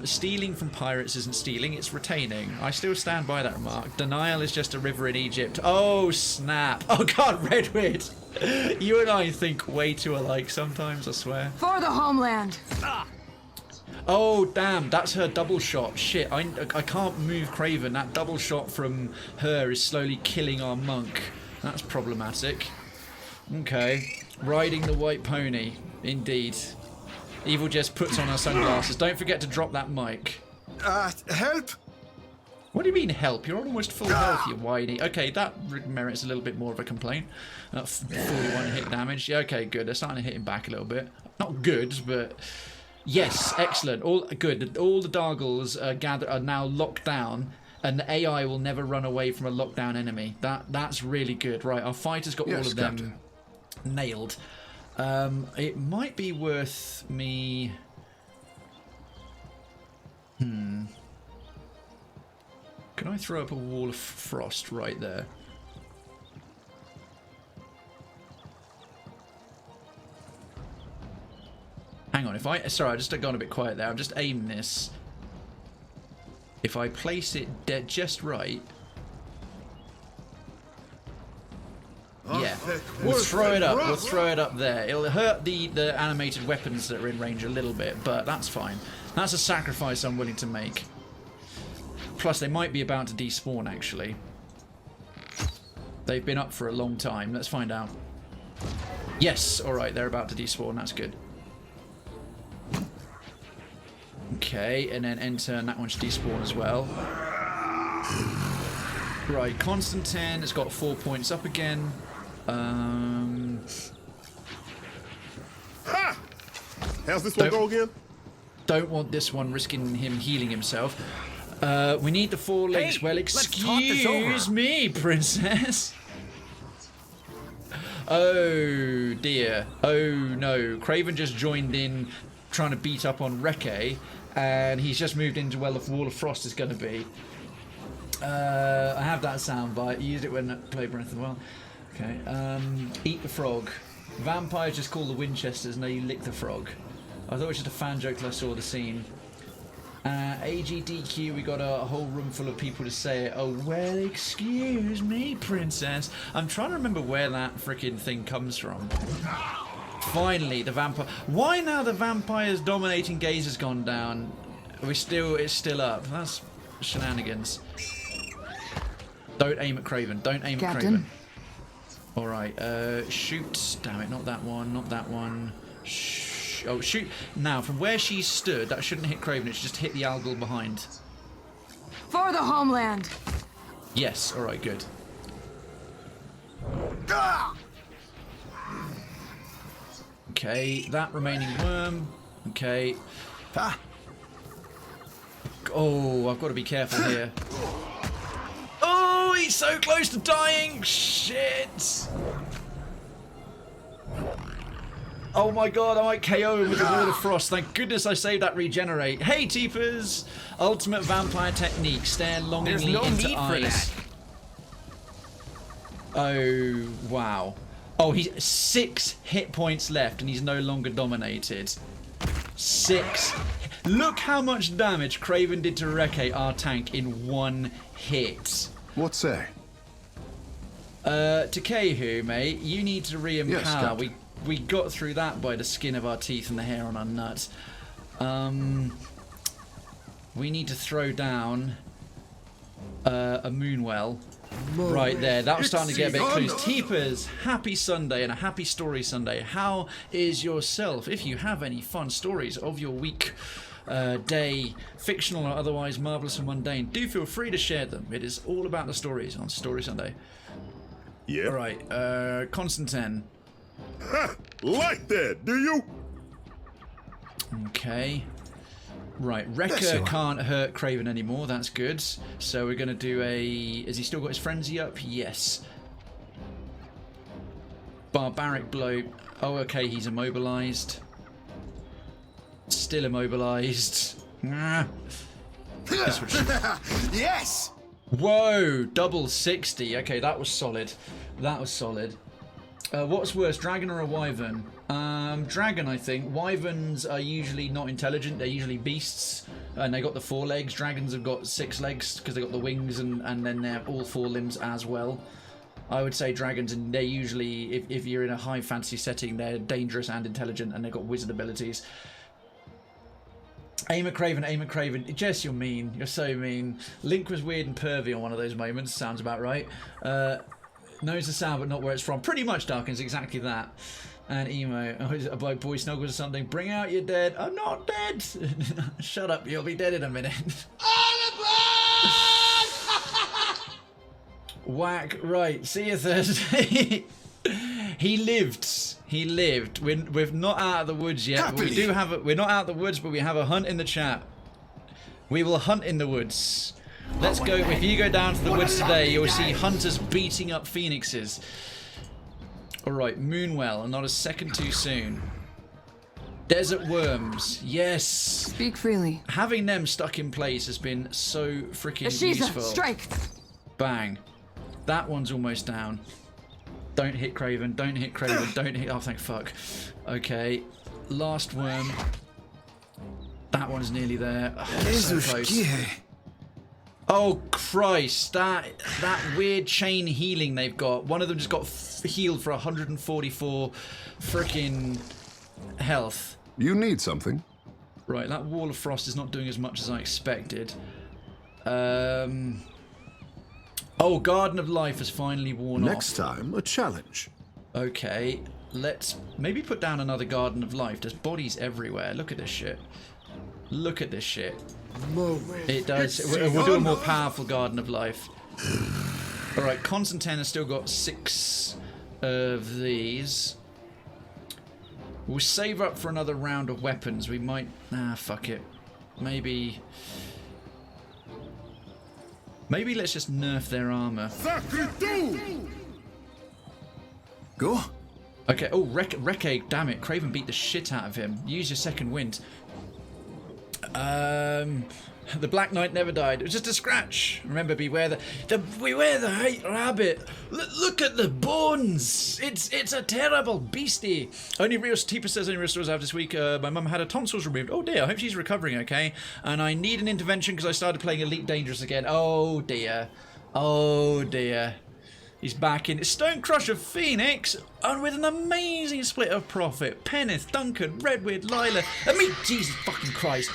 Stealing from pirates isn't stealing, it's retaining. I still stand by that remark. Denial is just a river in Egypt. Oh, snap. Oh, God, Redwood. You and I think way too alike sometimes, I swear. For the homeland. Oh, damn, that's her double shot. Shit, I can't move Krayven. That double shot from her is slowly killing our monk. That's problematic. Okay, riding the white pony, indeed. Evil just puts on her sunglasses. Don't forget to drop that mic. Help! What do you mean help? You're almost full health, you whiny. Okay, that merits a little bit more of a complaint. 41 hit damage. Yeah, okay, good. They're starting to hit him back a little bit. Not good, but yes, excellent. All good. All the Dargles are now locked down. And the AI will never run away from a lockdown enemy. That's really good. Right, our fighter's got all of them Captain. nailed. It might be worth me... Can I throw up a wall of frost right there? Hang on, sorry, I just gone a bit quiet there. I'm just aiming this. If I place it just right... Yeah, we'll throw it up. We'll throw it up there. It'll hurt the animated weapons that are in range a little bit, but that's fine. That's a sacrifice I'm willing to make. Plus, they might be about to despawn, actually. They've been up for a long time. Let's find out. Yes, alright, they're about to despawn. That's good. Okay, and then enter, and that one should despawn as well. Right, Constantine has got 4 points up again. Ha! How's this one go again? Don't want this one risking him healing himself. We need the 4 legs. Hey, well, let's talk this over. excuse me, princess. Oh dear. Oh no. Krayven just joined in trying to beat up on Reke, and he's just moved into where the Wall of Frost is going to be. I have that soundbite. Used it when I played Breath of the Wild. Okay. Eat the frog. Vampires just call the Winchesters, and they lick the frog. I thought it was just a fan joke till I saw the scene. AGDQ, we got a whole room full of people to say it. Oh, well, excuse me, princess. I'm trying to remember where that freaking thing comes from. Finally, the vampire. Why now the vampire's dominating gaze has gone down? It's still up. That's shenanigans. Don't aim at Krayven. Don't aim at Krayven. Alright, shoot. Damn it, not that one, not that one. Oh, shoot. Now, from where she stood, that shouldn't hit Krayven, it should just hit the algal behind. For the homeland! Yes, alright, good. Okay, that remaining worm. Okay. Ah. Oh, I've got to be careful here. Oh, he's so close to dying! Shit! Oh my god, I might KO him with the Wall of Frost. Thank goodness I saved that regenerate. Hey, Teepers! Ultimate vampire technique. Stare longingly into eyes. Oh, wow. Oh, he's 6 hit points left and he's no longer dominated. 6. Look how much damage Krayven did to Reke, our tank, in 1 hit. What say? Takehu, mate, you need to re-empower. Yes, we got through that by the skin of our teeth and the hair on our nuts. We need to throw down a moonwell right there. That was starting to get a bit close. Teepers, happy Sunday and a happy story Sunday. How is yourself? If you have any fun stories of your week, day, fictional or otherwise, marvelous and mundane, do feel free to share them. It is all about the stories on Story Sunday. Yeah. All right, Constantine. Ha! Like that, do you? Okay. Right, Wrecker can't hurt Krayven anymore, that's good. So we're going to do a... Has he still got his frenzy up? Yes. Barbaric blow. Oh, okay, he's immobilized. Still immobilized. Yes! Whoa, double 60. Okay, that was solid. That was solid. What's worse, dragon or a wyvern? Dragon, I think. Wyverns are usually not intelligent. They're usually beasts, and they got the 4 legs. Dragons have got 6 legs because they got the wings, and then they're all 4 limbs as well. I would say dragons, and they're usually, if you're in a high fantasy setting, they're dangerous and intelligent, and they've got wizard abilities. Aim at Krayven, aim at Krayven. Jess, you're mean. You're so mean. Link was weird and pervy on one of those moments. Sounds about right. Knows the sound but not where it's from. Pretty much, Darkins, exactly that. And emo, about boy snuggles or something. Bring out your dead. I'm not dead. Shut up, you'll be dead in a minute. Whack. Right, see you Thursday. He lived. He lived. We're not out of the woods yet. But we do have we're not out of the woods, but we have a hunt in the chat. We will hunt in the woods. Let's go. If you go down to the woods today, you'll see hunters beating up phoenixes. Alright, Moonwell, not a second too soon. Desert worms, yes. Speak freely. Having them stuck in place has been so freaking useful. Strike. Bang. That one's almost down. Don't hit Krayven, don't hit Krayven, don't hit... Oh, thank fuck. Okay, last worm. That one's nearly there. Oh, so close. Oh, Christ. That weird chain healing they've got. One of them just got healed for 144 freaking health. You need something. Right, that wall of frost is not doing as much as I expected. Oh, Garden of Life has finally worn off. Next time, a challenge. Okay, let's maybe put down another Garden of Life. There's bodies everywhere. Look at this shit. Look at this shit. It does. We'll do a more powerful Garden of Life. Alright, Constantine has still got 6 of these. We'll save up for another round of weapons. We might... Nah, fuck it. Maybe let's just nerf their armor. Go. Okay, oh, Reke, damn it. Krayven beat the shit out of him. Use your second wind. The Black Knight never died. It was just a scratch. Remember, beware the hate rabbit. Look at the bones. It's a terrible beastie. Only real Tipa says only real stores I have this week. My mum had her tonsils removed. Oh dear. I hope she's recovering okay. And I need an intervention because I started playing Elite Dangerous again. Oh dear. Oh dear. He's back in Stonecrusher Phoenix, and with an amazing split of profit. Penneth, Duncan, Redwood, Lila, and me. Jesus fucking Christ.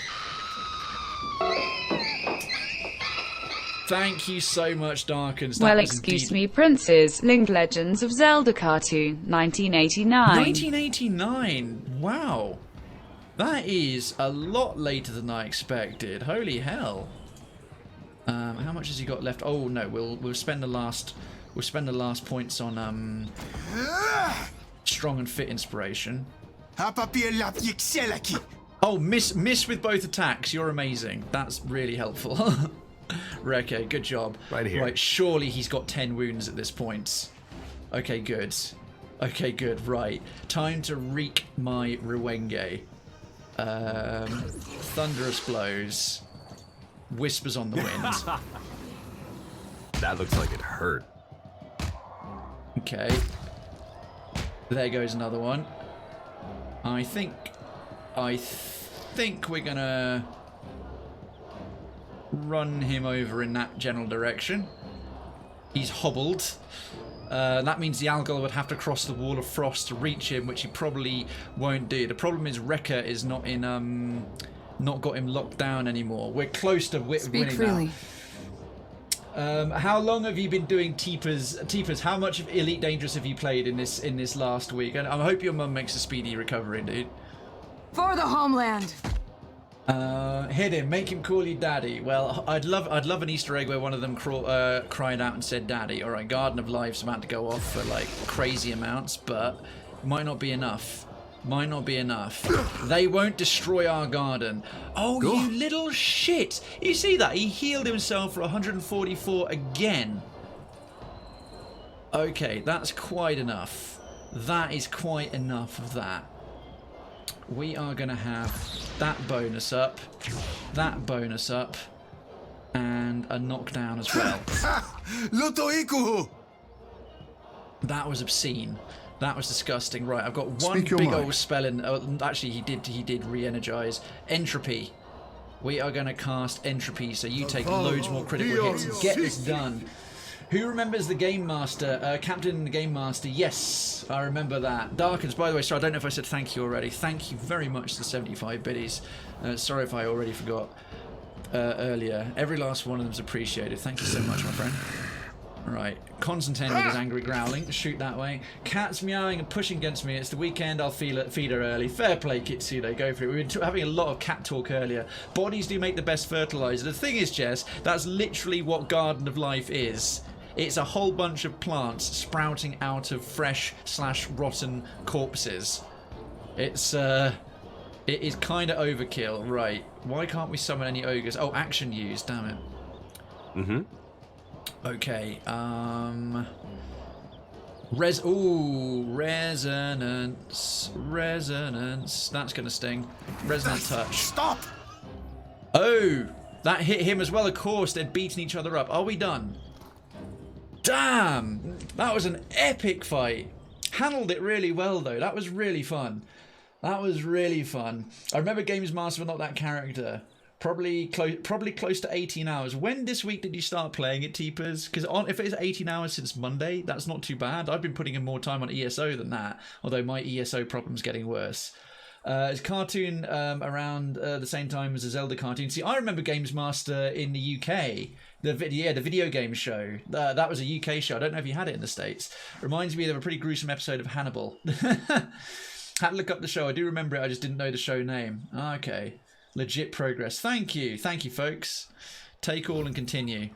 Thank you so much, Darkens. Well, excuse me, Princes. Linked Legends of Zelda cartoon, 1989. 1989. Wow. That is a lot later than I expected. Holy hell. How much has he got left? Oh no, we'll spend the last points on strong and fit inspiration. Oh, miss with both attacks. You're amazing. That's really helpful. Reke, good job. Right here. Right, surely he's got 10 wounds at this point. Okay, good. Okay, good. Right, time to wreak my Ruwenge. Thunderous blows. Whispers on the wind. That looks like it hurt. Okay. There goes another one. I think we're gonna run him over in that general direction. He's hobbled. That means the Algol would have to cross the wall of frost to reach him, which he probably won't do. The problem is Reke is not in not got him locked down anymore. We're close to winning freely. now. How long have you been doing Teepers? How much of Elite Dangerous have you played in this last week? And I hope your mum makes a speedy recovery, dude. For the homeland. Hit him, make him call you daddy. Well, I'd love an Easter egg where one of them cried out and said daddy. All right, Garden of Life's about to go off for like crazy amounts, but it might not be enough. Might not be enough. They won't destroy our garden. Oh, you little shit! You see that? He healed himself for 144 again. Okay, that's quite enough. That is quite enough of that. We are going to have that bonus up, and a knockdown as well. That was obscene. That was disgusting. Right, I've got one big old spell in. Oh, actually, he did re-energize. Entropy. We are going to cast Entropy, so you take loads more critical hits and get this done. Who remembers the Game Master? Captain the Game Master. Yes, I remember that. Darkens, by the way, sorry, I don't know if I said thank you already. Thank you very much to 75 biddies. Sorry if I already forgot earlier. Every last one of them is appreciated. Thank you so much, my friend. Right, Constantine with his angry growling. Shoot that way. Cat's meowing and pushing against me. It's the weekend. I'll feed her early. Fair play, Kitsune. Go for it. We've been having a lot of cat talk earlier. Bodies do make the best fertilizer. The thing is, Jess, that's literally what Garden of Life is. It's a whole bunch of plants sprouting out of fresh/rotten corpses. It is kind of overkill. Right. Why can't we summon any ogres? Oh, action used. Damn it. Mm-hmm. Okay. Resonance. Resonance. That's gonna sting. Resonant touch. Stop! Oh, that hit him as well. Of course, they'd beaten each other up. Are we done? Damn, that was an epic fight. Handled it really well though. That was really fun. That was really fun. I remember Games Master, but not that character. Probably close to 18 hours. When this week did you start playing it, Teepers? Because if it is 18 hours since Monday, that's not too bad. I've been putting in more time on ESO than that, although my ESO problem's getting worse. It's cartoon around the same time as a Zelda cartoon. See, I remember Games Master in the UK. The video game show. That was a UK show. I don't know if you had it in the States. Reminds me of a pretty gruesome episode of Hannibal. Had to look up the show. I do remember it. I just didn't know the show name. Okay. Legit progress. Thank you. Thank you, folks. Take all and continue.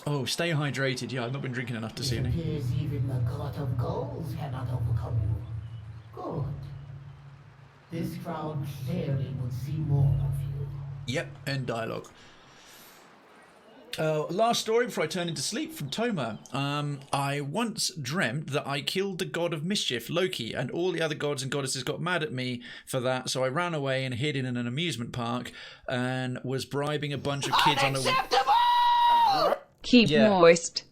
Oh, stay hydrated. Yeah, I've not been drinking enough this evening. Appears even the god of goals cannot overcome you. Good. This crowd clearly would see more of you. Yep, end dialogue. Last story before I turn into sleep from Toma. I once dreamt that I killed the god of mischief, Loki, and all the other gods and goddesses got mad at me for that, so I ran away and hid in an amusement park and was bribing a bunch of kids on a... Keep moist.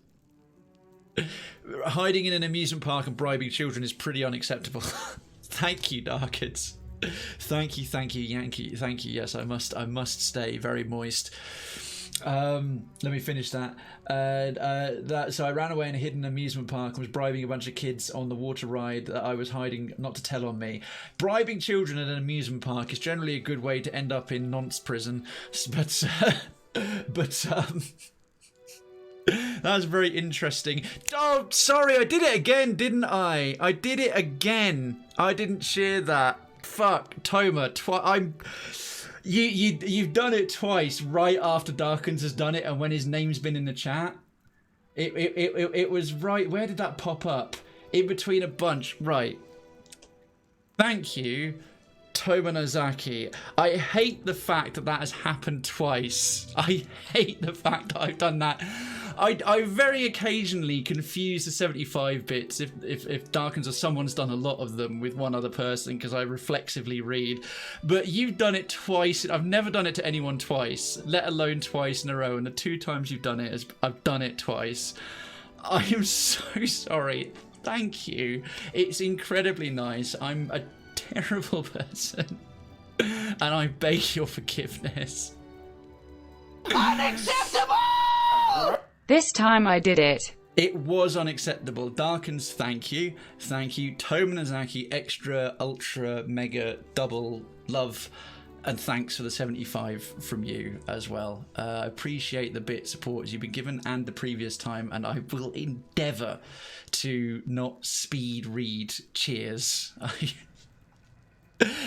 Hiding in an amusement park and bribing children is pretty unacceptable. Thank you, Darkids. Thank you, Yankee. Thank you. Yes, I must stay very moist. Let me finish that. So I ran away and hid in an amusement park and was bribing a bunch of kids on the water ride that I was hiding not to tell on me. Bribing children at an amusement park is generally a good way to end up in nonce prison, but that was very interesting. Oh, sorry, I did it again, didn't I? I did it again. I didn't share that. Fuck, Toma. You've done it twice right after Darkins has done it, and when his name's been in the chat. It was right. Where did that pop up? In between a bunch. Right. Thank you, Toma Nozaki. I hate the fact that has happened twice. I hate the fact that I've done that. I very occasionally confuse the 75 bits if Darkins or someone's done a lot of them with one other person because I reflexively read. But you've done it twice. I've never done it to anyone twice, let alone twice in a row. And the 2 times you've done it, I've done it twice. I am so sorry. Thank you. It's incredibly nice. I'm a terrible person. And I beg your forgiveness. Unacceptable! This time I did it. It was unacceptable. Darkins, thank you. Thank you. Toma Nozaki, extra, ultra, mega, double love. And thanks for the 75 from you as well. I appreciate the bit support you've been given and the previous time. And I will endeavour to not speed read. Cheers.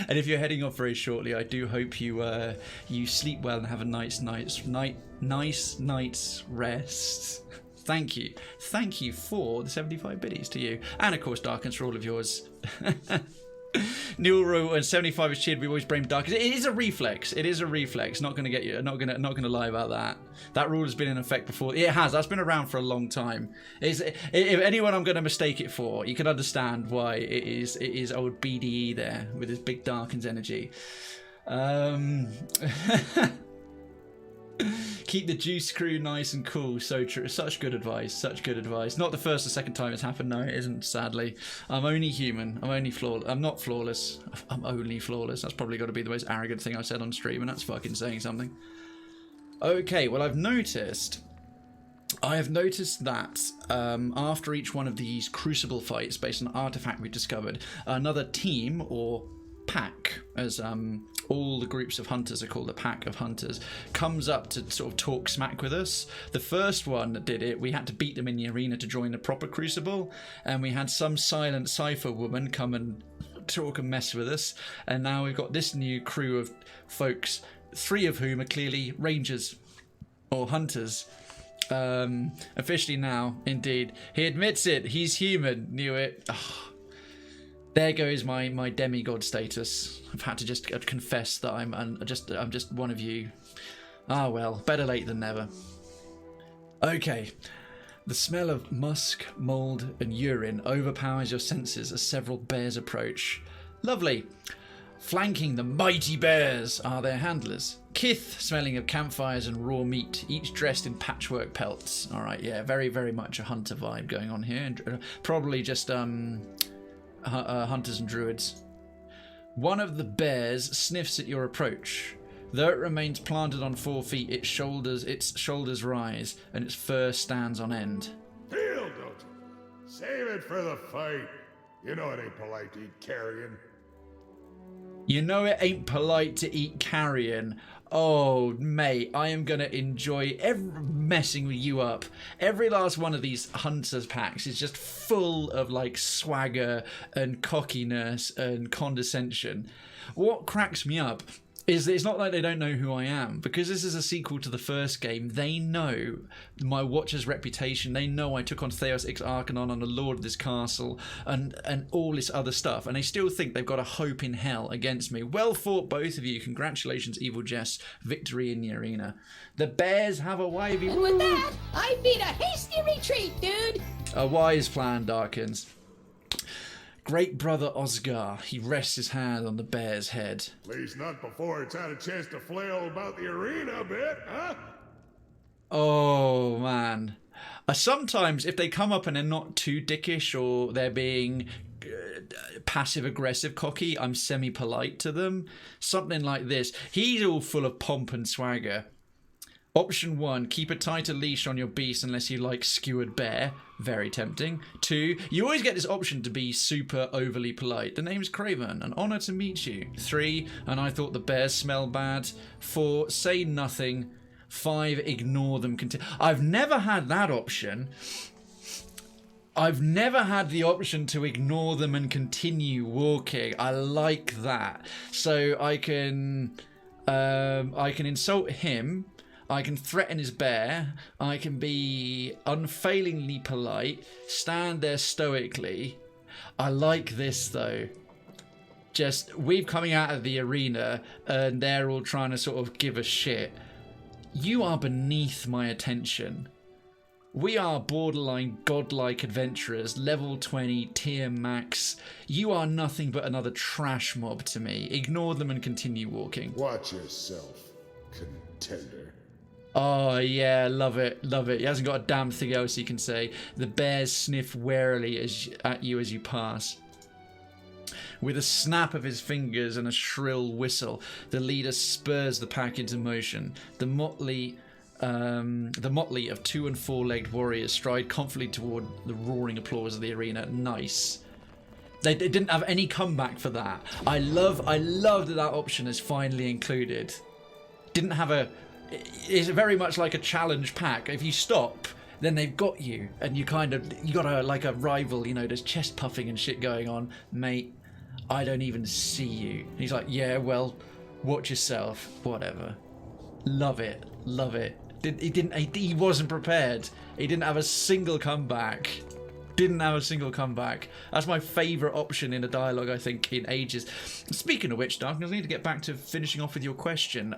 And if you're heading off very shortly, I do hope you you sleep well and have a nice night's rest. Thank you for the 75 biddies to you, and of course Darkins for all of yours. New rule and 75 is cheered. We always blame Darkins. It is a reflex. It is a reflex. Not gonna get you. Not gonna lie about that. That rule has been in effect before. It has. That's been around for a long time. If anyone I'm gonna mistake it for, you can understand why it is old BDE there with his big Darkins energy. Keep the juice crew nice and cool. So true. Such good advice. Such good advice. Not the first or second time it's happened. No, it isn't, sadly. I'm only human. I'm only flawed. I'm not flawless. I'm only flawless. That's probably got to be the most arrogant thing I've said on stream, and that's fucking saying something. Okay, well, I have noticed that after each one of these crucible fights based on an artifact we discovered, another team or pack, as all the groups of hunters are called, a pack of hunters, comes up to sort of talk smack with us. The first one that did it, we had to beat them in the arena to join the proper crucible, and we had some silent cipher woman come and talk and mess with us, and now we've got this new crew of folks, 3 of whom are clearly rangers or hunters. Officially now, indeed. He admits it. He's human. Knew it. Oh. There goes my demigod status. I've had to just confess that I'm just one of you. Ah well, better late than never. Okay. The smell of musk, mould, and urine overpowers your senses as several bears approach. Lovely. Flanking the mighty bears are their handlers. Kith, smelling of campfires and raw meat, each dressed in patchwork pelts. Alright, yeah, very, very much a hunter vibe going on here. And probably just hunters and druids. One of the bears sniffs at your approach. Though it remains planted on 4 feet, its shoulders rise, and its fur stands on end. Feel, don't you? Save it for the fight. You know it ain't polite to eat carrion. You know it ain't polite to eat carrion. Oh, mate, I am going to enjoy messing you up. Every last one of these hunters packs is just full of, like, swagger and cockiness and condescension. What cracks me up is that it's not like they don't know who I am. Because this is a sequel to the first game, they know my Watcher's reputation. They know I took on Theos X Arcanon and the Lord of this castle and all this other stuff. And they still think they've got a hope in hell against me. Well fought, both of you. Congratulations, Evil Jess. Victory in the arena. The bears have a wavy... And with that, I beat a hasty retreat, dude. A wise plan, Darkins. Great brother Osgar, he rests his hand on the bear's head. At least not before it's had a chance to flail about the arena a bit, huh? Oh, man. Sometimes, if they come up and they're not too dickish or they're being passive-aggressive cocky, I'm semi-polite to them. Something like this. He's all full of pomp and swagger. Option 1, keep a tighter leash on your beast unless you like skewered bear. Very tempting. 2, you always get this option to be super overly polite. The name's Krayven, an honour to meet you. 3, and I thought the bears smell bad. 4, say nothing. 5, ignore them. I've never had that option. I've never had the option to ignore them and continue walking. I like that. So I can insult him. I can threaten his bear. I can be unfailingly polite. Stand there stoically. I like this though. Just we've coming out of the arena and they're all trying to sort of give a shit. You are beneath my attention. We are borderline godlike adventurers, level 20, tier max. You are nothing but another trash mob to me. Ignore them and continue walking. Watch yourself, contender. Oh, yeah, love it, love it. He hasn't got a damn thing else he can say. The bears sniff warily at you as you pass. With a snap of his fingers and a shrill whistle, the leader spurs the pack into motion. The motley of 2- and 4-legged warriors stride confidently toward the roaring applause of the arena. Nice. They didn't have any comeback for that. I love that option is finally included. Didn't have a... It's very much like a challenge pack. If you stop, then they've got you, and you got a rival. You know, there's chest puffing and shit going on, mate. I don't even see you. And he's like, yeah, well, watch yourself. Whatever. Love it, love it. He wasn't prepared. He didn't have a single comeback. That's my favourite option in a dialogue, I think, in ages. Speaking of which, Dark, I need to get back to finishing off with your question.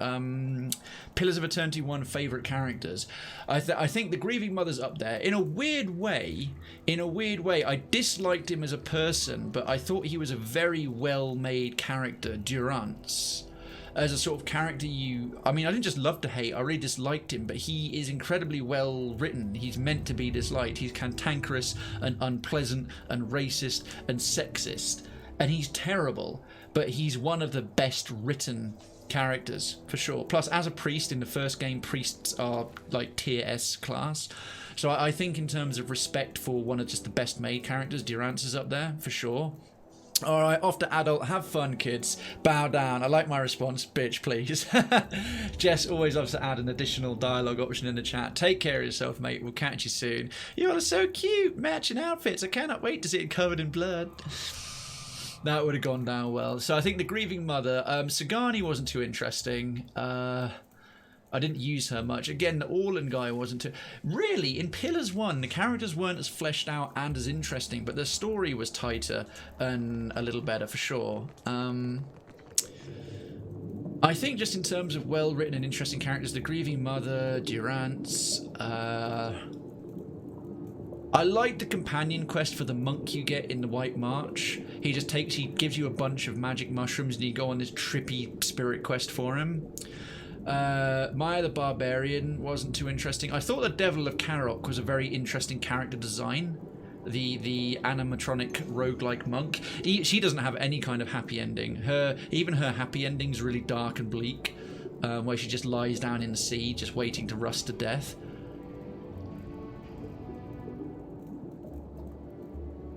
Pillars of Eternity 1 favourite characters. I think the Grieving Mother's up there. In a weird way, I disliked him as a person, but I thought he was a very well-made character, Durance. As a sort of character I didn't just love to hate, I really disliked him, but he is incredibly well written. He's meant to be disliked. He's cantankerous and unpleasant and racist and sexist. And he's terrible, but he's one of the best written characters, for sure. Plus, as a priest in the first game, priests are like tier S class. So I think in terms of respect for one of just the best made characters, Durance is up there, for sure. Alright, off to adult. Have fun, kids. Bow down. I like my response. Bitch, please. Jess always loves to add an additional dialogue option in the chat. Take care of yourself, mate. We'll catch you soon. You all are so cute. Matching outfits. I cannot wait to see it covered in blood. That would have gone down well. So I think the Grieving Mother. Sagani wasn't too interesting. I didn't use her much. Again, the Orlan guy wasn't too... Really, in Pillars 1, the characters weren't as fleshed out and as interesting, but the story was tighter and a little better, for sure. I think just in terms of well-written and interesting characters, the Grieving Mother, Durance, I like the companion quest for the monk you get in the White March. He gives you a bunch of magic mushrooms and you go on this trippy spirit quest for him. Maya the Barbarian wasn't too interesting. I thought the Devil of Karok was a very interesting character design. The animatronic roguelike monk. She doesn't have any kind of happy ending. Even her happy ending's really dark and bleak, where she just lies down in the sea, just waiting to rust to death.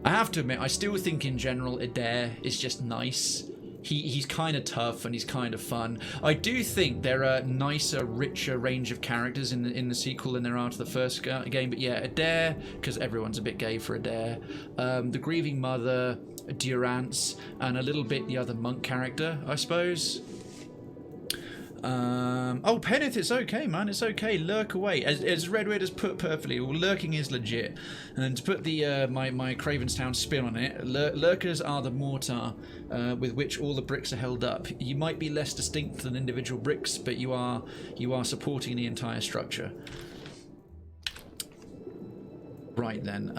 I have to admit, I still think in general Adair is just nice. He's kind of tough and he's kind of fun. I do think there are nicer, richer range of characters in the sequel than there are to the first game. But yeah, Adair, because everyone's a bit gay for Adair. The Grieving Mother, Durance, and a little bit the other monk character, I suppose. Oh, Penneth, it's okay, man. It's okay. Lurk away. As Redwood has put perfectly, well, lurking is legit. And to put the my Cravenstown spin on it, lurkers are the mortar with which all the bricks are held up. You might be less distinct than individual bricks, but you are supporting the entire structure. Right then.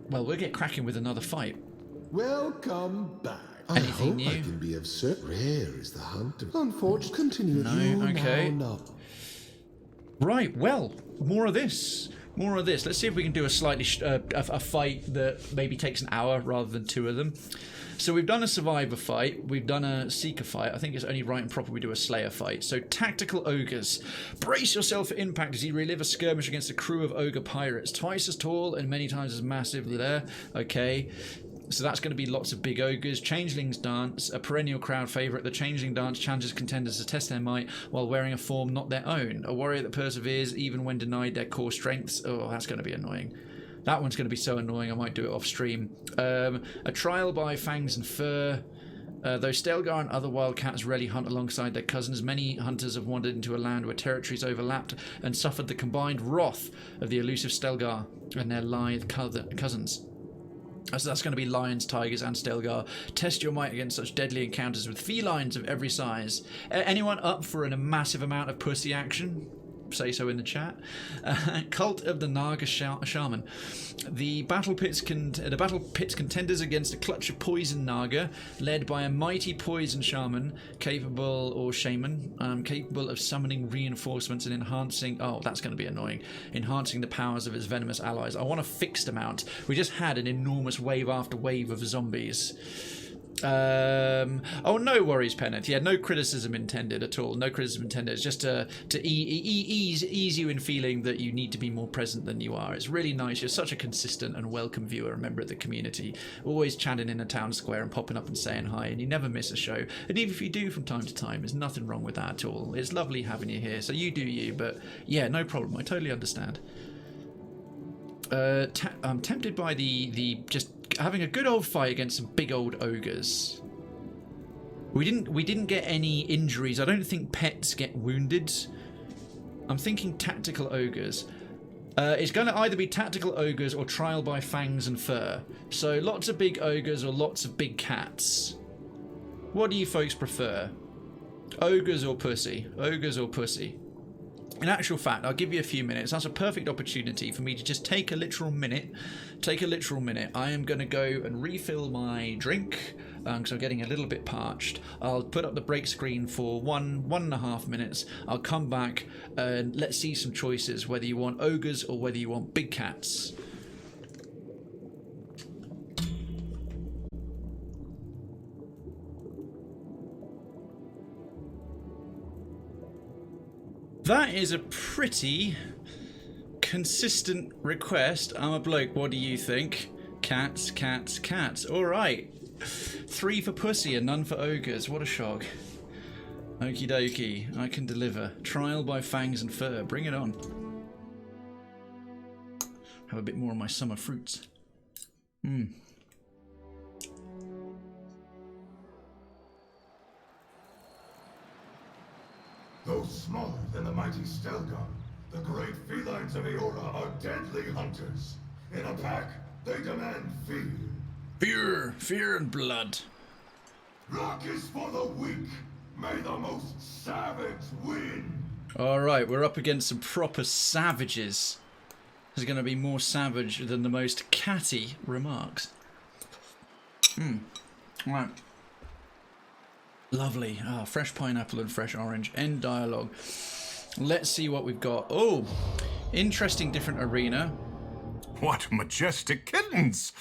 Well, we'll get cracking with another fight. Welcome back. Anything I hope new? I can be of service. Rare is the hunter. Unfortunately, continue. No, okay. No. Right, well, more of this. More of this. Let's see if we can do a slightly a fight that maybe takes an hour rather than 2 of them. So we've done a survivor fight, we've done a seeker fight. I think it's only right and proper we do a slayer fight. So tactical ogres. Brace yourself for impact as you relive a skirmish against a crew of ogre pirates, twice as tall and many times as massive. There, okay. So that's going to be lots of big ogres. Changelings dance, a perennial crowd favourite. The changeling dance challenges contenders to test their might while wearing a form not their own. A warrior that perseveres even when denied their core strengths. Oh, that's going to be annoying. That one's going to be so annoying I might do it off stream. A trial by Fangs and Fur. Though Stelgar and other wildcats rarely hunt alongside their cousins, many hunters have wandered into a land where territories overlapped and suffered the combined wrath of the elusive Stelgar and their lithe cousins. So that's going to be lions, tigers, and Stelgar. Test your might against such deadly encounters with felines of every size. Anyone up for a massive amount of pussy action? Say so in the chat. Cult of the Naga Shaman. The battle pits contenders against a clutch of poison Naga, led by a mighty poison shaman capable of summoning reinforcements and enhancing. Oh, that's going to be annoying. Enhancing the powers of its venomous allies. I want a fixed amount. We just had an enormous wave after wave of zombies. Oh, no worries, Pennant. Yeah, no criticism intended at all. No criticism intended. It's just to ease you in feeling that you need to be more present than you are. It's really nice. You're such a consistent and welcome viewer, a member of the community. Always chatting in a town square and popping up and saying hi, and you never miss a show. And even if you do from time to time, there's nothing wrong with that at all. It's lovely having you here, so you do you. But yeah, no problem. I totally understand. I'm tempted by the just having a good old fight against some big old ogres. We didn't get any injuries. I don't think pets get wounded. I'm thinking tactical ogres. It's going to either be tactical ogres or trial by fangs and fur. So lots of big ogres or lots of big cats. What do you folks prefer? Ogres or pussy? Ogres or pussy? In actual fact, I'll give you a few minutes. That's a perfect opportunity for me to just take a literal minute. I am going to go and refill my drink because I'm getting a little bit parched. I'll put up the break screen for 1.5 minutes. I'll come back and let's see some choices, whether you want ogres or whether you want big cats. That is a pretty consistent request. I'm a bloke, what do you think? Cats, cats, cats. Alright. 3 for pussy and none for ogres. What a shock. Okie dokie. I can deliver. Trial by fangs and fur. Bring it on. Have a bit more of my summer fruits. Though smaller than the mighty Stelgar, the great felines of Eora are deadly hunters. In a pack, they demand fear. Fear and blood. Rock is for the weak. May the most savage win. Alright, we're up against some proper savages. This is going to be more savage than the most catty remarks. Right. Lovely. Ah, fresh pineapple and fresh orange. End dialogue. Let's see what we've got. Oh, interesting different arena. What majestic kittens!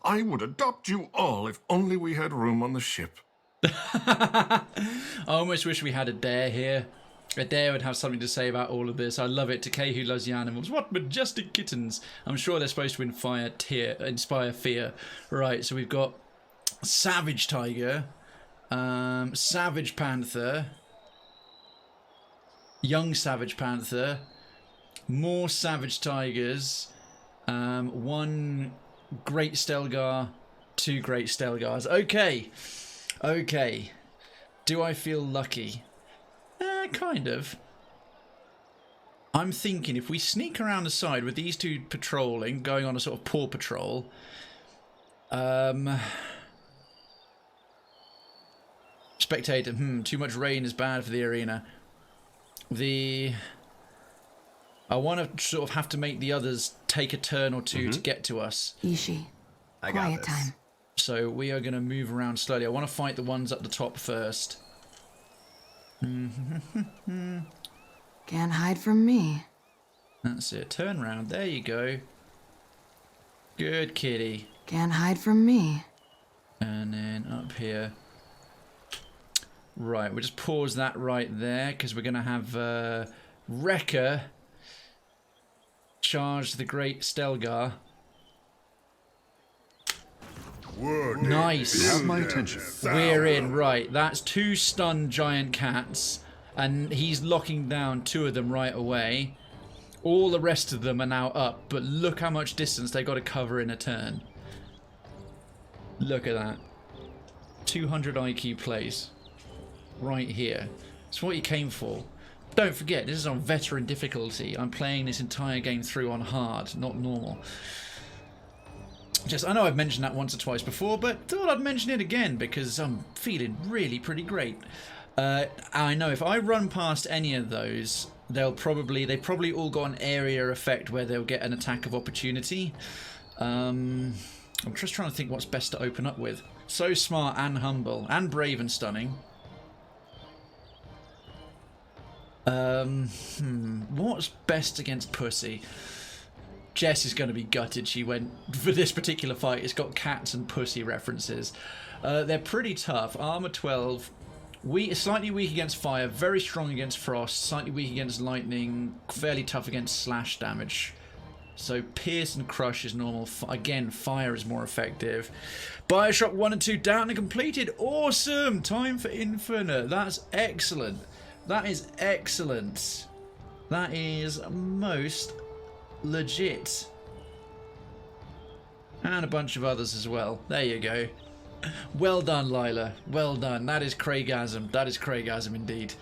I would adopt you all if only we had room on the ship. I almost wish we had a dare here. A dare would have something to say about all of this. I love it. Takei who loves the animals. What majestic kittens! I'm sure they're supposed to inspire fear. Right, so we've got Savage Tiger, Savage Panther, Young Savage Panther, more Savage Tigers, 1 Great Stelgar, 2 Great Stelgars. Okay. Okay. Do I feel lucky? Kind of. I'm thinking if we sneak around the side with these 2 patrolling, going on a sort of paw patrol, spectator, too much rain is bad for the arena. I want to sort of have to make the others take a turn or 2 to get to us. Ishi. Quiet time. So we are going to move around slowly. I want to fight the ones at the top first. Can't hide from me. That's it. Turn round. There you go. Good kitty. Can't hide from me. And then up here. Right, we'll just pause that right there because we're going to have Wrecker charge the Great Stelgar. Nice. You have my attention. We're in. Right, that's 2 stunned giant cats, and he's locking down 2 of them right away. All the rest of them are now up, but look how much distance they got to cover in a turn. Look at that. 200 IQ plays. Right here. It's what you came for. Don't forget, this is on veteran difficulty. I'm playing this entire game through on hard, not normal. I know I've mentioned that once or twice before, but thought I'd mention it again because I'm feeling really pretty great. I know if I run past any of those, they probably all got an area effect where they'll get an attack of opportunity. I'm just trying to think what's best to open up with. So smart and humble and brave and stunning. What's best against Pussy? Jess is going to be gutted she went for this particular fight. It's got cats and pussy references. They're pretty tough. Armor 12. Slightly weak against fire, very strong against frost, slightly weak against lightning, fairly tough against slash damage. So pierce and crush is normal. Again, fire is more effective. Bioshock 1 and 2 down and completed. Awesome! Time for Infinite. That's excellent. That is excellent. That is most legit. And a bunch of others as well. There you go. Well done, Lila. Well done. That is Craigasm. That is Craigasm indeed.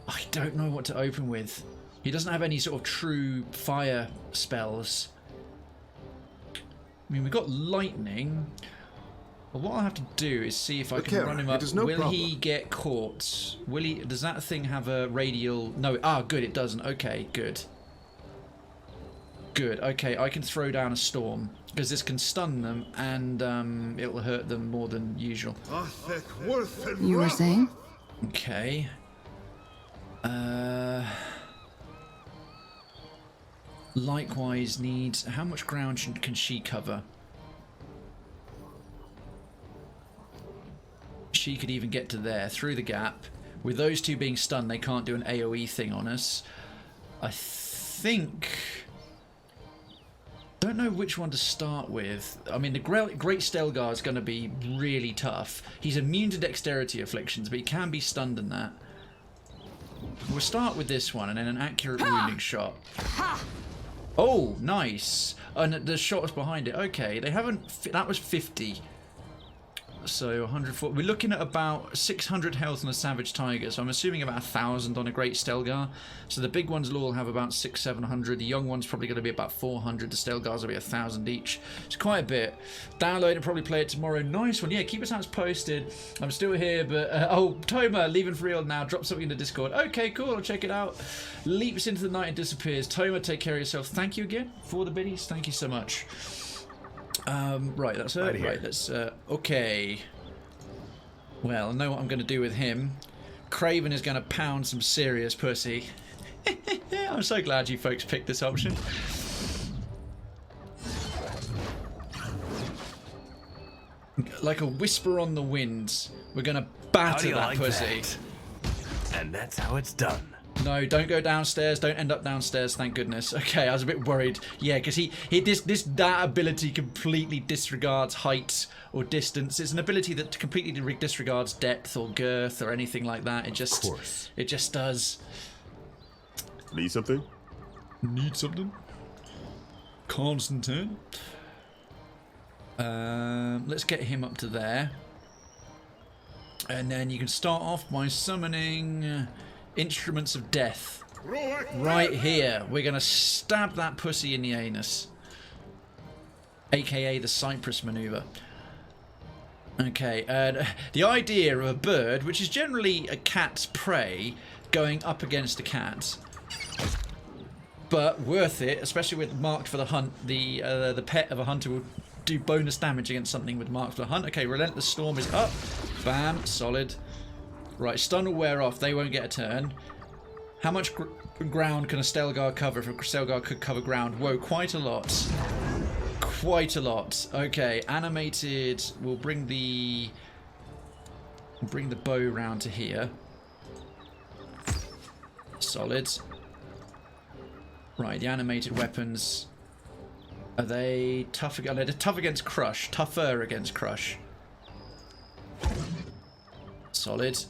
I don't know what to open with. He doesn't have any sort of true fire spells. I mean, we've got lightning. But what I'll have to do is see if I can run him up. Will he get caught? Will he? Does that thing have a radial? No. Ah, good. It doesn't. Okay, good. Good. Okay, I can throw down a storm because this can stun them and it will hurt them more than usual. You were saying? Okay. Likewise needs... How much ground can she cover? She could even get to there, through the gap. With those 2 being stunned, they can't do an AoE thing on us. I think... Don't know which one to start with. I mean, the Great Stelgar is going to be really tough. He's immune to dexterity afflictions, but he can be stunned in that. We'll start with this one, and then an accurate wounding shot. Oh, nice. And the shot was behind it. Okay, they haven't... That was 50. So 104. We're looking at about 600 health on a Savage Tiger. So I'm assuming about 1,000 on a Great Stelgar. So the big ones will all have about 600-700. The young one's probably going to be about 400. The Stelgars will be 1,000 each. It's quite a bit. Download and probably play it tomorrow. Nice one. Yeah, keep us posted. I'm still here, but oh, Toma leaving for real now. Drop something in the Discord. Okay, cool. I'll check it out. Leaps into the night and disappears. Toma, take care of yourself. Thank you again for the biddies. Thank you so much. Right, that's it. Right, that's okay. Well, I know what I'm going to do with him. Krayven is going to pound some serious pussy. I'm so glad you folks picked this option. Like a whisper on the wind, we're going to batter that pussy. And that's how it's done. No, don't go downstairs. Don't end up downstairs. Thank goodness. Okay, I was a bit worried. Yeah, because that ability completely disregards height or distance. It's an ability that completely disregards depth or girth or anything like that. It just, of course, it just does. Need something? Need something? Constantine. Let's get him up to there, and then you can start off by summoning. Instruments of Death. Right here. We're going to stab that pussy in the anus. AKA the Cypress maneuver. Okay, the idea of a bird, which is generally a cat's prey, going up against a cat. But worth it, especially with marked for the hunt. The pet of a hunter will do bonus damage against something with marked for the hunt. Okay, Relentless Storm is up. Bam, solid. Right, stun will wear off. They won't get a turn. How much ground can a Stelgar cover? If a Stelgar could cover ground. Whoa, quite a lot. Quite a lot. Okay, animated. We'll bring the bow round to here. Solid. Right, the animated weapons. Are they tough? They're tough against Crush. Tougher against Crush. Solid.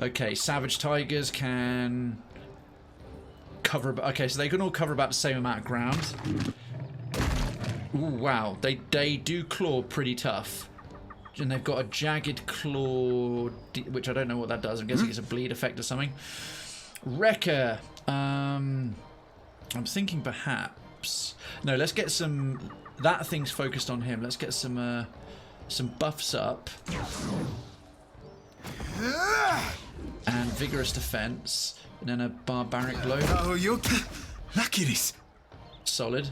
Okay, Savage Tigers can cover. Okay, so they can all cover about the same amount of ground. Ooh, wow, they do claw pretty tough, and they've got a jagged claw, which I don't know what that does. I'm guessing it's a bleed effect or something. Wrecker. I'm thinking perhaps no. Let's get some. That thing's focused on him. Let's get some buffs up. And vigorous defense, and then a barbaric blow. Solid.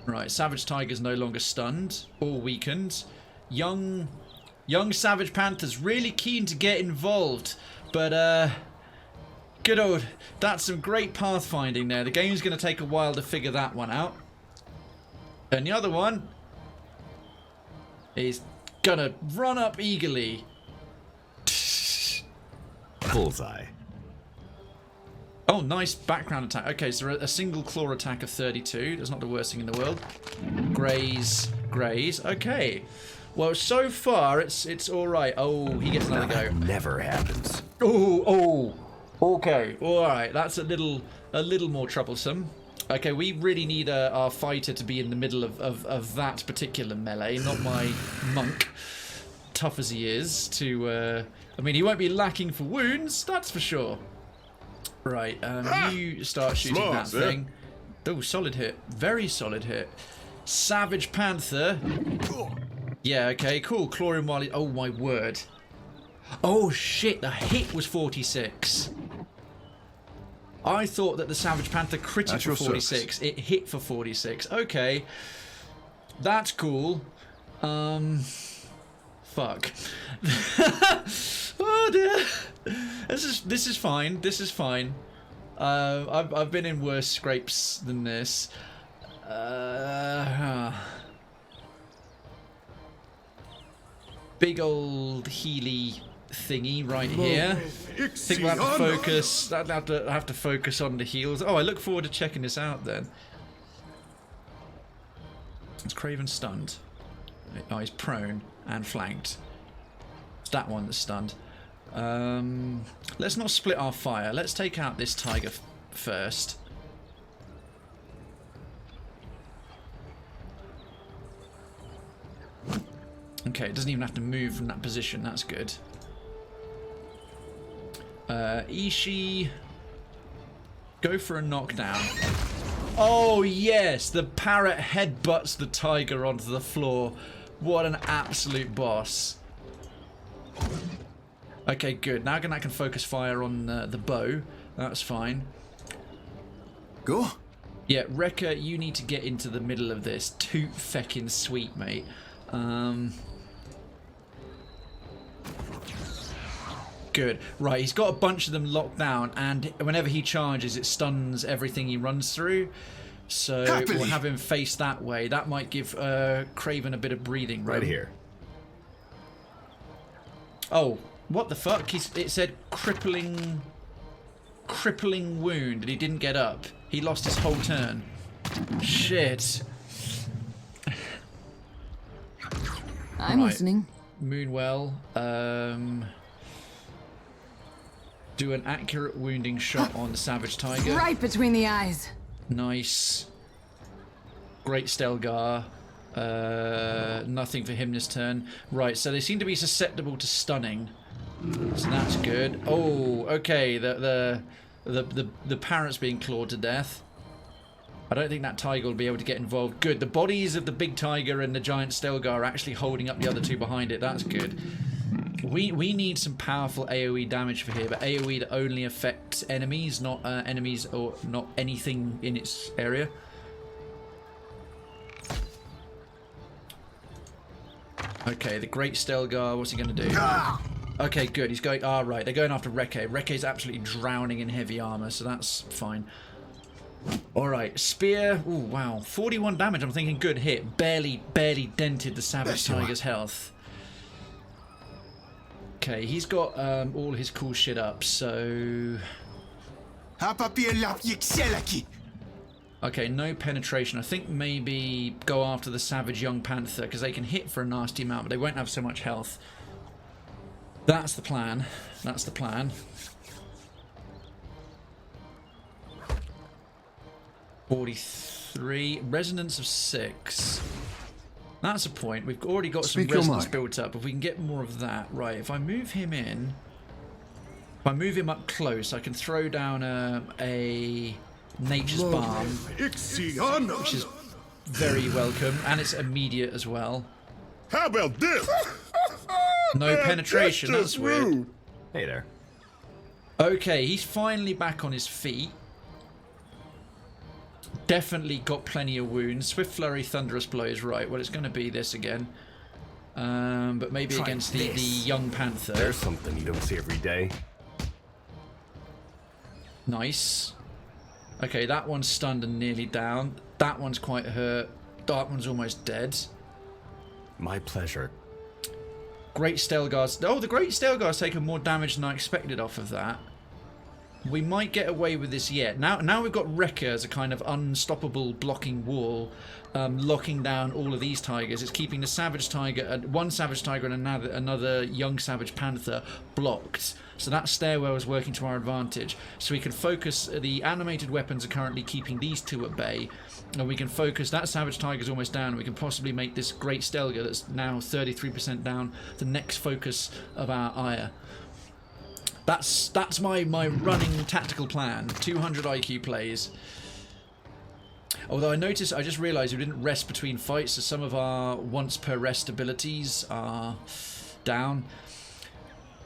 Right, Savage Tiger's no longer stunned or weakened. Young Savage Panther's really keen to get involved, but good old. That's some great pathfinding there. The game's going to take a while to figure that one out. And the other one is gonna run up eagerly. Bullseye. Oh, nice background attack. Okay, so a single claw attack of 32. That's not the worst thing in the world. Graze. Okay. Well, so far it's all right. Oh, he gets another go. Never happens. Oh. Okay. All right. That's a little more troublesome. Okay, we really need our fighter to be in the middle of that particular melee, not my monk. Tough as he is to. I mean, he won't be lacking for wounds, that's for sure. Right, you start shooting that thing. Oh, solid hit. Very solid hit. Savage Panther. Yeah, okay, cool. Claw him while he... Oh, my word. Oh, shit, the hit was 46. I thought that the Savage Panther critted for 46. Service. It hit for 46. Okay. That's cool. Fuck. Oh dear. This is fine. This is fine. I've been in worse scrapes than this. Big old Healy thingy right here. I think we'll have to focus. I'll have to focus on the heals. Oh, I look forward to checking this out then. Is Krayven stunned? Oh, he's prone and flanked. It's that one that's stunned. Let's not split our fire. Let's take out this tiger first. Okay, it doesn't even have to move from that position. That's good. Ishii, go for a knockdown. Oh yes, the parrot headbutts the tiger onto the floor. What an absolute boss. Okay, good. Now I can focus fire on the bow. That's fine. Go. Yeah, Rekka, you need to get into the middle of this. Too feckin' sweet, mate. Good. Right, he's got a bunch of them locked down, and whenever he charges, it stuns everything he runs through. So we'll have him face that way. That might give Krayven a bit of breathing room. Right here. Oh, what the fuck? It said crippling wound, and he didn't get up. He lost his whole turn. Shit. I'm listening. Moonwell. Do an accurate wounding shot on the Savage Tiger. Right between the eyes. Nice. Great Stelgar. Nothing for him this turn. Right, so they seem to be susceptible to stunning. So that's good. Oh, okay. The parrot's being clawed to death. I don't think that tiger will be able to get involved. Good. The bodies of the big tiger and the giant Stelgar are actually holding up the other two behind it. That's good. We need some powerful AoE damage for here, but AoE that only affects enemies, not enemies or not anything in its area. Okay, the Great Stelgar, what's he going to do? Okay, good. He's going... Ah, right. They're going after Reke. Reke's absolutely drowning in heavy armor, so that's fine. Alright, Spear. Ooh, wow. 41 damage. I'm thinking good hit. Barely dented the Savage Tiger's health. Okay, he's got all his cool shit up, so... Okay, no penetration. I think maybe go after the Savage Young Panther, because they can hit for a nasty amount, but they won't have so much health. That's the plan. That's the plan. .43. Resonance of 6. That's a point. We've already got some resonance built up. If we can get more of that. Right, if I move him in... If I move him up close, I can throw down a Nature's Balm, which is very welcome, and it's immediate as well. How about this? No penetration, that's weird. Hey there. Okay, he's finally back on his feet. Definitely got plenty of wounds. Swift Flurry, Thunderous Blows, right. Well, it's going to be this again. But maybe Try against the Young Panther. There's something you don't see every day. Nice. Okay, that one's stunned and nearly down. That one's quite hurt. That one's almost dead. My pleasure. Great Stelgar's... Oh, the Great Stelgar's taken more damage than I expected off of that. We might get away with this yet. Now we've got Rekka as a kind of unstoppable blocking wall, locking down all of these tigers. It's keeping the Savage Tiger, one Savage Tiger and another young Savage Panther blocked. So that stairwell is working to our advantage. So we can focus... The animated weapons are currently keeping these two at bay. And we can focus... That Savage Tiger's almost down. And we can possibly make this Great Stelgar that's now 33% down the next focus of our ire. That's my running tactical plan. 200 IQ plays. Although I just realised we didn't rest between fights, so some of our once per rest abilities are down.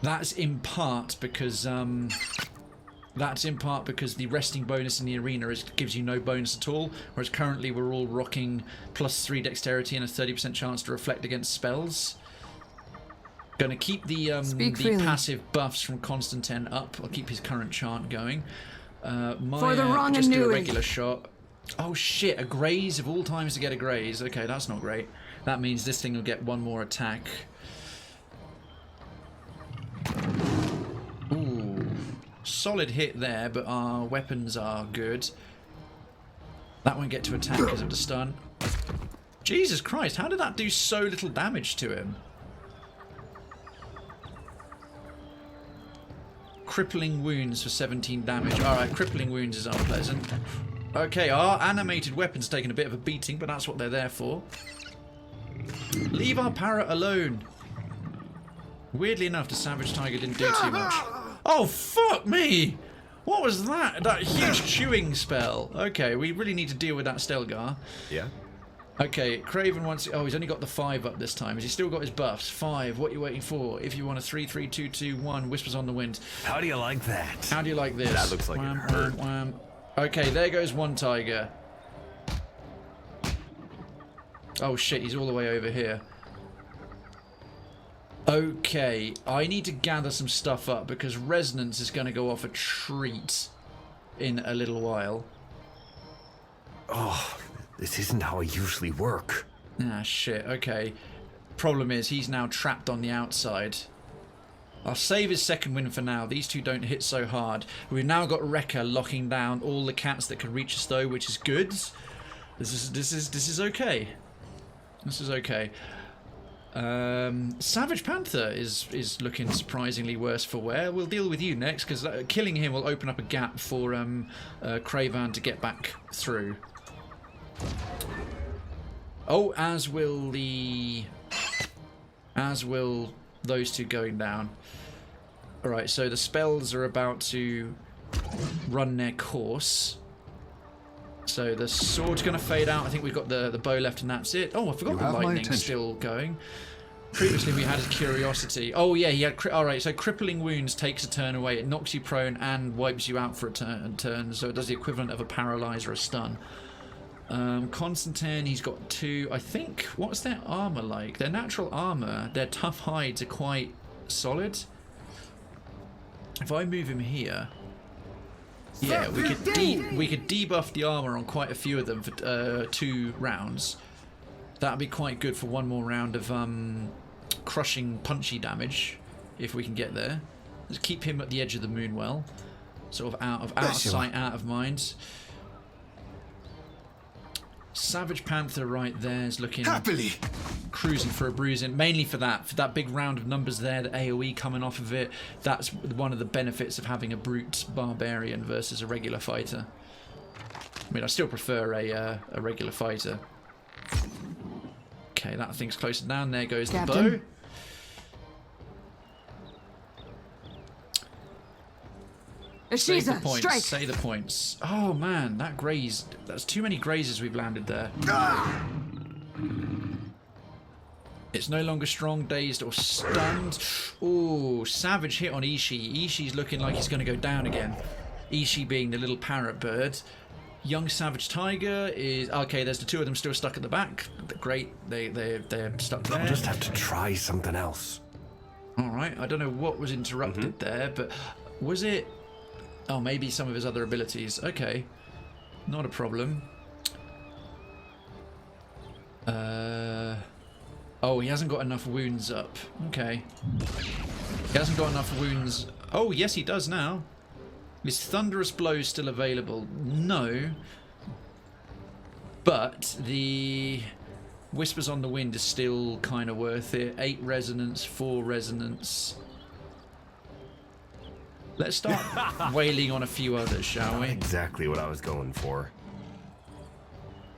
That's in part because the resting bonus in the arena gives you no bonus at all, whereas currently we're all rocking +3 dexterity and a 30% chance to reflect against spells. Going to keep the passive buffs from Constantine up. I'll keep his current chant going. For the wrong just and do a new regular shot. Oh shit, a graze of all times to get a graze. Okay, that's not great. That means this thing will get one more attack. Ooh, solid hit there, but our weapons are good. That won't get to attack because of the stun. Jesus Christ, how did that do so little damage to him? Crippling wounds for 17 damage. Alright, crippling wounds is unpleasant. Okay, our animated weapon's taken a bit of a beating, but that's what they're there for. Leave our parrot alone. Weirdly enough, the Savage Tiger didn't do too much. Oh, fuck me! What was that? That huge chewing spell. Okay, we really need to deal with that Stelgar. Yeah? Okay, Krayven wants... Oh, he's only got the 5 up this time. Has he still got his buffs? 5, what are you waiting for? If you want a 3, 3, 2, 2, 1, Whispers on the Wind. How do you like that? How do you like this? That looks like wham, it hurt. wham, wham. Okay, there goes one tiger. Oh shit, he's all the way over here. Okay, I need to gather some stuff up because Resonance is going to go off a treat in a little while. Oh, this isn't how I usually work. Ah, shit, okay. Problem is, he's now trapped on the outside. I'll save his second win for now. These two don't hit so hard. We've now got Rekka locking down all the cats that can reach us though, which is good. This is okay. This is okay. Savage Panther is looking surprisingly worse for wear. We'll deal with you next because killing him will open up a gap for Krayven to get back through. Oh, as will those two going down. Alright, so the spells are about to run their course. So the sword's going to fade out. I think we've got the bow left and that's it. Oh, I forgot the lightning's still going. Previously we had his curiosity. Oh yeah, he had... Alright, so crippling wounds takes a turn away. It knocks you prone and wipes you out for a turn. So it does the equivalent of a paralyze or a stun. Constantine, he's got 2. I think, what's their armor like? Their natural armor, their tough hides are quite solid. If I move him here, yeah, we could debuff the armor on quite a few of them for 2 rounds. That'd be quite good for 1 more round of crushing punchy damage if we can get there. Just keep him at the edge of the moon well, sort of out of sight, out of mind. Savage Panther right there is looking happily cruising for a bruising, mainly for that big round of numbers there, the AoE coming off of it. That's one of the benefits of having a brute barbarian versus a regular fighter. I mean, I still prefer a regular fighter. Okay, that thing's closer down. There goes the bow. Save the points. Strike. Say the points. Oh man, that graze. That's too many grazes we've landed there. It's no longer strong, dazed, or stunned. Oh, savage hit on Ishii. Ishii's looking like he's going to go down again. Ishii being the little parrot bird. Young Savage Tiger is... Okay, there's the 2 of them still stuck at the back. Great, they're stuck there. I'll just have to try something else. Alright, I don't know what was interrupted there, but was it... Oh, maybe some of his other abilities. Okay, not a problem. Oh, he hasn't got enough wounds up. Okay. He hasn't got enough wounds... Oh, yes, he does now. Is Thunderous Blow still available? No. But the Whispers on the Wind is still kind of worth it. 8 resonance, 4 resonance. Let's start wailing on a few others, shall we? Exactly what I was going for.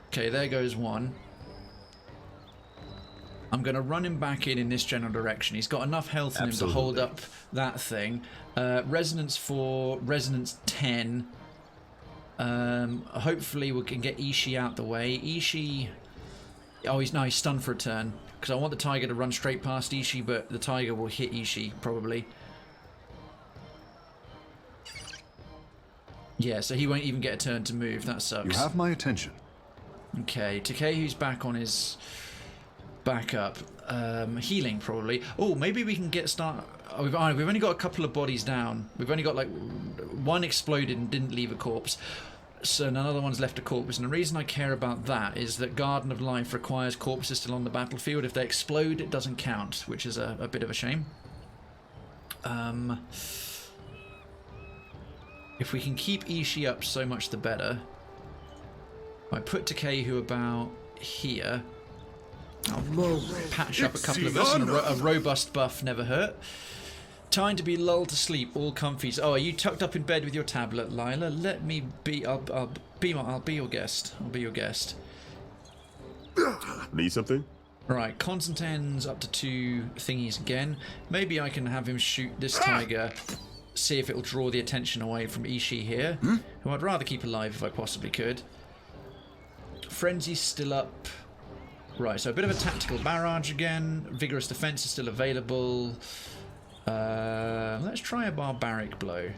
Okay, there goes one. I'm going to run him back in this general direction. He's got enough health in him to hold up that thing. Resonance 4, Resonance 10. Hopefully we can get Ishii out the way. Ishii... Oh, he's stunned for a turn. Because I want the tiger to run straight past Ishii, but the tiger will hit Ishii, probably. Yeah, so he won't even get a turn to move. That sucks. You have my attention. Okay, Takehu's back on his backup. Healing, probably. Oh, maybe we can get start... Oh, we've only got a couple of bodies down. We've only got, like, 1 exploded and didn't leave a corpse. So another one's left a corpse. And the reason I care about that is that Garden of Life requires corpses still on the battlefield. If they explode, it doesn't count, which is a bit of a shame. If we can keep Ishii up, so much the better. I put Takehu about here. I'll patch up a couple of us, and a robust buff never hurt. Time to be lulled to sleep, all comfy. Oh, are you tucked up in bed with your tablet, Lila? Let me be. I'll be your guest. I'll be your guest. Need something? Right, Constantine's up to 2 thingies again. Maybe I can have him shoot this tiger, see if it'll draw the attention away from Ishii here, who I'd rather keep alive if I possibly could. Frenzy's still up. Right, so a bit of a tactical barrage again. Vigorous defense is still available. Let's try a barbaric blow.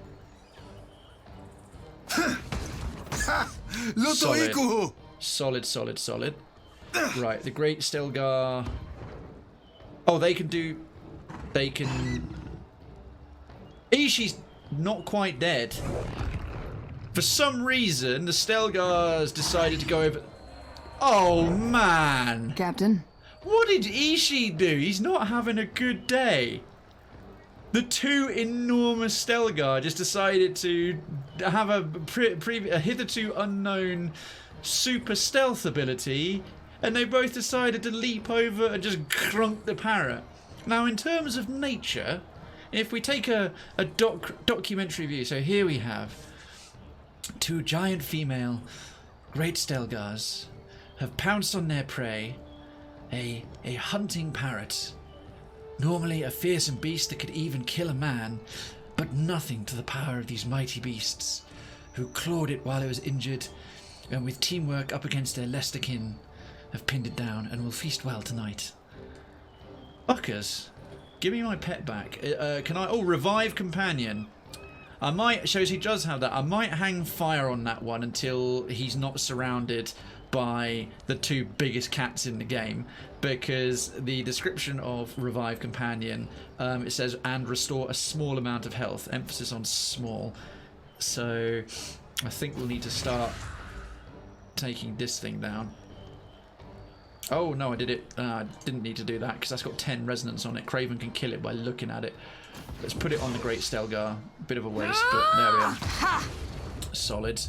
Solid. Right, the Great Stelgar. Oh, they can. Ishi's not quite dead. For some reason, the Stelgars decided to go over. Oh, man. Captain? What did Ishii do? He's not having a good day. The 2 enormous Stelgar just decided to have a hitherto unknown super stealth ability, and they both decided to leap over and just crunk the parrot. Now, in terms of nature, if we take a documentary view, so here we have 2 giant female Great Stelgars have pounced on their prey, a hunting parrot. Normally a fearsome beast that could even kill a man, but nothing to the power of these mighty beasts, who clawed it while it was injured, and with teamwork up against their lesser kin, have pinned it down and will feast well tonight. Fuckers, give me my pet back. Can I? Oh, revive companion. I might, shows he does have that. I might hang fire on that one until he's not surrounded by the 2 biggest cats in the game, because the description of revive companion, it says and restore a small amount of health, emphasis on small. So I think we'll need to start taking this thing down. Oh no, I did it. Didn't need to do that because that's got 10 resonance on it. Krayven can kill it by looking at it. Let's put it on the Great Stelgar. Bit of a waste, but there we are. Solid.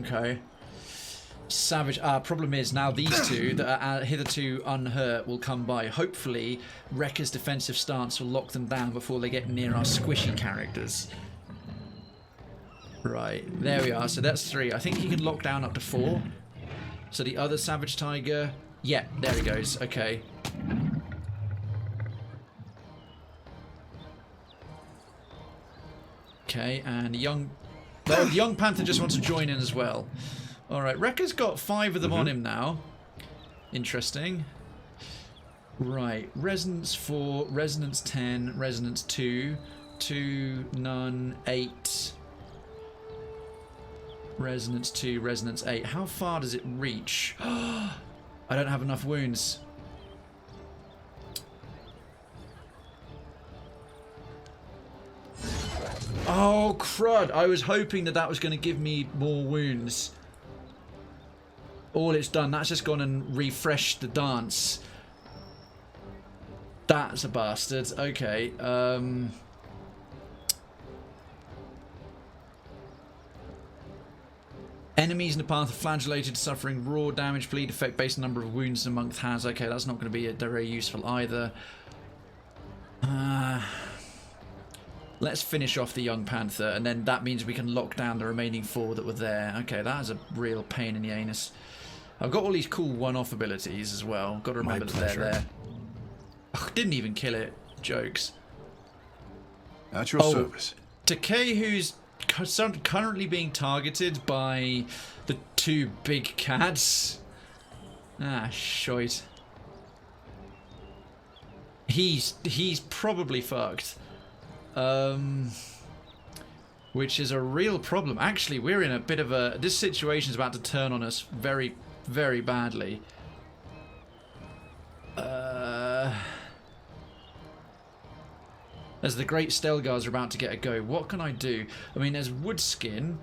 Okay. Savage. Problem is now these 2 that are hitherto unhurt will come by. Hopefully, Rekka's defensive stance will lock them down before they get near our squishy characters. Right, there we are. So that's 3. I think he can lock down up to 4. So the other Savage Tiger. Yeah, there he goes. Okay. Okay, and the young Panther just wants to join in as well. Alright, Rekka's got 5 of them on him now. Interesting. Right, Resonance 4, Resonance 10, Resonance 2, 2, none, 8. Resonance 2, Resonance 8. How far does it reach? I don't have enough wounds. Oh, crud. I was hoping that was going to give me more wounds. All it's done, that's just gone and refreshed the dance. That's a bastard. Okay. Enemies in the path are flagellated, suffering raw damage, bleed effect based on number of wounds the monk has. Okay, that's not going to be very useful either. Let's finish off the young panther, and then that means we can lock down the remaining 4 that were there. Okay, that is a real pain in the anus. I've got all these cool one-off abilities as well. Got to remember that they're there. Oh, didn't even kill it. Jokes. At your service. Takei, who's currently being targeted by the 2 big cats. Ah, shite. He's probably fucked. Which is a real problem. Actually, we're in a bit of a... This situation's about to turn on us very, very badly. As the Great Stelgars are about to get a go, what can I do? I mean, there's Woodskin.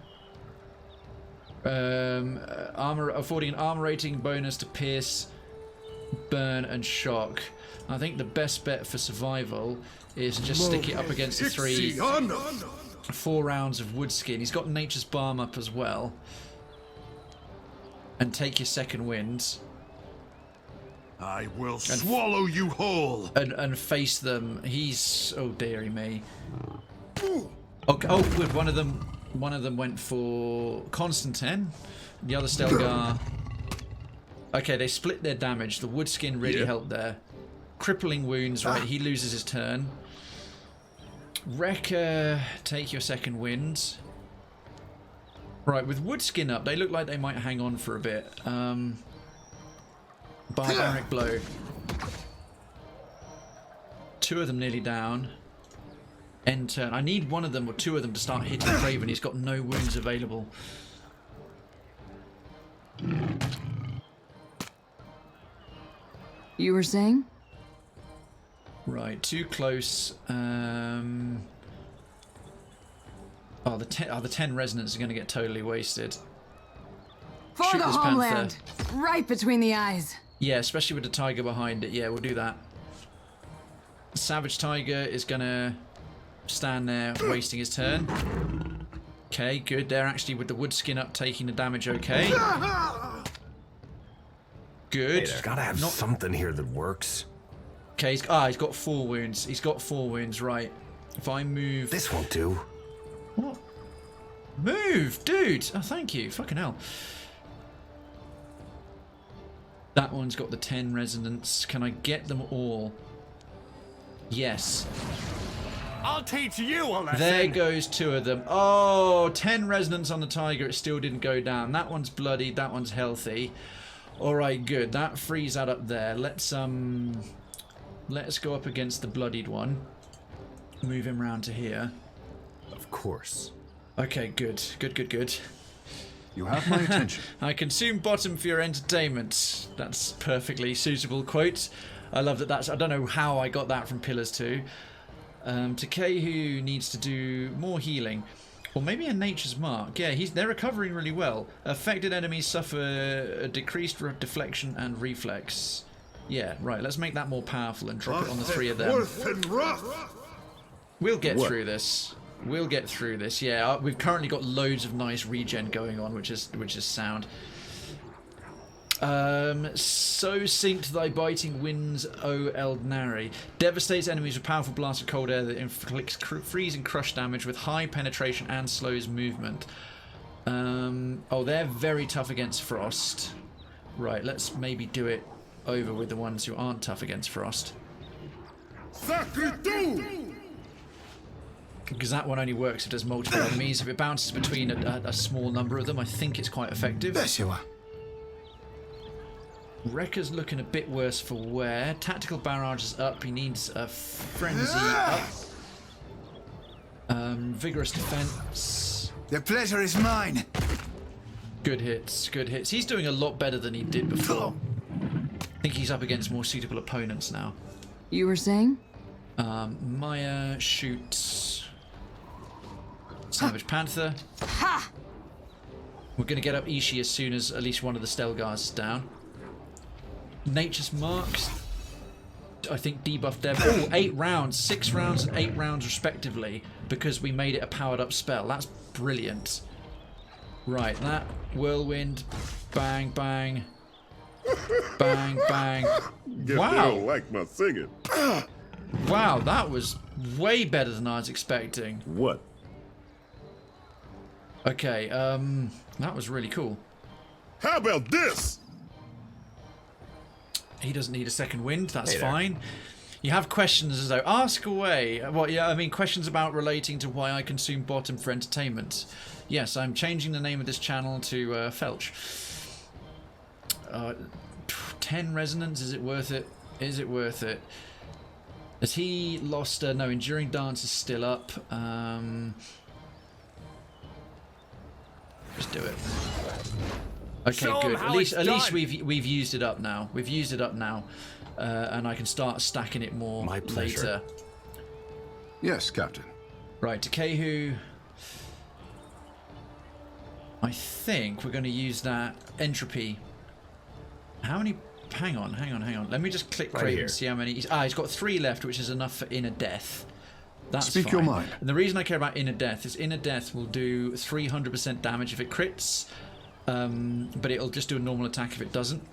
Armor, affording an armor rating bonus to pierce, burn, and shock. I think the best bet for survival is to just stick it up against the 4 rounds of Woodskin. He's got Nature's Balm up as well. And take your second wind. I will swallow you whole. And face them. He's... Oh, dearie me. Okay. Oh, good. One of them went for Constantine. The other Stelgar Okay, they split their damage. The wood skin really helped there. Crippling wounds, right? He loses his turn. Wrecker, take your second wind. Right, with wood skin up, they look like they might hang on for a bit. Barbaric blow. 2 of them nearly down. End turn. I need 1 of them or 2 of them to start hitting Krayven. He's got no wounds available. You were saying? Right, too close. Oh, the 10 resonance are going to get totally wasted. For Shoot the this homeland, panther. right between the eyes. Yeah, especially with the tiger behind it. Yeah, we'll do that. Savage Tiger is going to stand there wasting his turn. Okay, good. They're actually with the wood skin up taking the damage okay. Good. Hey, there's gotta have something here that works. Okay, he's got 4 wounds. He's got 4 wounds, right. If I move... This won't do. What? Move, dude! Oh, thank you. Fucking hell. That one's got the 10 resonance. Can I get them all? Yes. I'll teach you a lesson. There goes 2 of them. Oh, 10 resonance on the tiger. It still didn't go down. That one's bloodied. That one's healthy. All right, good. That frees that up there. Let's go up against the bloodied one. Move him round to here. Of course. Okay, good. Good. You have my attention. I consume bottom for your entertainment. That's perfectly suitable quote. I love that. I don't know how I got that from Pillars 2. Takehu needs to do more healing. Or maybe a Nature's Mark. Yeah, they're recovering really well. Affected enemies suffer a decreased deflection and reflex. Yeah, right. Let's make that more powerful and drop it on the 3 of them. We'll get through this. We'll get through this. Yeah, we've currently got loads of nice regen going on, which is sound. So synced thy biting winds, O Eldnari. Devastates enemies with powerful blast of cold air that inflicts freeze and crush damage with high penetration and slows movement. Oh, they're very tough against frost. Right, let's maybe do it over with the ones who aren't tough against frost. Because that one only works if there's multiple enemies. If it bounces between a small number of them, I think it's quite effective. There you are. Wrecker's looking a bit worse for wear. Tactical barrage is up. He needs a frenzy up. Vigorous defense. The pleasure is mine. Good hits. He's doing a lot better than he did before. I think he's up against more suitable opponents now. You were saying? Maya shoots Savage Panther. Ha! We're going to get up Ishi as soon as at least one of the Stelgars is down. Nature's Marks, I think debuffed them. Oh, 8 rounds, 6 rounds and 8 rounds respectively, because we made it a powered up spell. That's brilliant. Right, that whirlwind, bang, bang, bang, bang. Guess Wow. they don't like my singing. Wow, that was way better than I was expecting. What? Okay, that was really cool. How about this? He doesn't need a second wind, that's Hey there. fine. You have questions as though, ask away. Well, yeah, I mean, questions about relating to why I consume bottom for entertainment. Yes, I'm changing the name of this channel to Felch. 10 resonance, is it worth it? Is it worth it? Has he lost? No, Enduring Dance is still up. Just do it. Okay, good. At least we've used it up now. We've used it up now, and I can start stacking it more later. Yes, Captain. Right, Takehu. I think we're going to use that entropy. How many? Hang on. Let me just click Right Krayven here. and see how many. He's got 3 left, which is enough for Inner Death. That's Speak fine. your mind. And the reason I care about Inner Death is Inner Death will do 300% damage if it crits, but it'll just do a normal attack if it doesn't.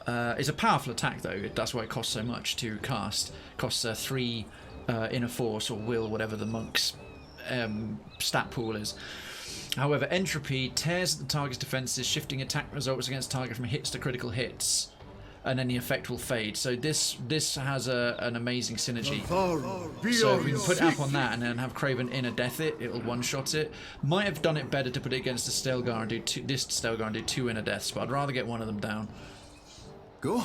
It's a powerful attack though. That's why it costs so much to cast. Costs 3 Inner Force or Will, whatever the monk's stat pool is. However, Entropy tears the target's defenses, shifting attack results against target from hits to critical hits, and then the effect will fade. So this has an amazing synergy. So we can put it up on that and then have Krayven inner death it. It'll one-shot it. Might have done it better to put it against the Stelgar and do this Stelgar and do 2 inner deaths, but I'd rather get one of them down. Go.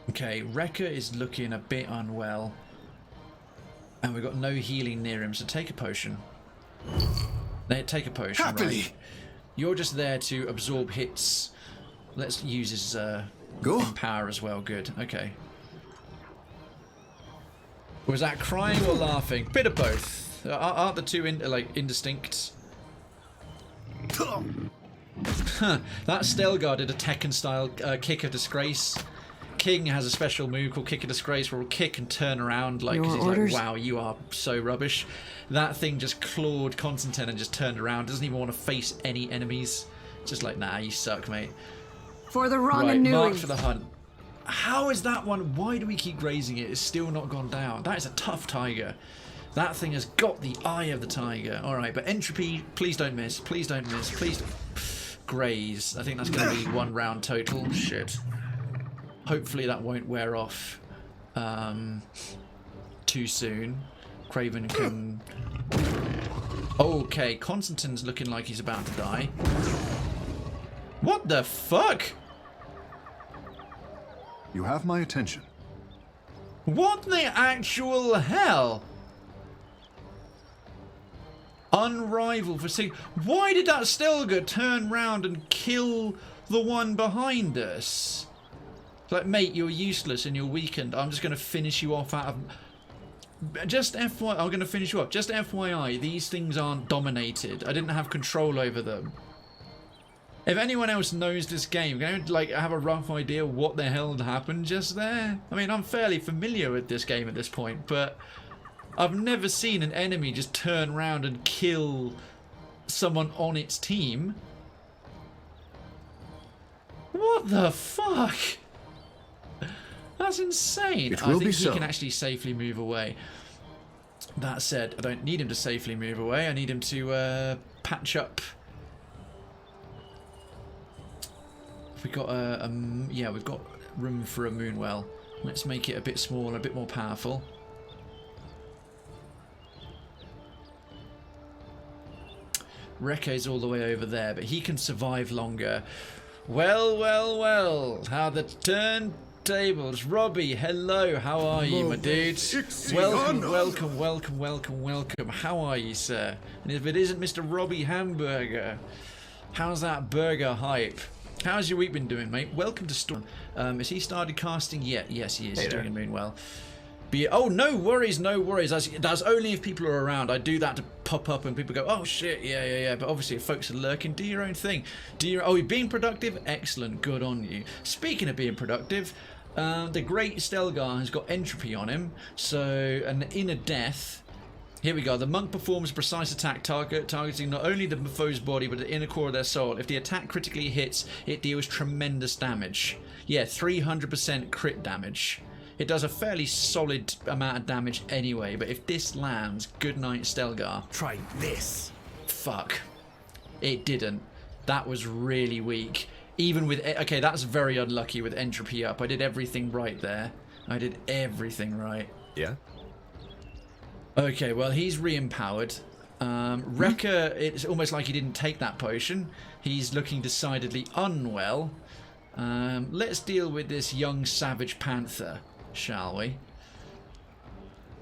Okay, Rekka is looking a bit unwell. And we've got no healing near him, so take a potion. Take a potion, right? You're just there to absorb hits. Let's use his power as well. Good, okay. Was that crying or laughing? Bit of both. Aren't the two indistinct? That Stelgar did a Tekken-style kick of disgrace. King has a special move called Kick of Disgrace where he'll kick and turn around like, cause he's like, wow, you are so rubbish. That thing just clawed Constantine and just turned around. Doesn't even want to face any enemies. Just like, nah, you suck, mate. For the wrong right, and new. mark for the hunt. How is that one? Why do we keep grazing it? It's still not gone down. That is a tough tiger. That thing has got the eye of the tiger. All right, but Entropy, please don't miss. Please don't miss. Please don't. Graze. I think that's going to be 1 round total. Shit. Hopefully that won't wear off too soon. Krayven can... Okay, Constantine's looking like he's about to die. What the fuck? You have my attention. What the actual hell? Unrivaled for seeing. Why did that Stelgar turn round and kill the one behind us? Like, mate, you're useless and you're weakened. I'm just going to finish you off out of... Just FYI, I'm going to finish you up. Just FYI, these things aren't dominated. I didn't have control over them. If anyone else knows this game, can you, like, have a rough idea what the hell had happened just there? I mean, I'm fairly familiar with this game at this point, but I've never seen an enemy just turn around and kill someone on its team. What the fuck? That's insane. I think he can actually safely move away. That said, I don't need him to safely move away. I need him to patch up. We got yeah, we've got room for a moonwell. Let's make it a bit smaller, a bit more powerful. Rekka's all the way over there, but he can survive longer. Well, well, well. How the turntables. Robbie, hello. How are you, my dude? Welcome, welcome, welcome, welcome, welcome. How are you, sir? And if it isn't Mr. Robbie Hamburger, how's that burger hype? How's your week been doing, mate? Welcome to Storm. Has he started casting yet? Yes, he is. He's doing a moon well. Oh, no worries, no worries. That's only if people are around. I do that to pop up and people go, oh shit, yeah. But obviously if folks are lurking, do your own thing. Oh, you're being productive? Excellent, good on you. Speaking of being productive, the great Stelgar has got entropy on him. So, an inner death. Here we go. The monk performs a precise attack targeting not only the foe's body but the inner core of their soul. If the attack critically hits, it deals tremendous damage. Yeah, 300% crit damage. It does a fairly solid amount of damage anyway, but if this lands, good night Stelgar. Try this. Fuck. It didn't. That was really weak. Even with... Okay, that's very unlucky with entropy up. I did everything right there. I did everything right. Yeah? Okay, well, he's re-empowered. Rekka, it's almost like he didn't take that potion. He's looking decidedly unwell. Let's deal with this young savage panther, shall we?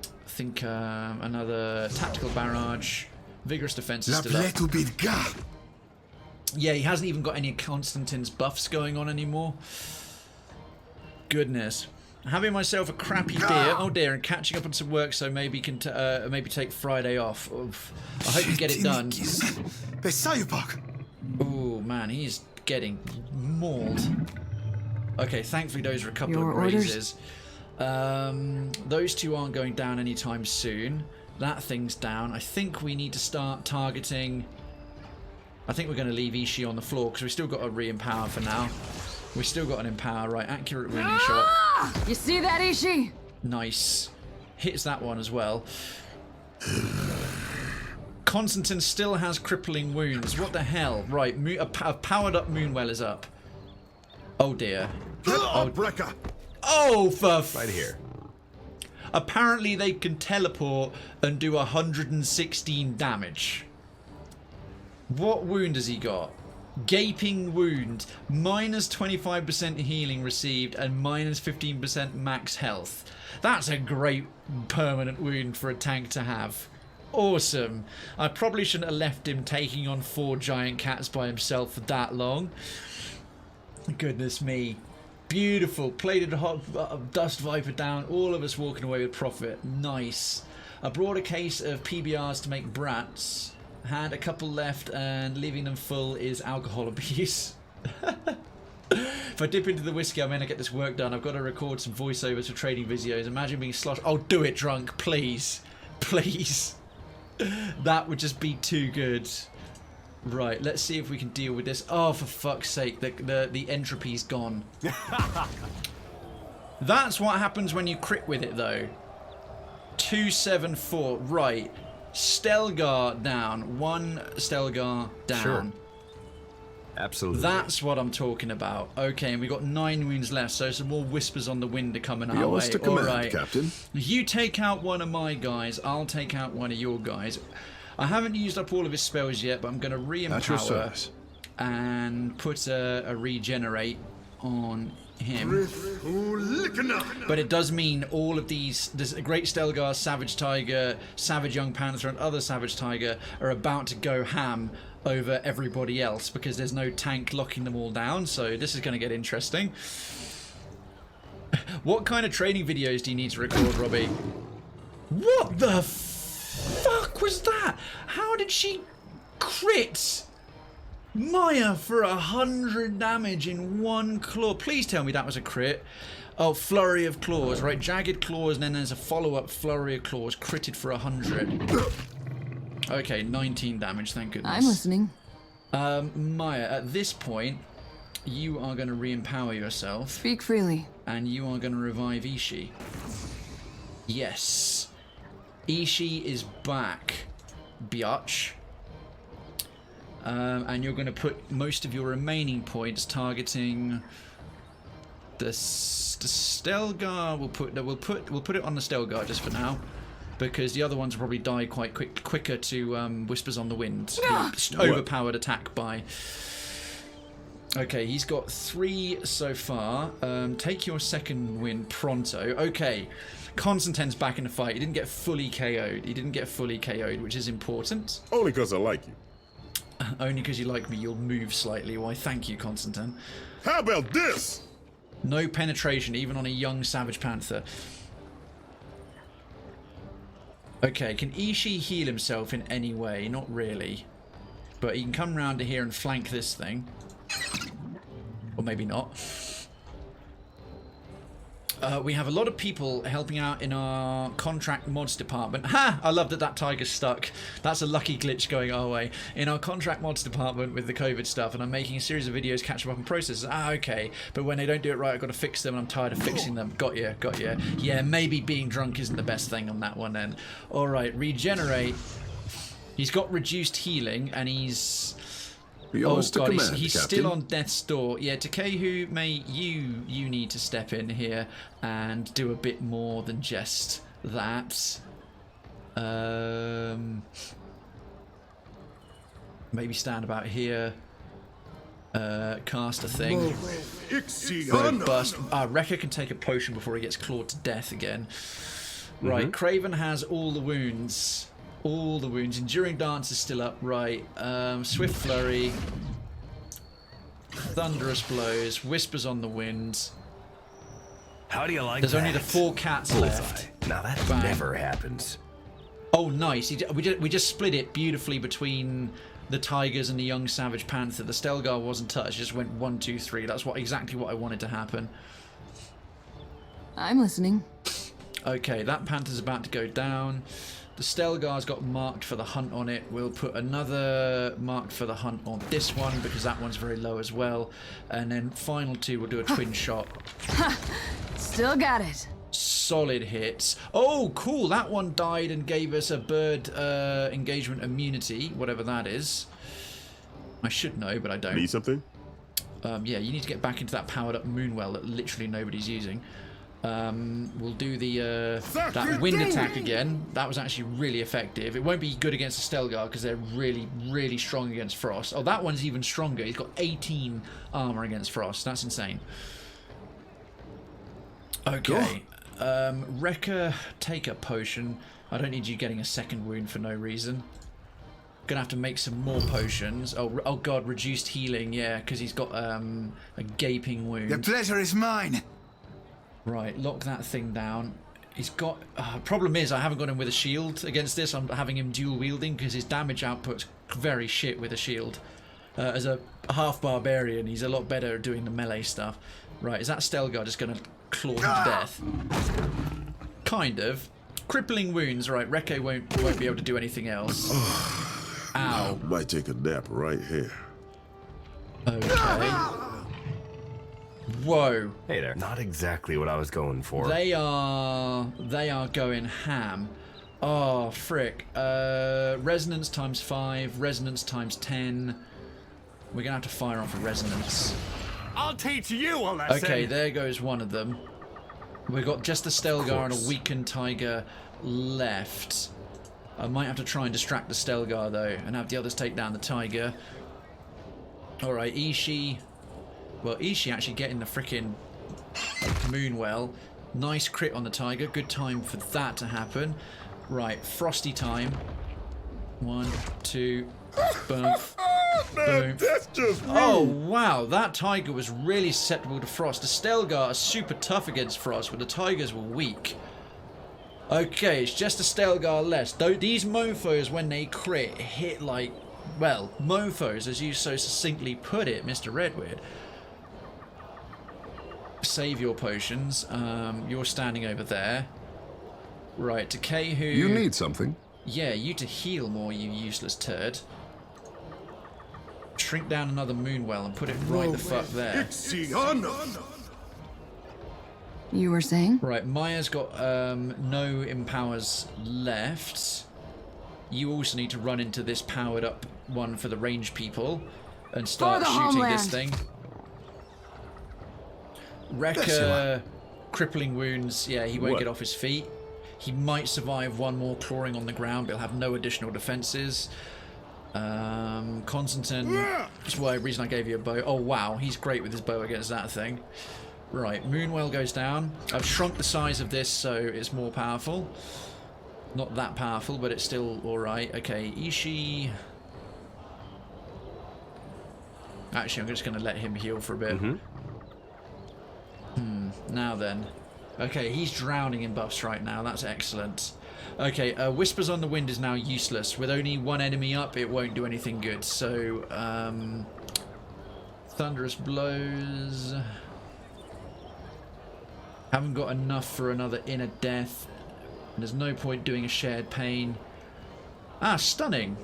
I think another tactical barrage. Vigorous defense is still up. Yeah, he hasn't even got any Constantine's buffs going on anymore. Goodness. Having myself a crappy beer, oh dear, and catching up on some work, so maybe can maybe take Friday off. Oof. I hope you get it done. Oh man, he's getting mauled. Okay, thankfully those are a couple of grazes. Those two aren't going down anytime soon. That thing's down. I think we need to start targeting. I think we're going to leave Ishii on the floor because we've still got a re-empower for now. We've still got an empower, right? Accurate wounding shot. You see that, Ishii? Nice. Hits that one as well. Constantine still has crippling wounds. What the hell? Right, a powered up Moonwell is up. Oh dear. Oh, Brecca. Oh, for right here. Apparently they can teleport and do 116 damage. What wound has he got? Gaping wound, minus 25% healing received and minus 15% max health. That's a great permanent wound for a tank to have. Awesome. I probably shouldn't have left him taking on 4 giant cats by himself for that long. Goodness me. Beautiful. Plated hot dust viper down. All of us walking away with profit. Nice. I brought a case of PBRs to make brats. Had a couple left and leaving them full is alcohol abuse. If I dip into the whiskey, I may not get this work done. I've got to record some voiceovers for trading videos. Imagine being sloshed. Oh, do it, drunk. Please. Please. That would just be too good. Right, let's see if we can deal with this. Oh, for fuck's sake, the entropy's gone. That's what happens when you crit with it, though. 274. Right. Stelgar down. 1 Stelgar down. Sure. Absolutely. That's what I'm talking about. Okay, and we got 9 wounds left, so some more whispers on the wind are coming our way. Yours to command, Alright. Captain. You take out one of my guys, I'll take out one of your guys. I haven't used up all of his spells yet, but I'm going to re-empower and put a regenerate on him. But it does mean all of these, there's a Great Stelgar, Savage Tiger, Savage Young Panther and other Savage Tiger are about to go ham over everybody else because there's no tank locking them all down, so this is going to get interesting. What kind of training videos do you need to record, Robbie? What the fuck was that? How did she crit Maya for 100 damage in 1 claw? Please tell me that was a crit. Oh, Flurry of Claws, right? Jagged Claws, and then there's a follow-up Flurry of Claws, critted for 100. Okay, 19 damage, thank goodness. I'm listening. Maya, at this point, you are going to re-empower yourself. Speak freely. And you are going to revive Ishii. Yes. Ishii is back, biatch. And you're going to put most of your remaining points targeting the Stelgar. We'll put it on the Stelgar just for now, because the other ones will probably die quite quicker to Whispers on the Wind. Overpowered attack by. Okay, he's got 3 so far. Take your second win pronto. Okay, Constantine's back in the fight. He didn't get fully KO'd. Which is important. Only because I like you. Only because you like me, you'll move slightly. Why, thank you, Constantine. How about this? No penetration, even on a young Savage Panther. Okay, can Ishii heal himself in any way? Not really. But he can come round to here and flank this thing. Or maybe not. We have a lot of people helping out in our contract mods department. Ha! I love that that tiger's stuck. That's a lucky glitch going our way. In our contract mods department with the COVID stuff, and I'm making a series of videos catching up on processes. Ah, okay. But when they don't do it right, I've got to fix them, and I'm tired of fixing them. Got ya. Yeah, maybe being drunk isn't the best thing on that one then. Alright, regenerate. He's got reduced healing, and he's... Yours to command, he's still on death's door. Yeah, Takehu, mate, you need to step in here and do a bit more than just that. Maybe stand about here. Cast a thing. Bust. Rekka can take a potion before he gets clawed to death again. Right, Krayven has all the wounds. All the wounds. Enduring Dance is still up, right. Swift Flurry. Thunderous Blows. Whispers on the Wind. How do you like There's that? only the 4 cats left. Now that Bang. never happens. Oh, nice. We just split it beautifully between the Tigers and the young Savage Panther. The Stelgar wasn't touched. It just went 1, 2, 3. That's exactly what I wanted to happen. I'm listening. Okay, that Panther's about to go down. The Stelgar's got marked for the hunt on it. We'll put another marked for the hunt on this one because that one's very low as well. And then final 2, we'll do a twin shot. Still got it. solid hits. Oh, cool. That one died and gave us a bird engagement immunity, whatever that is. I should know, but I don't. Need something? Yeah, you need to get back into that powered up moonwell that literally nobody's using. We'll do the that wind attack again. That was actually really effective. It won't be good against the Stelgar because they're really, really strong against frost. Oh, that one's even stronger. He's got 18 armor against frost. That's insane. Okay. Wrecker, take a potion. I don't need you getting a second wound for no reason. Gonna have to make some more potions. Oh god, reduced healing. Yeah, because he's got a gaping wound. The pleasure is mine. Right, lock that thing down. He's got... problem is, I haven't got him with a shield against this. I'm having him dual wielding because his damage output's very shit with a shield. As a half barbarian, he's a lot better at doing the melee stuff. Right, is that Stelgar just going to claw him to death? Kind of. Crippling wounds. Right, Reke won't be able to do anything else. Ow. Might take a nap right here. Okay. Whoa. Hey there. Not exactly what I was going for. They are going ham. Oh, frick. Resonance times 5, resonance times 10. We're gonna have to fire off a resonance. I'll teach you a lesson. Okay, there goes one of them. We've got just the Stelgar and a weakened tiger left. I might have to try and distract the Stelgar though, and have the others take down the tiger. Alright, Ishi. Well, Ishi actually getting the frickin' Moonwell. Nice crit on the tiger. Good time for that to happen. Right, frosty time. 1, 2, boom. Boom. That's just rude. Oh, wow. That tiger was really susceptible to frost. The Stelgar are super tough against frost, but the tigers were weak. Okay, it's just a Stelgar less. Though these mofos, when they crit, hit like, well, mofos, as you so succinctly put it, Mr. Redwood. Save your potions. You're standing over there. Right, to Kehu. You need something. Yeah, you to heal more, you useless turd. Shrink down another Moonwell and put it right the fuck there. You were saying? Right, Maya's got no empowers left. You also need to run into this powered up one for the range people and start shooting this thing. Wrecker, crippling wounds. Yeah, he won't get off his feet. He might survive one more clawing on the ground, but he'll have no additional defenses. Constantine, that's why the reason I gave you a bow. Oh wow, he's great with his bow against that thing. Right, Moonwell goes down. I've shrunk the size of this so it's more powerful. Not that powerful, but it's still alright. Okay, Ishi. Actually, I'm just going to let him heal for a bit. Now then. Okay, he's drowning in buffs right now. That's excellent. Okay, Whispers on the Wind is now useless. With only one enemy up, it won't do anything good. So, Thunderous Blows. Haven't got enough for another Inner Death. There's no point doing a Shared Pain. Ah, Stunning.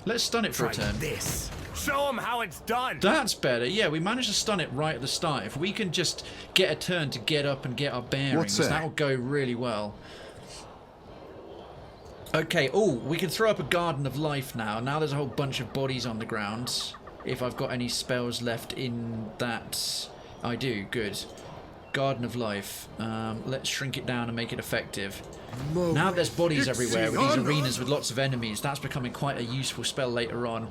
Let's stun it for a turn. This. Show them how it's done. That's better. Yeah, we managed to stun it right at the start. If we can just get a turn to get up and get our bearings, that'll go really well. Okay, oh, we can throw up a Garden of Life now. Now there's a whole bunch of bodies on the ground. If I've got any spells left in that... I do, good. Garden of Life. Let's shrink it down and make it effective. Now there's bodies everywhere with these arenas with lots of enemies. That's becoming quite a useful spell later on.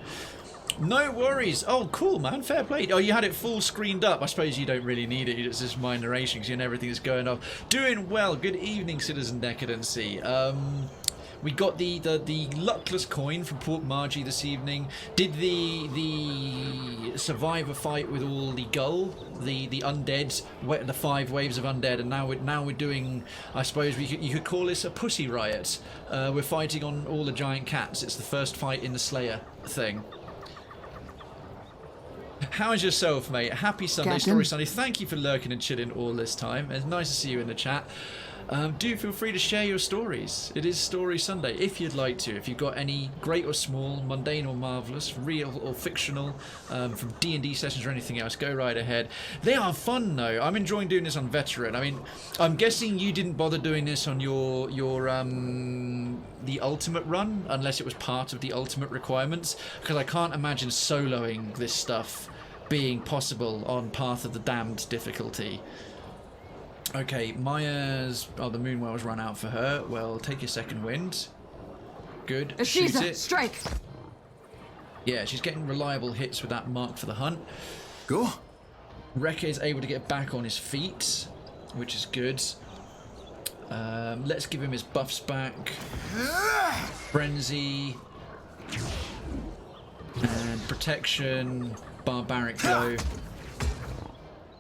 No worries. Oh, cool, man. Fair play. Oh, you had it full screened up. I suppose you don't really need it. It's just my narration because you know everything that's going on. Doing well. Good evening, Citizen Decadency. We got the Luckless Coin from Port Maje this evening. Did the survivor fight with all the gull, the undead, the 5 waves of undead, and now we're doing, I suppose you could call this a pussy riot. We're fighting on all the giant cats. It's the first fight in the Slayer thing. How's yourself, mate? Happy Sunday, Story Sunday. Thank you for lurking and chilling all this time. It's nice to see you in the chat. Do feel free to share your stories. It is Story Sunday, if you'd like to. If you've got any great or small, mundane or marvellous, real or fictional, from D&D sessions or anything else, go right ahead. They are fun, though. I'm enjoying doing this on Veteran. I mean, I'm guessing you didn't bother doing this on your the Ultimate run, unless it was part of the Ultimate requirements, because I can't imagine soloing this stuff being possible on Path of the Damned difficulty. Okay, Maya's... Oh, the Moonwell's run out for her. Well, take your second wind. Good. Shoot it. Strike! Yeah, she's getting reliable hits with that mark for the hunt. Go. Rekka is able to get back on his feet, which is good. Let's give him his buffs back. Frenzy. And protection. Barbaric blow.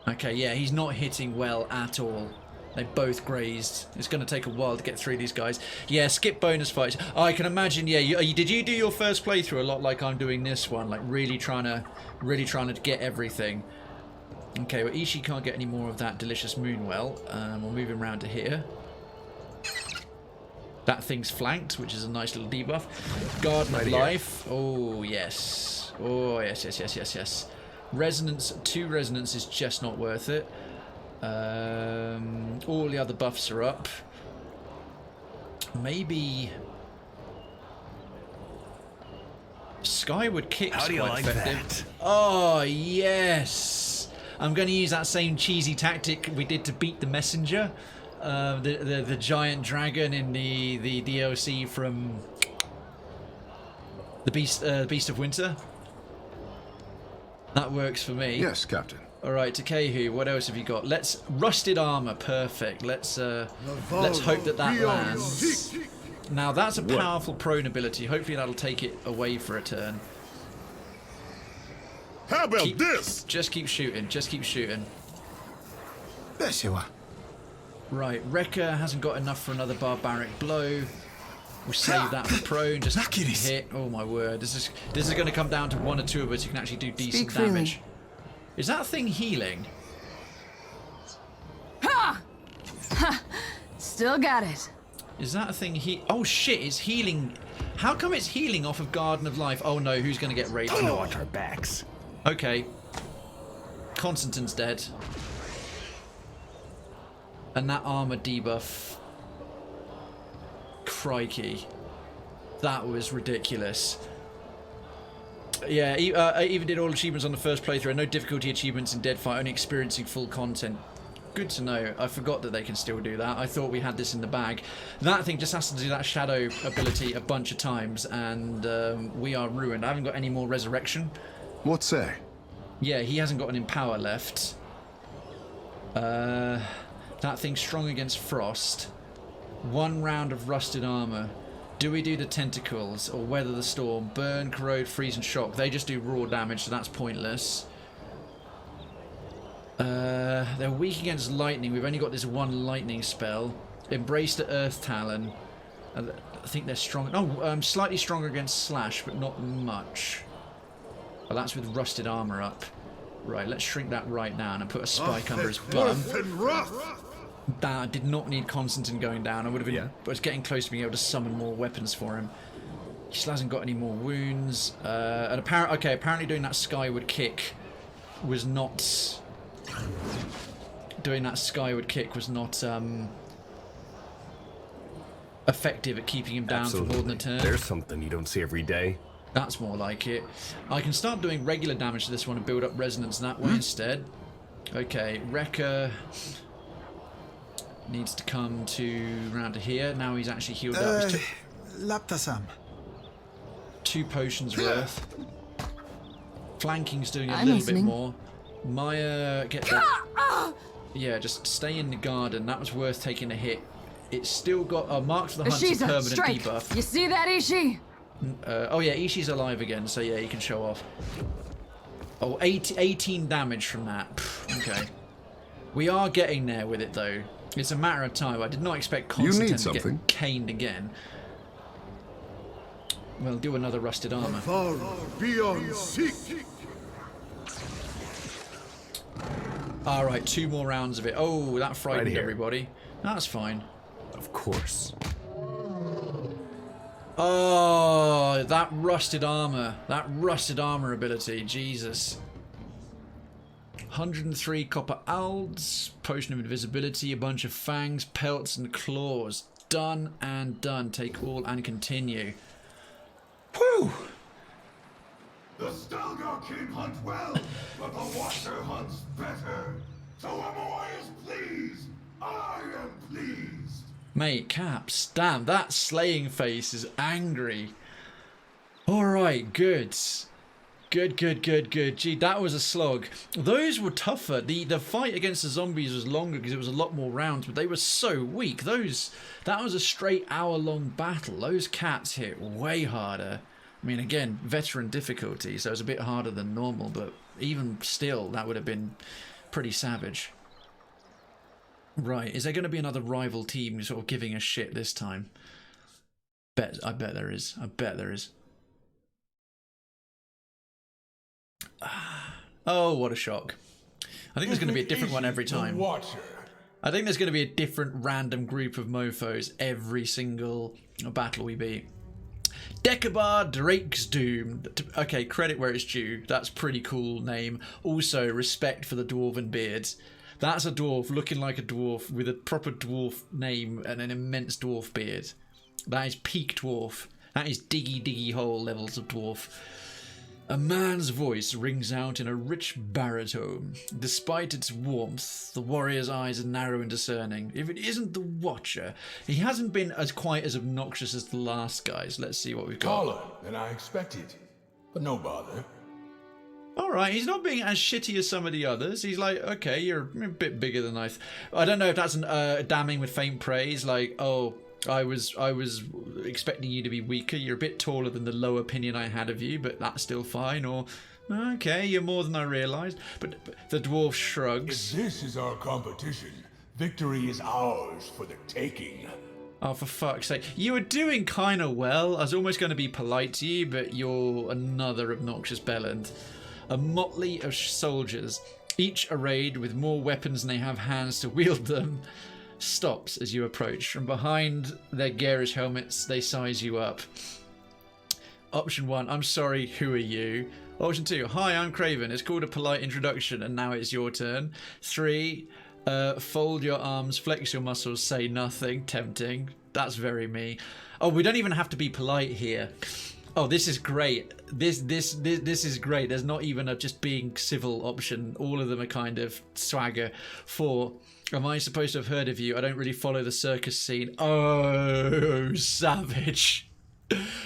Okay, yeah, he's not hitting well at all. They both grazed. It's going to take a while to get through these guys. Yeah, skip bonus fights. Oh, I can imagine. Yeah, did you do your first playthrough a lot like I'm doing this one? Like really trying to get everything. Okay, well Ishii can't get any more of that delicious Moonwell. We'll move him around to here. That thing's flanked, which is a nice little debuff. Garden of Life. Oh yes. Oh yes. Resonance, 2 resonance is just not worth it. All the other buffs are up. Maybe Skyward Kick's How do you quite like effective. that? Oh yes. I'm going to use that same cheesy tactic we did to beat the messenger, the giant dragon in the DLC from the Beast of Winter. That works for me. Yes, Captain. All right, Takehu, what else have you got? Let's rusted armor, perfect. Let's hope that lands. Now that's a powerful prone ability. Hopefully that'll take it away for a turn. How about this? Just keep shooting. Just keep shooting. There you are. Right, Rekka hasn't got enough for another barbaric blow. We'll save that for prone. Just hit. Oh my word! This is going to come down to 1 or 2 of us who can actually do decent damage. Is that thing healing? Ha! Ha! Still got it. Is that a thing oh shit, it's healing. How come it's healing off of Garden of Life? Oh no, who's going to get raped? I'm gonna watch our backs. Okay. Constantine's dead. And that armor debuff. Crikey. That was ridiculous. Yeah, I even did all achievements on the first playthrough. No difficulty achievements in Deadfight, only experiencing full content. Good to know. I forgot that they can still do that. I thought we had this in the bag. That thing just has to do that shadow ability a bunch of times, and we are ruined. I haven't got any more resurrection. What say? Yeah, he hasn't got an empower left. That thing's strong against frost. 1 round of rusted armor. Do we do the tentacles or weather the storm? Burn, corrode, freeze, and shock. They just do raw damage, so that's pointless. They're weak against lightning. We've only got this 1 lightning spell. Embrace the Earth Talon. I think they're strong. Oh, slightly stronger against slash, but not much. Well, that's with rusted armor up. Right, let's shrink that right down and put a spike under his bum. That did not need Constantine going down. I would have been. I was getting close to being able to summon more weapons for him. He still hasn't got any more wounds. And apparently doing that skyward kick was not. Doing that skyward kick was not effective at keeping him down for more than a turn. There's something you don't see every day. That's more like it. I can start doing regular damage to this one and build up resonance that way instead. Okay, Rekka needs to come round to here. Now he's actually healed up. Laptasam. 2 potions worth. Flanking's doing a little bit more. Maya, get that. Yeah, just stay in the garden. That was worth taking a hit. It's still got marks for the hunt's a permanent debuff. You see that, Ishii? Oh yeah, Ishii's alive again, so yeah, you can show off. Oh, 18 damage from that. Okay. We are getting there with it though. It's a matter of time. I did not expect Constantine to get caned again. We'll do another rusted armor. Alright, 2 more rounds of it. Oh, that frightened everybody. That's fine. Of course. Oh, that rusted armor. That rusted armor ability. Jesus. 103 copper alds, potion of invisibility, a bunch of fangs, pelts, and claws. Done and done. Take all and continue. Whew! The Stalgar King hunt well, but the Watcher hunts better. So Amoy is pleased. I am pleased. Mate, Caps, damn, that slaying face is angry. Alright, good. Good. Gee, that was a slog. Those were tougher. The fight against the zombies was longer because it was a lot more rounds, but they were so weak. That was a straight hour-long battle. Those cats hit way harder. I mean, again, veteran difficulty, so it was a bit harder than normal, but even still, that would have been pretty savage. Right, is there going to be another rival team sort of giving a shit this time? I bet there is. Oh, what a shock. I think there's going to be a different one every time. I think there's going to be a different random group of mofos every single battle we beat. Decabar Drake's Doom. Okay, credit where it's due. That's pretty cool name. Also, respect for the dwarven beard. That's a dwarf looking like a dwarf with a proper dwarf name and an immense dwarf beard. That is peak dwarf. That is diggy hole levels of dwarf. A man's voice rings out in a rich baritone. Despite its warmth, the warrior's eyes are narrow and discerning. If it isn't the Watcher, he hasn't been quite as obnoxious as the last guys. Let's see what we've got. Taller than I expected, but no bother. Alright, he's not being as shitty as some of the others. He's like, okay, you're a bit bigger than I don't know if that's damning with faint praise, like, oh, I was expecting you to be weaker. You're a bit taller than the low opinion I had of you, but that's still fine. Or, okay, you're more than I realised. But the dwarf shrugs. If this is our competition, victory is ours for the taking. Oh, for fuck's sake. You were doing kind of well. I was almost going to be polite to you, but you're another obnoxious bellend. A motley of soldiers, each arrayed with more weapons than they have hands to wield them, stops as you approach. From behind their garish helmets, they size you up. Option 1, I'm sorry, who are you? Option 2, hi, I'm Krayven. It's called a polite introduction, and now it's your turn. 3, fold your arms, flex your muscles, say nothing. Tempting. That's very me. Oh, we don't even have to be polite here. Oh, this is great. This is great. There's not even a just being civil option. All of them are kind of swagger. 4, am I supposed to have heard of you? I don't really follow the circus scene. Oh, savage.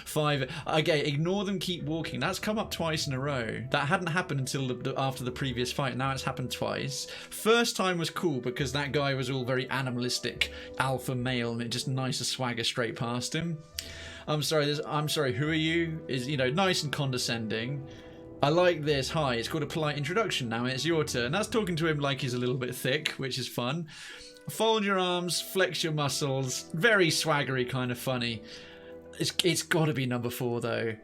5, okay, ignore them, keep walking. That's come up twice in a row. That hadn't happened until after the previous fight. Now it's happened twice. First time was cool because that guy was all very animalistic, alpha male, and it just nice to swagger straight past him. I'm sorry, who are you? Is, nice and condescending. I like this. Hi, it's called a polite introduction. Now it's your turn. That's talking to him like he's a little bit thick, which is fun. Fold your arms, flex your muscles. Very swaggery, kind of funny. It's got to be number 4, though.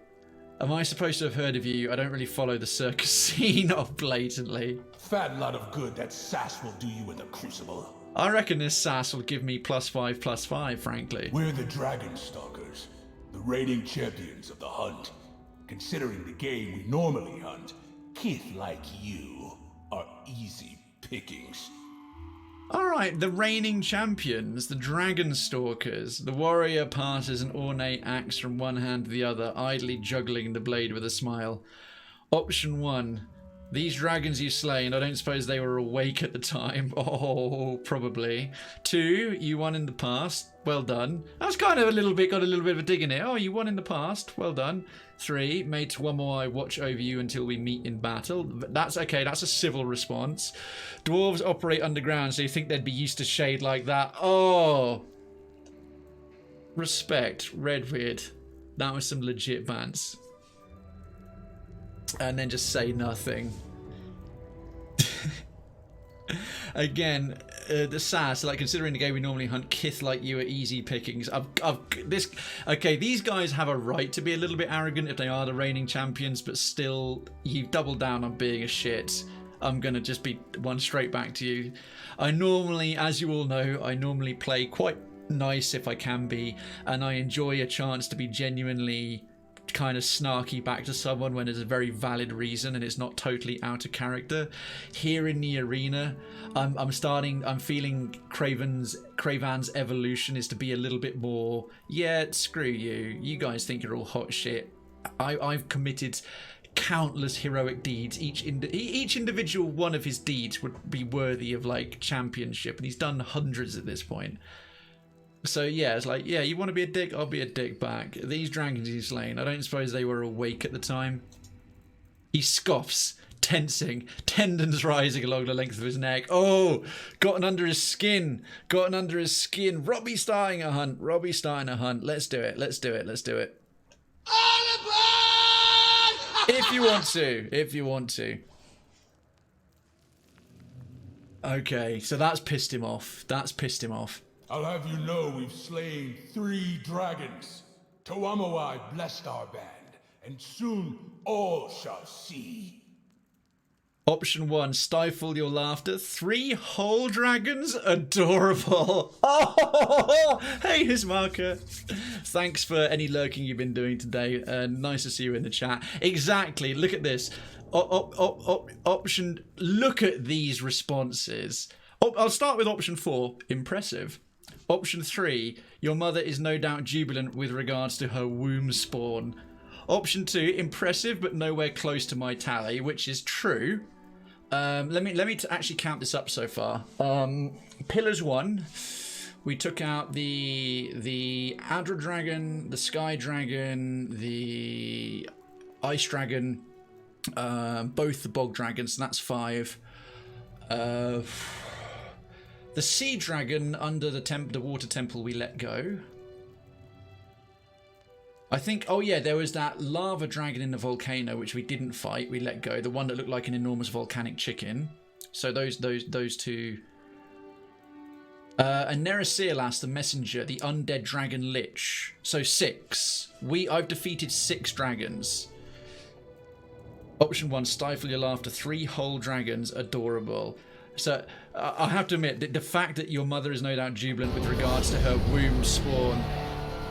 Am I supposed to have heard of you? I don't really follow the circus scene off blatantly. Fat lot of good that sass will do you in the crucible. I reckon this sass will give me +5/+5, frankly. We're the Dragon Stalkers, the reigning champions of the hunt. Considering the game we normally hunt, kith like you are easy pickings. Alright, the reigning champions, the Dragon Stalkers. The warrior passes an ornate axe from one hand to the other, idly juggling the blade with a smile. Option 1. These dragons you slain, I don't suppose they were awake at the time. Oh, probably. 2, you won in the past. Well done. That's kind of got a little bit of a dig in it. Oh, you won in the past. Well done. 3, may Tuamoai watch over you until we meet in battle. That's okay, that's a civil response. Dwarves operate underground, so you think they'd be used to shade like that. Oh. Respect. Redweird. That was some legit bants. And then just say nothing. Again, the sass, like considering the game we normally hunt, kith like you are easy pickings. Okay, these guys have a right to be a little bit arrogant if they are the reigning champions, but still, you've doubled down on being a shit. I'm gonna just be one straight back to you. I normally, as you all know, I normally play quite nice if I can be, and I enjoy a chance to be genuinely kind of snarky back to someone when there's a very valid reason and it's not totally out of character. Here in the arena, I'm feeling Krayvan's evolution is to be a little bit more, yeah, screw you guys think you're all hot shit. I've committed countless heroic deeds. Each individual one of his deeds would be worthy of like championship, and he's done hundreds at this point. So yeah, it's like, yeah, you want to be a dick? I'll be a dick back. These dragons he's slain, I don't suppose they were awake at the time. He scoffs, tensing, tendons rising along the length of his neck. Oh, gotten under his skin. Gotten under his skin. Robbie's starting a hunt. Robbie's starting a hunt. Let's do it. Let's do it. Let's do it. If you want to. If you want to. Okay, so that's pissed him off. That's pissed him off. I'll have you know we've slain 3 dragons. Toamawai blessed our band, and soon all shall see. Option 1, stifle your laughter. 3 whole dragons? Adorable. Oh, hey, his marker. Thanks for any lurking you've been doing today. Nice to see you in the chat. Exactly, look at this. Option, look at these responses. I'll start with option 4, impressive. Option 3, your mother is no doubt jubilant with regards to her womb spawn. Option 2, impressive but nowhere close to my tally, which is true. Let me actually count this up so far. Pillars 1, we took out the Adra Dragon, the Sky Dragon, the Ice Dragon, both the Bog Dragons, and that's 5. The Sea Dragon under the Water Temple we let go. I think, oh yeah, there was that Lava Dragon in the volcano which we didn't fight, we let go. The one that looked like an enormous volcanic chicken. So those 2. And Nerasilas, the Messenger, the Undead Dragon Lich. So 6. I've defeated 6 dragons. Option 1, stifle your laughter. 3 whole dragons, adorable. So I have to admit that the fact that your mother is no doubt jubilant with regards to her womb spawn.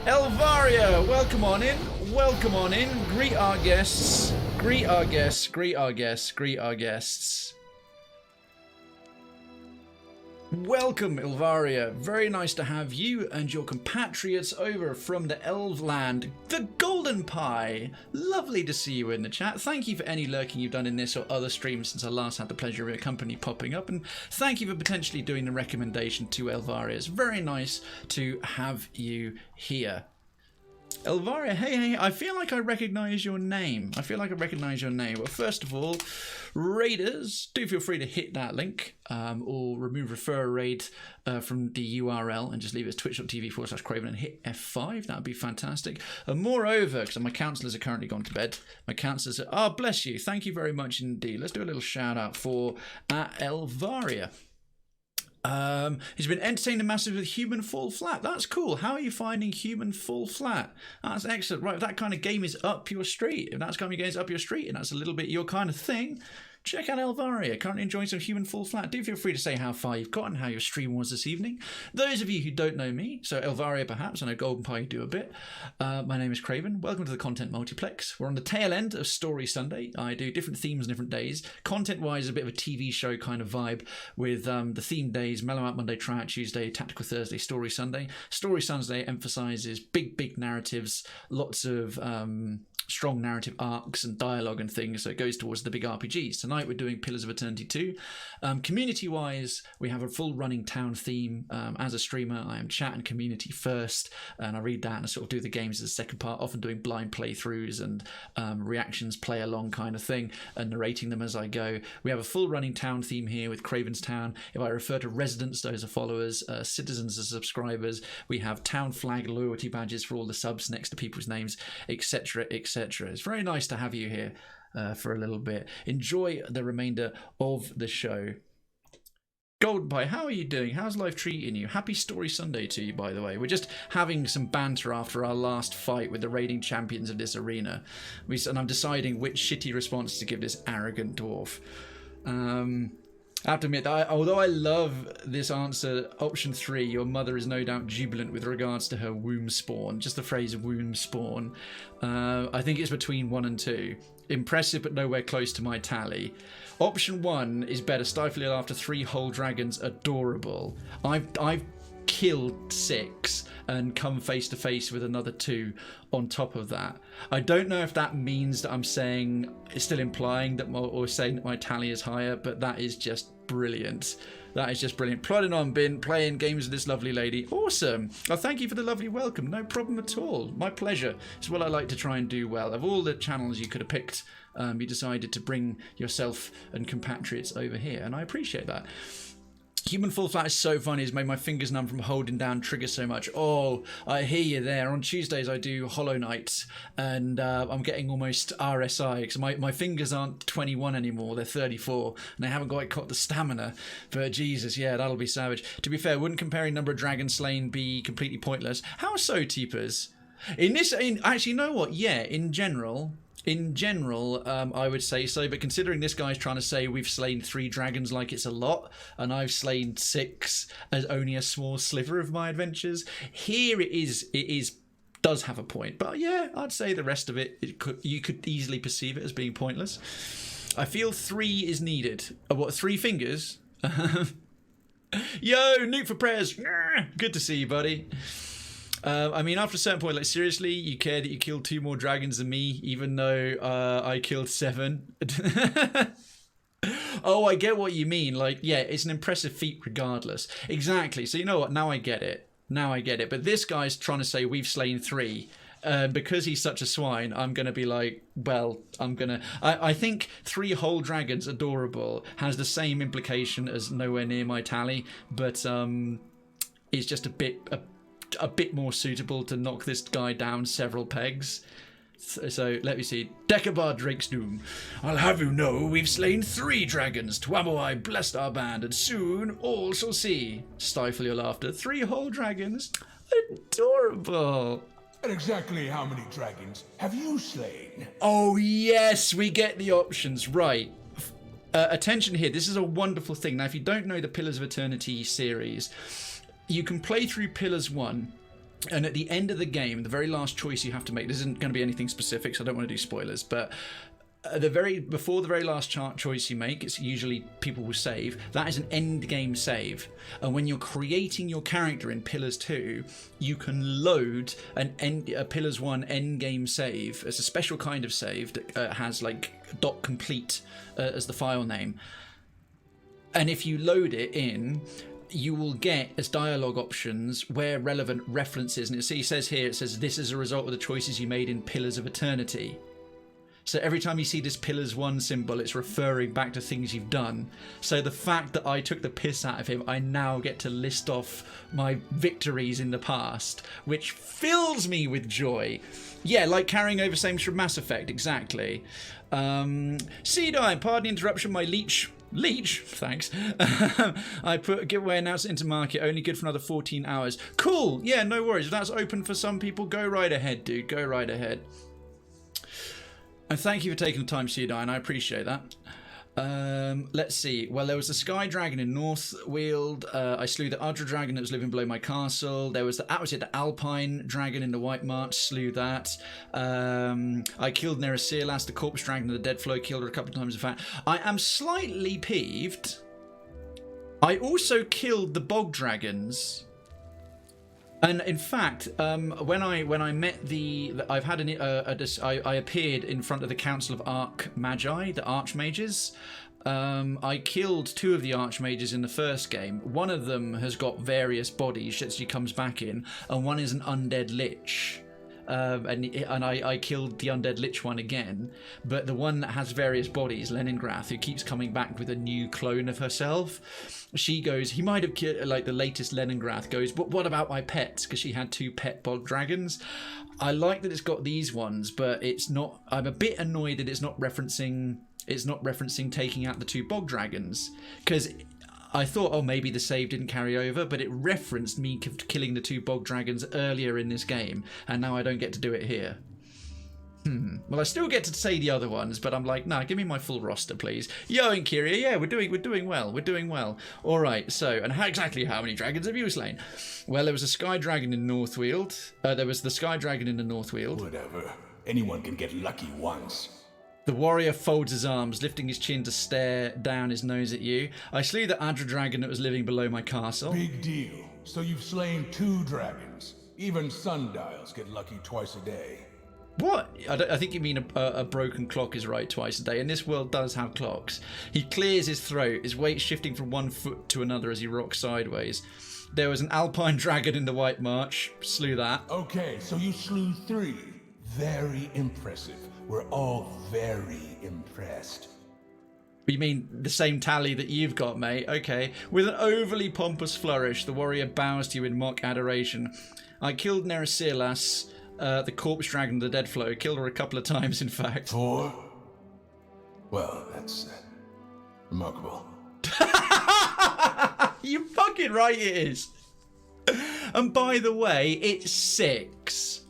Elvaria, welcome on in. Welcome on in. Greet our guests. Greet our guests. Greet our guests. Greet our guests. Welcome, Ilvaria. Very nice to have you and your compatriots over from the Elvland, the Golden Pie. Lovely to see you in the chat. Thank you for any lurking you've done in this or other streams since I last had the pleasure of your company popping up, and thank you for potentially doing the recommendation to Elvaria. It's very nice to have you here. Elvaria, hey, I feel like I recognise your name. Well, first of all, raiders, do feel free to hit that link or remove refer raid from the URL and just leave it as twitch.tv/Krayven and hit F5. That would be fantastic. And moreover, because my counsellors are currently gone to bed, my counsellors are, oh, bless you. Thank you very much indeed. Let's do a little shout out for Elvaria. He's been entertained massively with Human Fall Flat. That's cool. How are you finding Human Fall Flat? That's excellent. Right, if that kind of game is up your street, and that's a little bit your kind of thing, check out Elvaria. Currently enjoying some Human Fall Flat. Do feel free to say how far you've gotten, how your stream was this evening. Those of you who don't know me, so Elvaria perhaps, I know Golden Pie you do a bit. My name is Krayven. Welcome to the Content Multiplex. We're on the tail end of Story Sunday. I do different themes on different days. Content-wise, a bit of a TV show kind of vibe with the theme days, Mellow Out Monday, Try Out Tuesday, Tactical Thursday, Story Sunday. Story Sunday emphasises big narratives, lots of strong narrative arcs and dialogue and things, so it goes towards the big RPGs. Tonight we're doing Pillars of Eternity 2. Community-wise, we have a full running town theme. As a streamer, I am chat and community first, and I read that and I sort of do the games as the second part, often doing blind playthroughs and reactions, play along kind of thing, and narrating them as I go. We have a full running town theme here with Krayven's Town. If I refer to residents, those are followers, citizens as subscribers. We have town flag loyalty badges for all the subs next to people's names, etc, etc. It's very nice to have you here for a little bit. Enjoy the remainder of the show. Golden Pie, how are you doing? How's life treating you? Happy Story Sunday to you, by the way. We're just having some banter after our last fight with the reigning champions of this arena. And I'm deciding which shitty response to give this arrogant dwarf. I have to admit, although I love this answer, option 3, your mother is no doubt jubilant with regards to her womb spawn. Just the phrase womb spawn. I think it's between 1 and 2. Impressive, but nowhere close to my tally. Option 1 is better. Stifle your laughter, 3 whole dragons, adorable. I've killed 6 and come face to face with another 2 on top of that. I don't know if that means that I'm saying, it's still implying that or saying that my tally is higher, but that is just brilliant. That is just brilliant. Plodding on, been playing games with this lovely lady. Awesome. Well, thank you for the lovely welcome. No problem at all. My pleasure. It's what I like to try and do well. Of all the channels you could have picked, you decided to bring yourself and compatriots over here, and I appreciate that. Human Full Flat is so funny. It's made my fingers numb from holding down trigger so much. Oh, I hear you there. On Tuesdays I do Hollow Knight, and I'm getting almost RSI because my fingers aren't 21 anymore. They're 34, and I haven't quite got the stamina. But Jesus, yeah, that'll be savage. To be fair, wouldn't comparing number of dragons slain be completely pointless? How so, Teepers? Actually, you know what? Yeah, in general, I would say so, but considering this guy's trying to say we've slain 3 dragons like it's a lot, and I've slain 6 as only a small sliver of my adventures, here it does have a point. But yeah, I'd say the rest of it, you could easily perceive it as being pointless. I feel 3 is needed. What, 3 fingers? Yo, Nuke for prayers. Good to see you, buddy. I mean, after a certain point, like, seriously, you care that you killed 2 more dragons than me, even though I killed 7? Oh, I get what you mean. Like, yeah, it's an impressive feat regardless. Exactly. So you know what? Now I get it. But this guy's trying to say we've slain 3. Because he's such a swine, I'm going to be like, well, I think 3 whole dragons, adorable, has the same implication as nowhere near my tally, but it's just a bit more suitable to knock this guy down several pegs. So let me see. Decabar Drake's Doom. I'll have you know we've slain 3 dragons. Twamoai blessed our band, and soon all shall see. Stifle your laughter. 3 whole dragons. Adorable. And exactly how many dragons have you slain? Oh yes, we get the options. Right. Attention here. This is a wonderful thing. Now, if you don't know the Pillars of Eternity series, you can play through Pillars 1, and at the end of the game, the very last choice you have to make, this isn't going to be anything specific, so I don't want to do spoilers, but before the very last choice you make, it's usually people will save. That is an end game save, and when you're creating your character in Pillars 2, you can load a Pillars 1 end game save. It's a special kind of save that has like .complete as the file name, and if you load it in, you will get as dialogue options where relevant references, and it says here, it says this is a result of the choices you made in Pillars of Eternity. So every time you see this Pillars 1 symbol, it's referring back to things you've done. So the fact that I took the piss out of him, I now get to list off my victories in the past, which fills me with joy. Yeah, like carrying over same from Mass Effect, exactly. Seedine, pardon the interruption, my leech, thanks. I put giveaway announcement into market, only good for another 14 hours. Cool, yeah, no worries. If that's open for some people, go right ahead, dude. Go right ahead. And thank you for taking the time, Seedine. I appreciate that. Let's see. Well, there was the Sky Dragon in Northweald. I slew the Udra Dragon that was living below my castle. There was the Alpine Dragon in the White March. Slew that. I killed Nerasilas, the Corpse Dragon in the Dead Flow. Killed her a couple of times, in fact. I am slightly peeved. I also killed the Bog Dragons. And in fact, when I met I've had I appeared in front of the Council of Port Maje, the Archmages. I killed 2 of the Archmages in the first game. One of them has got various bodies that she comes back in, and one is an undead lich. And I killed the undead lich one again, but the one that has various bodies, Leningrath, who keeps coming back with a new clone of herself, she goes, he might have killed, like the latest Leningrath goes, but what about my pets? Because she had 2 pet bog dragons. I like that it's got these ones, but it's not. I'm a bit annoyed that it's not referencing taking out the 2 bog dragons, because I thought, oh, maybe the save didn't carry over, but it referenced me killing the 2 bog dragons earlier in this game, and now I don't get to do it here. Well, I still get to say the other ones, but I'm like, nah, give me my full roster, please. Yo, and Kyria, yeah, we're doing well. We're doing well. All right, so, and exactly how many dragons have you slain? Well, there was a sky dragon in Northweald. There was the sky dragon in the Northweald. Whatever. Anyone can get lucky once. The warrior folds his arms, lifting his chin to stare down his nose at you. I slew the Adra dragon that was living below my castle. Big deal. So you've slain 2 dragons. Even sundials get lucky twice a day. What? I think you mean a broken clock is right twice a day, and this world does have clocks. He clears his throat, his weight shifting from one foot to another as he rocks sideways. There was an alpine dragon in the White March. Slew that. Okay, so you slew 3. Very impressive. We're all very impressed. You mean the same tally that you've got, mate? Okay. With an overly pompous flourish, the warrior bows to you in mock adoration. I killed Nerasilas, the corpse dragon of the dead flow. Killed her a couple of times, in fact. 4? Well, that's remarkable. You're fucking right, it is. And by the way, it's 6.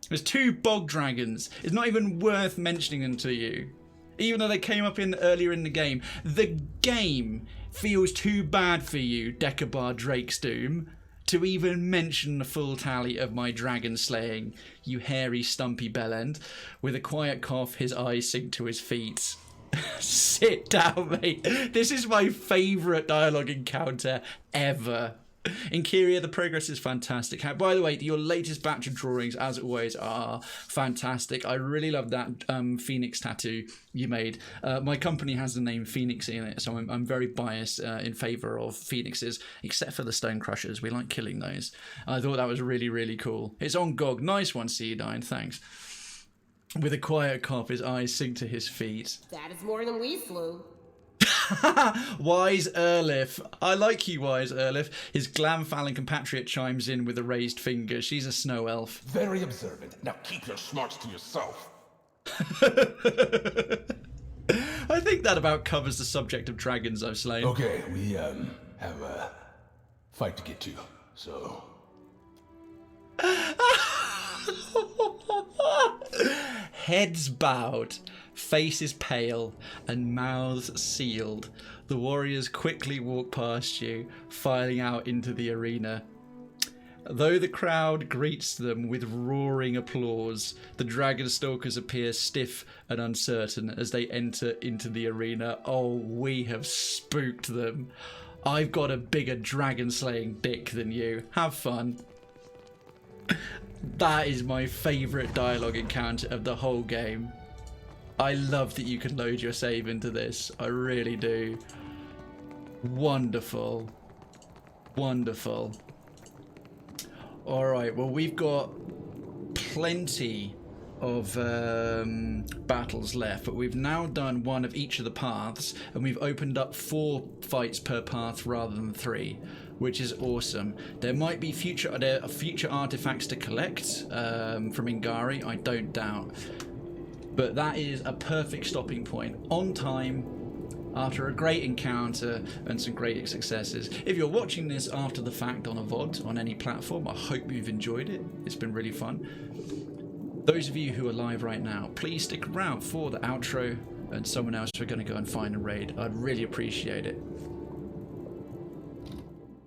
There's 2 bog dragons. It's not even worth mentioning them to you. Even though they came up in earlier in the game. The game feels too bad for you, Decabar Drake's Doom, to even mention the full tally of my dragon slaying, you hairy stumpy bellend. With a quiet cough, his eyes sink to his feet. Sit down, mate. This is my favourite dialogue encounter ever. In Kyria, the progress is fantastic. By the way, your latest batch of drawings, as always, are fantastic. I really love that Phoenix tattoo you made. My company has the name Phoenix in it, so I'm very biased in favour of Phoenixes, except for the Stone Crushers. We like killing those. I thought that was really, really cool. It's on GOG. Nice one, C9. Thanks. With a quiet cough, his eyes sink to his feet. That is more than we slew. Wise Erlif. I like you, Wise Erlif. His Glamfallen compatriot chimes in with a raised finger. She's a snow elf. Very observant. Now keep your smarts to yourself. I think that about covers the subject of dragons I've slain. Okay, we have a fight to get to, so... Heads bowed, faces pale, and mouths sealed, the warriors quickly walk past you, filing out into the arena. Though the crowd greets them with roaring applause, the dragon stalkers appear stiff and uncertain as they enter into the arena. Oh, we have spooked them. I've got a bigger dragon slaying dick than you. Have fun. That is my favourite dialogue encounter of the whole game. I love that you can load your save into this. I really do. Wonderful. Wonderful. Alright, well, we've got plenty of battles left, but we've now done one of each of the paths, and we've opened up 4 fights per path rather than 3, which is awesome. There might be future artifacts to collect from Ingari, I don't doubt. But that is a perfect stopping point. On time, after a great encounter and some great successes. If you're watching this after the fact on a VOD on any platform, I hope you've enjoyed it. It's been really fun. Those of you who are live right now, please stick around for the outro and someone else we're going to go and find a raid. I'd really appreciate it.